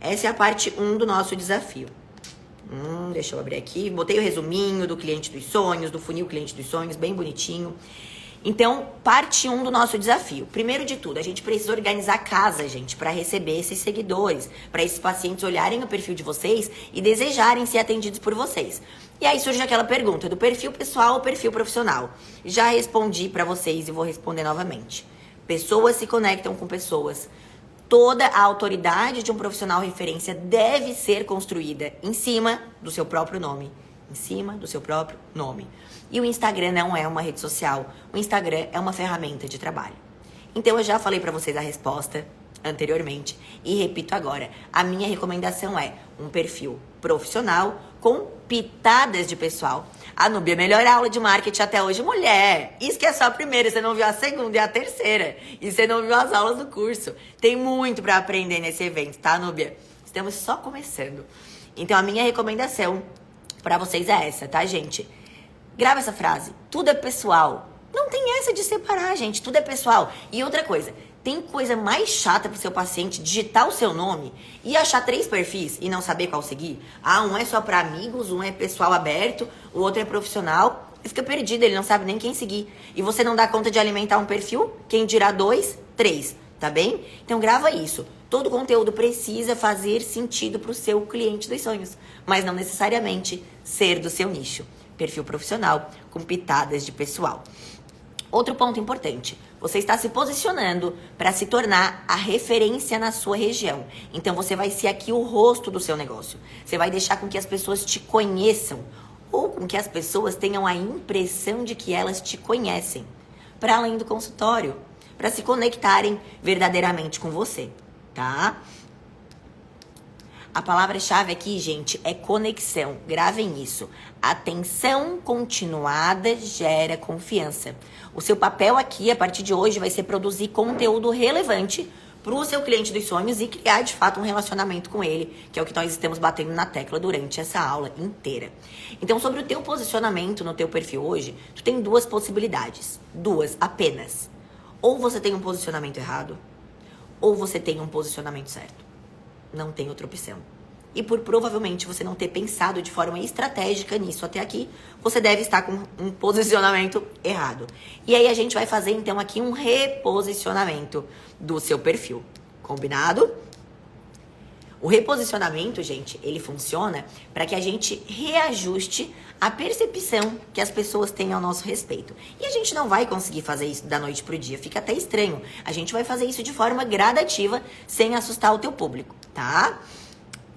Essa é a parte 1 do nosso desafio. Deixa eu abrir aqui. Botei o resuminho do cliente dos sonhos, do funil cliente dos sonhos, bem bonitinho. Então, parte 1 do nosso desafio. Primeiro de tudo, a gente precisa organizar a casa, gente, para receber esses seguidores, para esses pacientes olharem o perfil de vocês e desejarem ser atendidos por vocês. E aí surge aquela pergunta do perfil pessoal ou perfil profissional. Já respondi para vocês e vou responder novamente. Pessoas se conectam com pessoas. Toda a autoridade de um profissional referência deve ser construída em cima do seu próprio nome. Em cima do seu próprio nome. E o Instagram não é uma rede social. O Instagram é uma ferramenta de trabalho. Então eu já falei pra vocês a resposta anteriormente e repito agora. A minha recomendação é um perfil profissional com pitadas de pessoal. A Núbia, melhor aula de marketing até hoje, mulher. Isso que é só a primeira, você não viu a segunda e a terceira. E você não viu as aulas do curso. Tem muito pra aprender nesse evento, tá, Núbia? Estamos só começando. Então a minha recomendação pra vocês é essa, tá, gente? Grava essa frase. Tudo é pessoal. Não tem essa de separar, gente. Tudo é pessoal. E outra coisa, tem coisa mais chata pro seu paciente digitar o seu nome e achar 3 perfis e não saber qual seguir? Ah, um é só pra amigos, um é pessoal aberto, o outro é profissional. Ele fica perdido, ele não sabe nem quem seguir. E você não dá conta de alimentar um perfil? Quem dirá 2, 3, tá bem? Então grava isso. Todo conteúdo precisa fazer sentido pro seu cliente dos sonhos, mas não necessariamente ser do seu nicho. Perfil profissional com pitadas de pessoal. Outro ponto importante, você está se posicionando para se tornar a referência na sua região. Então você vai ser aqui o rosto do seu negócio. Você vai deixar com que as pessoas te conheçam ou com que as pessoas tenham a impressão de que elas te conhecem, para além do consultório, para se conectarem verdadeiramente com você, tá? A palavra-chave aqui, gente, é conexão. Gravem isso. Atenção continuada gera confiança. O seu papel aqui, a partir de hoje, vai ser produzir conteúdo relevante para o seu cliente dos sonhos e criar, de fato, um relacionamento com ele, que é o que nós estamos batendo na tecla durante essa aula inteira. Então, sobre o teu posicionamento no teu perfil hoje, tu tem duas possibilidades. Duas, apenas. Ou você tem um posicionamento errado, ou você tem um posicionamento certo. Não tem outra opção. E por provavelmente você não ter pensado de forma estratégica nisso até aqui, você deve estar com um posicionamento errado. E aí a gente vai fazer então aqui um reposicionamento do seu perfil. Combinado? O reposicionamento, gente, ele funciona para que a gente reajuste a percepção que as pessoas têm ao nosso respeito. E a gente não vai conseguir fazer isso da noite pro dia, fica até estranho. A gente vai fazer isso de forma gradativa, sem assustar o teu público, tá?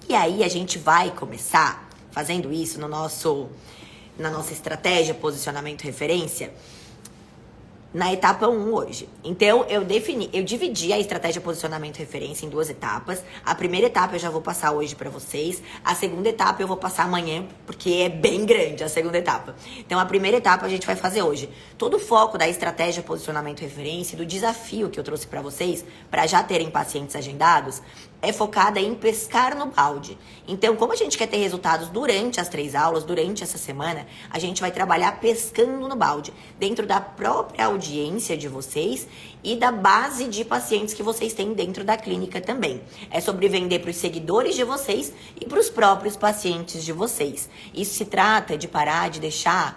E aí a gente vai começar fazendo isso na nossa estratégia posicionamento referência, na etapa 1 hoje. Então, eu dividi a estratégia posicionamento referência em 2 etapas. A primeira etapa eu já vou passar hoje pra vocês. A segunda etapa eu vou passar amanhã, porque é bem grande a segunda etapa. Então, a primeira etapa a gente vai fazer hoje. Todo o foco da estratégia posicionamento referência, do desafio que eu trouxe pra vocês, pra já terem pacientes agendados, é focada em pescar no balde. Então, como a gente quer ter resultados durante as 3 aulas, durante essa semana, a gente vai trabalhar pescando no balde, dentro da própria audiência de vocês e da base de pacientes que vocês têm dentro da clínica também. É sobre vender para os seguidores de vocês e para os próprios pacientes de vocês. Isso se trata de parar de deixar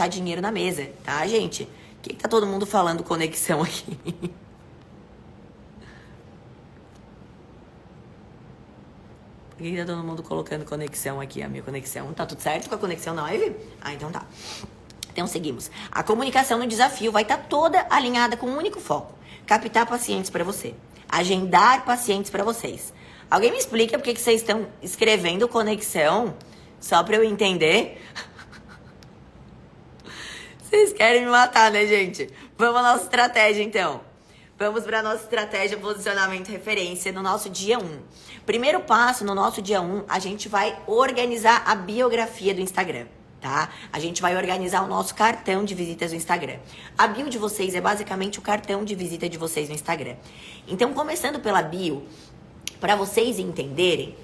dinheiro na mesa, tá, gente? O que tá todo mundo falando conexão aqui? Por que tá todo mundo colocando conexão aqui? A minha conexão, tá tudo certo com a conexão na live? Ah, então tá. Então seguimos. A comunicação no desafio vai estar toda alinhada com um único foco: captar pacientes para você, agendar pacientes para vocês. Alguém me explica por que vocês estão escrevendo conexão só para eu entender? Vocês querem me matar, né, gente? Vamos à nossa estratégia, então. Vamos para a nossa estratégia posicionamento referência no nosso dia 1. Primeiro passo, no nosso dia 1, a gente vai organizar a biografia do Instagram, tá? A gente vai organizar o nosso cartão de visitas do Instagram. A bio de vocês é basicamente o cartão de visita de vocês no Instagram. Então, começando pela bio, para vocês entenderem,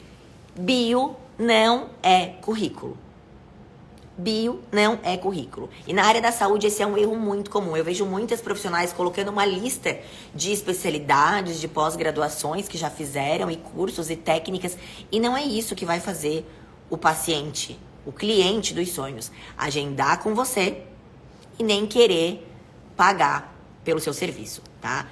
bio não é currículo. Bio não é currículo. E na área da saúde esse é um erro muito comum. Eu vejo muitas profissionais colocando uma lista de especialidades, de pós-graduações que já fizeram e cursos e técnicas. E não é isso que vai fazer o paciente, o cliente dos sonhos, agendar com você e nem querer pagar pelo seu serviço, tá?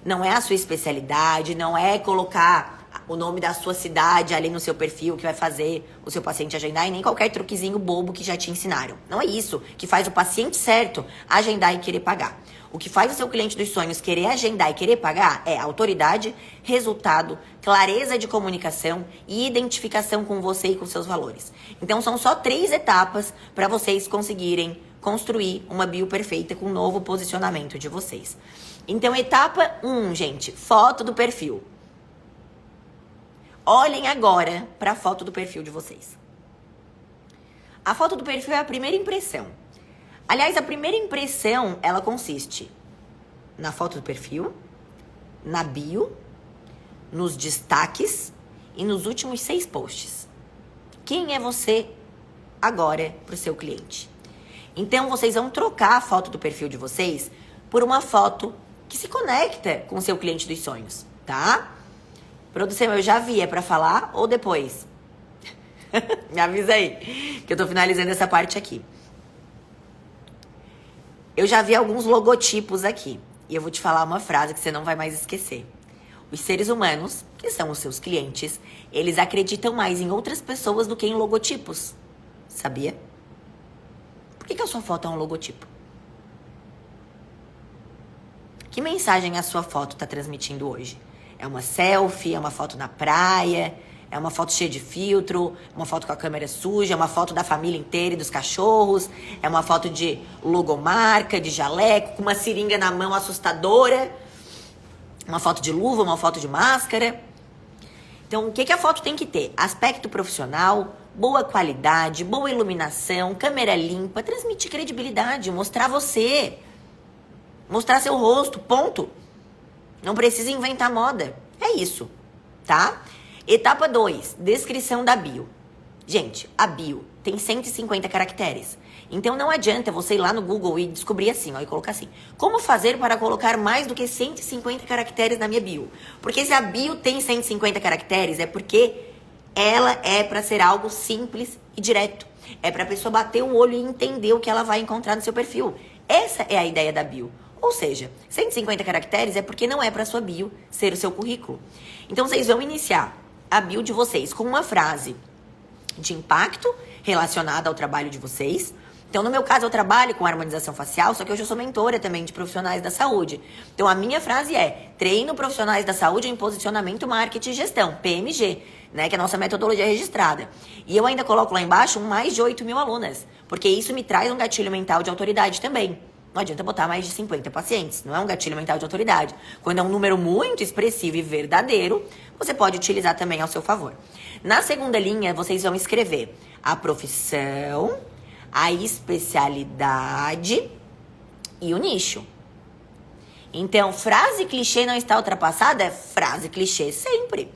Não é a sua especialidade, não é colocar o nome da sua cidade ali no seu perfil que vai fazer o seu paciente agendar e nem qualquer truquezinho bobo que já te ensinaram. Não é isso que faz o paciente certo agendar e querer pagar. O que faz o seu cliente dos sonhos querer agendar e querer pagar é autoridade, resultado, clareza de comunicação e identificação com você e com seus valores. Então são só 3 etapas para vocês conseguirem construir uma bio perfeita com um novo posicionamento de vocês. Então etapa 1, gente, foto do perfil. Olhem agora para a foto do perfil de vocês. A foto do perfil é a primeira impressão. Aliás, a primeira impressão, ela consiste na foto do perfil, na bio, nos destaques e nos últimos 6 posts. Quem é você agora para o seu cliente? Então, vocês vão trocar a foto do perfil de vocês por uma foto que se conecta com o seu cliente dos sonhos, tá? Produção, eu já vi, é pra falar ou depois? Me avisa aí, que eu tô finalizando essa parte aqui. Eu já vi alguns logotipos aqui. E eu vou te falar uma frase que você não vai mais esquecer. Os seres humanos, que são os seus clientes, eles acreditam mais em outras pessoas do que em logotipos. Sabia? Por que a sua foto é um logotipo? Que mensagem a sua foto está transmitindo hoje? É uma selfie? É uma foto na praia? É uma foto cheia de filtro? Uma foto com a câmera suja? É uma foto da família inteira e dos cachorros? É uma foto de logomarca, de jaleco, com uma seringa na mão assustadora? Uma foto de luva, uma foto de máscara? Então, o que a foto tem que ter? Aspecto profissional, boa qualidade, boa iluminação, câmera limpa, transmitir credibilidade, mostrar você, mostrar seu rosto, ponto. Não precisa inventar moda. É isso, tá? Etapa 2, descrição da bio. Gente, a bio tem 150 caracteres. Então não adianta você ir lá no Google e descobrir assim, ó, e colocar assim: como fazer para colocar mais do que 150 caracteres na minha bio? Porque se a bio tem 150 caracteres, é porque ela é para ser algo simples e direto. É para a pessoa bater o olho e entender o que ela vai encontrar no seu perfil. Essa é a ideia da bio. Ou seja, 150 caracteres é porque não é para sua bio ser o seu currículo. Então vocês vão iniciar a bio de vocês com uma frase de impacto relacionada ao trabalho de vocês. Então, no meu caso, eu trabalho com harmonização facial, só que hoje eu sou mentora também de profissionais da saúde. Então, a minha frase é: treino profissionais da saúde em posicionamento, marketing e gestão, PMG, né, que é a nossa metodologia registrada. E eu ainda coloco lá embaixo mais de 8.000 alunas, porque isso me traz um gatilho mental de autoridade também. Não adianta botar mais de 50 pacientes, não é um gatilho mental de autoridade. Quando é um número muito expressivo e verdadeiro, você pode utilizar também ao seu favor. Na segunda linha, vocês vão escrever a profissão, a especialidade e o nicho. Então, frase clichê não está ultrapassada? É frase clichê sempre.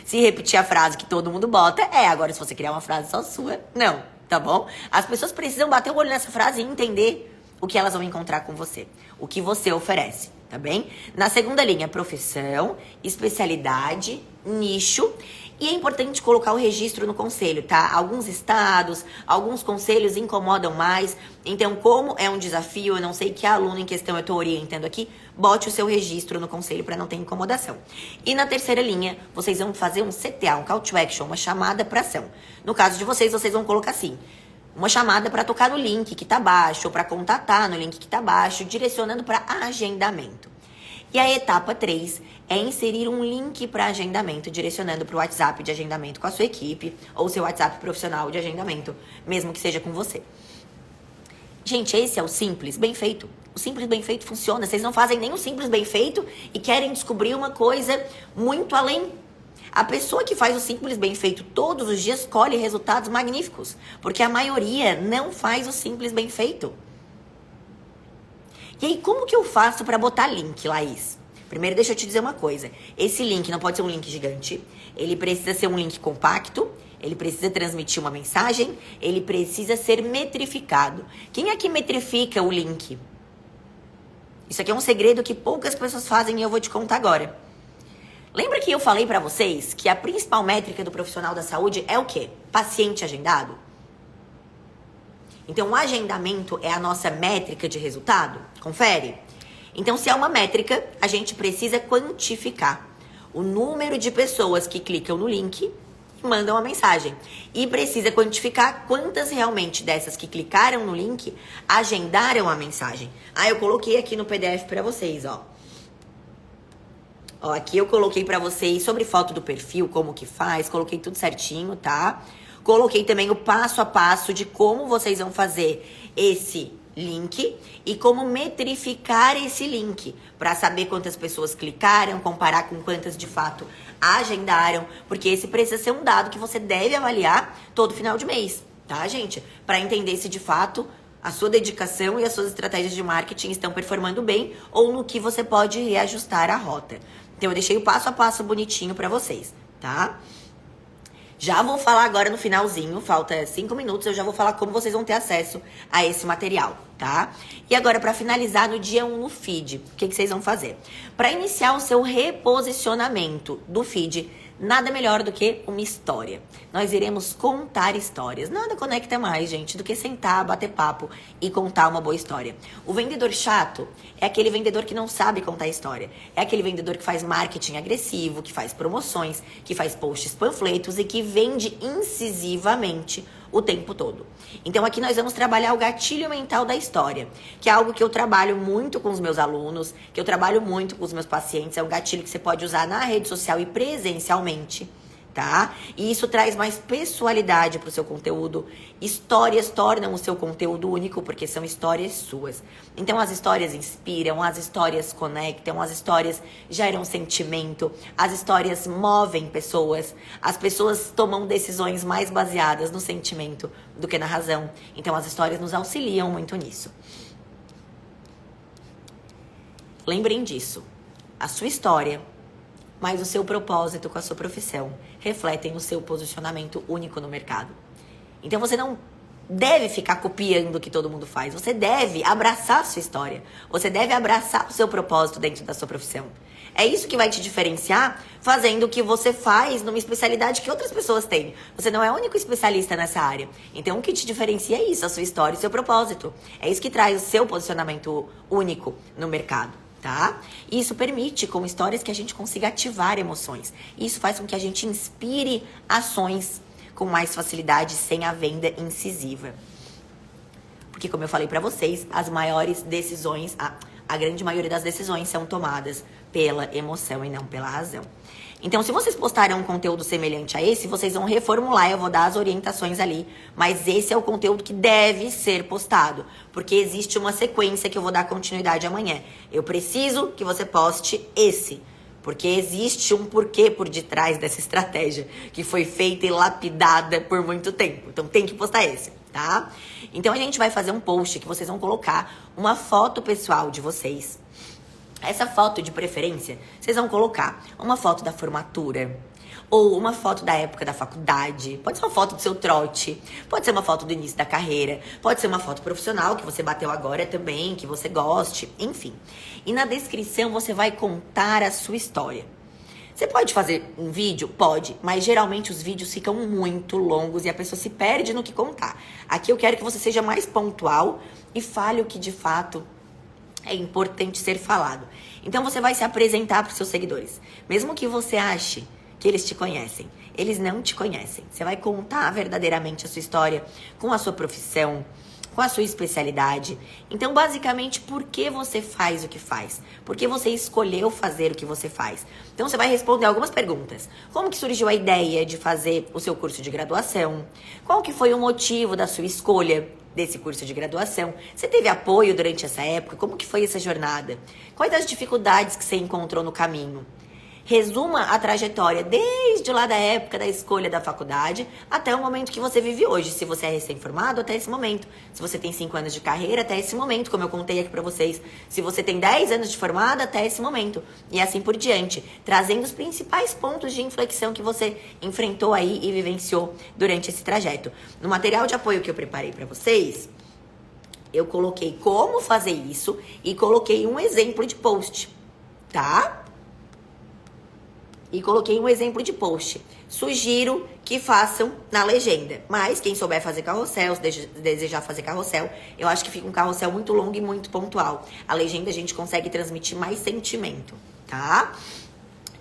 Se repetir a frase que todo mundo bota, agora se você criar uma frase só sua, não, tá bom? As pessoas precisam bater o olho nessa frase e entender o que elas vão encontrar com você, o que você oferece, tá bem? Na segunda linha, profissão, especialidade, nicho. E é importante colocar o registro no conselho, tá? Alguns estados, alguns conselhos incomodam mais. Então, como é um desafio, eu não sei que aluno em questão eu tô orientando aqui, bote o seu registro no conselho para não ter incomodação. E na terceira linha, vocês vão fazer um CTA, um Call to Action, uma chamada para ação. No caso de vocês, vocês vão colocar assim: uma chamada para tocar no link que tá abaixo, ou para contatar no link que tá abaixo, direcionando para agendamento. E a etapa 3 é inserir um link para agendamento, direcionando para o WhatsApp de agendamento com a sua equipe, ou seu WhatsApp profissional de agendamento, mesmo que seja com você. Gente, esse é o simples bem feito. O simples bem feito funciona. Vocês não fazem nem o simples bem feito e querem descobrir uma coisa muito além. A pessoa que faz o simples bem feito todos os dias colhe resultados magníficos, porque a maioria não faz o simples bem feito. E aí, como que eu faço para botar link, Laís? Primeiro, deixa eu te dizer uma coisa. Esse link não pode ser um link gigante. Ele precisa ser um link compacto. Ele precisa transmitir uma mensagem. Ele precisa ser metrificado. Quem é que metrifica o link? Isso aqui é um segredo que poucas pessoas fazem e eu vou te contar agora. Lembra que eu falei para vocês que a principal métrica do profissional da saúde é o quê? Paciente agendado? Então, o agendamento é a nossa métrica de resultado? Confere? Então, se é uma métrica, a gente precisa quantificar o número de pessoas que clicam no link e mandam a mensagem. E precisa quantificar quantas realmente dessas que clicaram no link agendaram a mensagem. Eu coloquei aqui no PDF para vocês, ó. Aqui eu coloquei para vocês sobre foto do perfil, como que faz, coloquei tudo certinho, tá? Coloquei também o passo a passo de como vocês vão fazer esse link e como metrificar esse link para saber quantas pessoas clicaram, comparar com quantas de fato agendaram, porque esse precisa ser um dado que você deve avaliar todo final de mês, tá, gente? Para entender se de fato a sua dedicação e as suas estratégias de marketing estão performando bem ou no que você pode reajustar a rota. Então eu deixei o passo a passo bonitinho para vocês, tá? Já vou falar agora no finalzinho, falta 5 minutos, eu já vou falar como vocês vão ter acesso a esse material, tá? E agora, para finalizar, no dia 1 no feed, o que vocês vão fazer? Para iniciar o seu reposicionamento do feed, nada melhor do que uma história. Nós iremos contar histórias. Nada conecta mais, gente, do que sentar, bater papo e contar uma boa história. O vendedor chato é aquele vendedor que não sabe contar história. É aquele vendedor que faz marketing agressivo, que faz promoções, que faz posts panfletos e que vende incisivamente o tempo todo. Então aqui nós vamos trabalhar o gatilho mental da história, que é algo que eu trabalho muito com os meus alunos, que eu trabalho muito com os meus pacientes. É um gatilho que você pode usar na rede social e presencialmente, tá? E isso traz mais pessoalidade pro seu conteúdo. Histórias tornam o seu conteúdo único, porque são histórias suas. Então as histórias inspiram, as histórias conectam, as histórias geram sentimento, as histórias movem pessoas. As pessoas tomam decisões mais baseadas no sentimento do que na razão. Então as histórias nos auxiliam muito nisso. Lembrem disso. A sua história, mas o seu propósito com a sua profissão refletem o seu posicionamento único no mercado. Então você não deve ficar copiando o que todo mundo faz. Você deve abraçar a sua história. Você deve abraçar o seu propósito dentro da sua profissão. É isso que vai te diferenciar fazendo o que você faz numa especialidade que outras pessoas têm. Você não é o único especialista nessa área. Então o que te diferencia é isso, a sua história e o seu propósito. É isso que traz o seu posicionamento único no mercado. Tá? Isso permite, com histórias, que a gente consiga ativar emoções. Isso faz com que a gente inspire ações com mais facilidade, sem a venda incisiva. Porque, como eu falei pra vocês, as maiores decisões, a grande maioria das decisões são tomadas pela emoção e não pela razão. Então, se vocês postarem um conteúdo semelhante a esse, vocês vão reformular, eu vou dar as orientações ali, mas esse é o conteúdo que deve ser postado, porque existe uma sequência que eu vou dar continuidade amanhã. Eu preciso que você poste esse, porque existe um porquê por detrás dessa estratégia, que foi feita e lapidada por muito tempo. Então, tem que postar esse, tá? Então, a gente vai fazer um post que vocês vão colocar uma foto pessoal de vocês. Essa foto, de preferência, vocês vão colocar uma foto da formatura ou uma foto da época da faculdade. Pode ser uma foto do seu trote, pode ser uma foto do início da carreira, pode ser uma foto profissional que você bateu agora também, que você goste, enfim. E na descrição você vai contar a sua história. Você pode fazer um vídeo? Pode, mas geralmente os vídeos ficam muito longos e a pessoa se perde no que contar. Aqui eu quero que você seja mais pontual e fale o que de fato é importante ser falado. Então você vai se apresentar para os seus seguidores. Mesmo que você ache que eles te conhecem, eles não te conhecem. Você vai contar verdadeiramente a sua história com a sua profissão, com a sua especialidade. Então, basicamente, por que você faz o que faz? Por que você escolheu fazer o que você faz? Então, você vai responder algumas perguntas. Como que surgiu a ideia de fazer o seu curso de graduação? Qual que foi o motivo da sua escolha desse curso de graduação? Você teve apoio durante essa época? Como que foi essa jornada? Quais as dificuldades que você encontrou no caminho? Resuma a trajetória desde lá da época da escolha da faculdade até o momento que você vive hoje. Se você é recém-formado, até esse momento. Se você tem 5 anos de carreira, até esse momento, como eu contei aqui pra vocês. Se você tem 10 anos de formado, até esse momento. E assim por diante. Trazendo os principais pontos de inflexão que você enfrentou aí e vivenciou durante esse trajeto. No material de apoio que eu preparei pra vocês, eu coloquei como fazer isso e coloquei um exemplo de post, tá? E coloquei um exemplo de post. Sugiro que façam na legenda. Mas quem souber fazer carrossel, se desejar fazer carrossel, eu acho que fica um carrossel muito longo e muito pontual. A legenda a gente consegue transmitir mais sentimento, tá?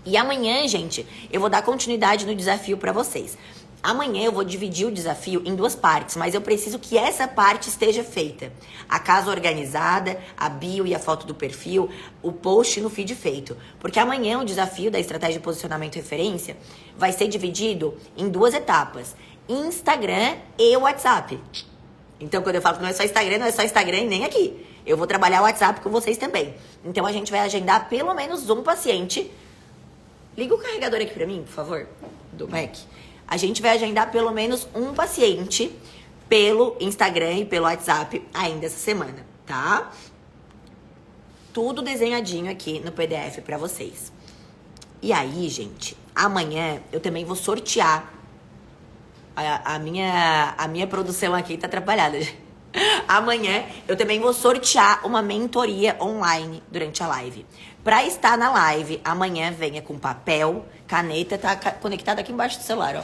E amanhã, gente, eu vou dar continuidade no desafio pra vocês. Amanhã eu vou dividir o desafio em 2 partes, mas eu preciso que essa parte esteja feita. A casa organizada, a bio e a foto do perfil, o post no feed feito. Porque amanhã o desafio da estratégia de posicionamento e referência vai ser dividido em 2 etapas. Instagram e WhatsApp. Então, quando eu falo que não é só Instagram, não é só Instagram e nem aqui. Eu vou trabalhar o WhatsApp com vocês também. Então, a gente vai agendar pelo menos um paciente. Liga o carregador aqui pra mim, por favor, do Mac. A gente vai agendar pelo menos um paciente pelo Instagram e pelo WhatsApp ainda essa semana, tá? Tudo desenhadinho aqui no PDF pra vocês. E aí, gente, amanhã eu também vou sortear. A minha produção aqui tá atrapalhada. Amanhã eu também vou sortear uma mentoria online durante a live. Pra estar na live, amanhã venha com papel, caneta, tá conectado aqui embaixo do celular, ó.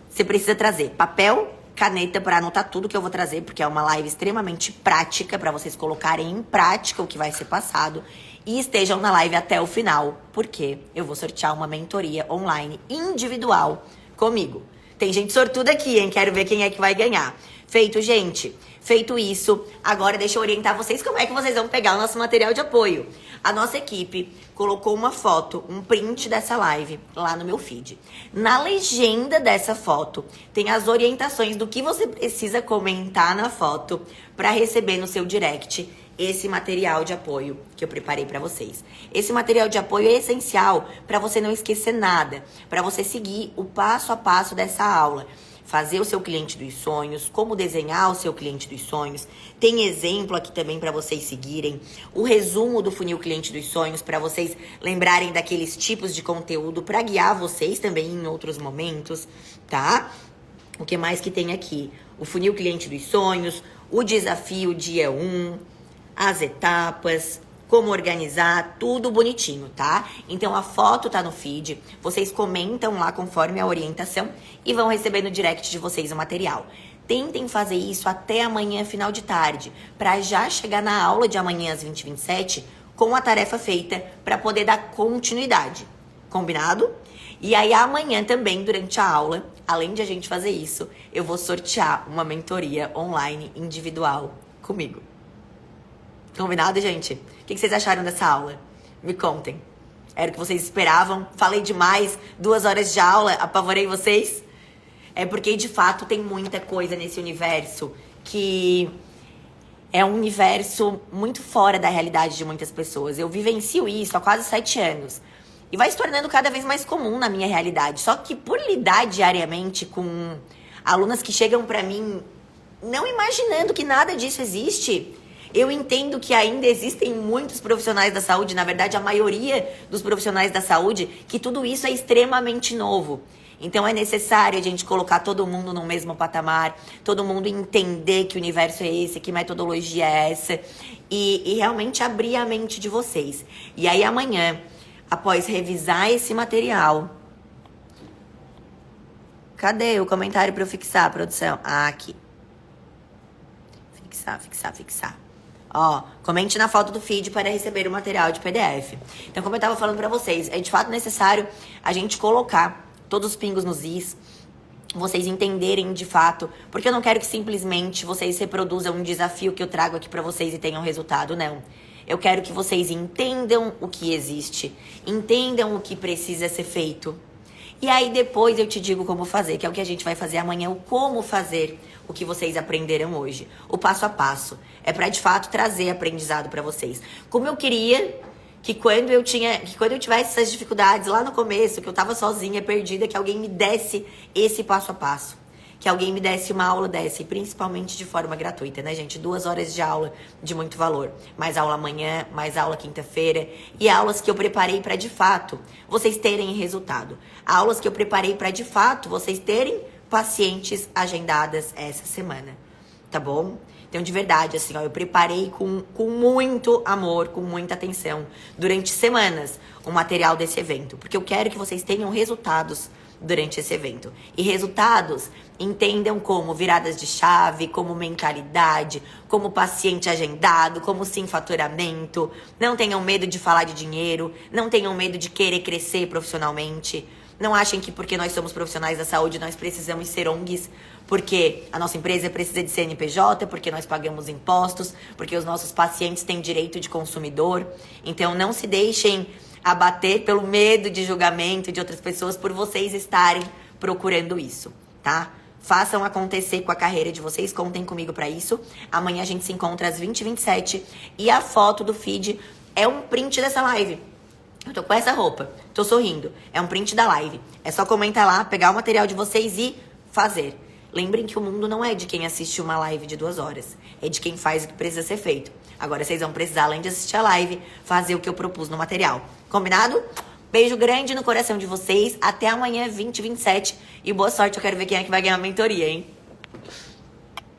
Você precisa trazer papel, caneta para anotar tudo que eu vou trazer, porque é uma live extremamente prática, para vocês colocarem em prática o que vai ser passado. E estejam na live até o final, porque eu vou sortear uma mentoria online individual comigo. Tem gente sortuda aqui, hein? Quero ver quem é que vai ganhar. Feito, gente. Feito isso, agora deixa eu orientar vocês como é que vocês vão pegar o nosso material de apoio. A nossa equipe colocou uma foto, um print dessa live lá no meu feed. Na legenda dessa foto tem as orientações do que você precisa comentar na foto para receber no seu direct esse material de apoio que eu preparei para vocês. Esse material de apoio é essencial para você não esquecer nada, para você seguir o passo a passo dessa aula. Fazer o seu cliente dos sonhos, como desenhar o seu cliente dos sonhos. Tem exemplo aqui também para vocês seguirem. O resumo do funil cliente dos sonhos para vocês lembrarem daqueles tipos de conteúdo para guiar vocês também em outros momentos, tá? O que mais que tem aqui? O funil cliente dos sonhos, o desafio dia 1, as etapas, como organizar, tudo bonitinho, tá? Então a foto tá no feed, vocês comentam lá conforme a orientação e vão receber no direct de vocês o material. Tentem fazer isso até amanhã, final de tarde, para já chegar na aula de amanhã às 20h27 com a tarefa feita para poder dar continuidade. Combinado? E aí amanhã também, durante a aula, além de a gente fazer isso, eu vou sortear uma mentoria online individual comigo. Combinado, gente? O que vocês acharam dessa aula? Me contem. Era o que vocês esperavam? Falei demais? 2 horas de aula? Apavorei vocês? É porque, de fato, tem muita coisa nesse universo que é um universo muito fora da realidade de muitas pessoas. Eu vivencio isso há quase 7 anos. E vai se tornando cada vez mais comum na minha realidade. Só que por lidar diariamente com alunas que chegam pra mim não imaginando que nada disso existe, eu entendo que ainda existem muitos profissionais da saúde, na verdade a maioria dos profissionais da saúde, que tudo isso é extremamente novo. Então é necessário a gente colocar todo mundo no mesmo patamar, todo mundo entender que universo é esse, que metodologia é essa, e realmente abrir a mente de vocês. E aí amanhã, após revisar esse material... Cadê o comentário para eu fixar, produção? Ah, aqui. Fixar. Ó, comente na foto do feed para receber o material de PDF. Então, como eu tava falando pra vocês, é de fato necessário a gente colocar todos os pingos nos is, vocês entenderem de fato, porque eu não quero que simplesmente vocês reproduzam um desafio que eu trago aqui pra vocês e tenham resultado, não. Eu quero que vocês entendam o que existe, entendam o que precisa ser feito. E aí depois eu te digo como fazer, que é o que a gente vai fazer amanhã, o como fazer o que vocês aprenderam hoje. O passo a passo. É pra de fato trazer aprendizado pra vocês. Como eu queria que quando eu tivesse essas dificuldades lá no começo, que eu tava sozinha, perdida, que alguém me desse esse passo a passo. Que alguém me desse uma aula dessa, e principalmente de forma gratuita, né, gente? 2 horas de aula de muito valor. Mais aula amanhã, mais aula quinta-feira. E aulas que eu preparei pra, de fato, vocês terem resultado. Aulas que eu preparei pra, de fato, vocês terem pacientes agendadas essa semana. Tá bom? Então, de verdade, assim, ó, eu preparei com muito amor, com muita atenção, durante semanas, o material desse evento. Porque eu quero que vocês tenham resultados durante esse evento. E resultados, entendam como viradas de chave, como mentalidade, como paciente agendado, como sim faturamento. Não tenham medo de falar de dinheiro, não tenham medo de querer crescer profissionalmente. Não achem que porque nós somos profissionais da saúde, nós precisamos ser ONGs, porque a nossa empresa precisa de CNPJ, porque nós pagamos impostos, porque os nossos pacientes têm direito de consumidor. Então, não se deixem abater pelo medo de julgamento de outras pessoas por vocês estarem procurando isso, tá? Façam acontecer com a carreira de vocês, contem comigo pra isso. Amanhã a gente se encontra às 20h27 e a foto do feed é um print dessa live. Eu tô com essa roupa, tô sorrindo, é um print da live. É só comentar lá, pegar o material de vocês e fazer. Lembrem que o mundo não é de quem assiste uma live de 2 horas, é de quem faz o que precisa ser feito. Agora vocês vão precisar, além de assistir a live, fazer o que eu propus no material. Combinado? Beijo grande no coração de vocês. Até amanhã, 20h27. E boa sorte, eu quero ver quem é que vai ganhar a mentoria, hein?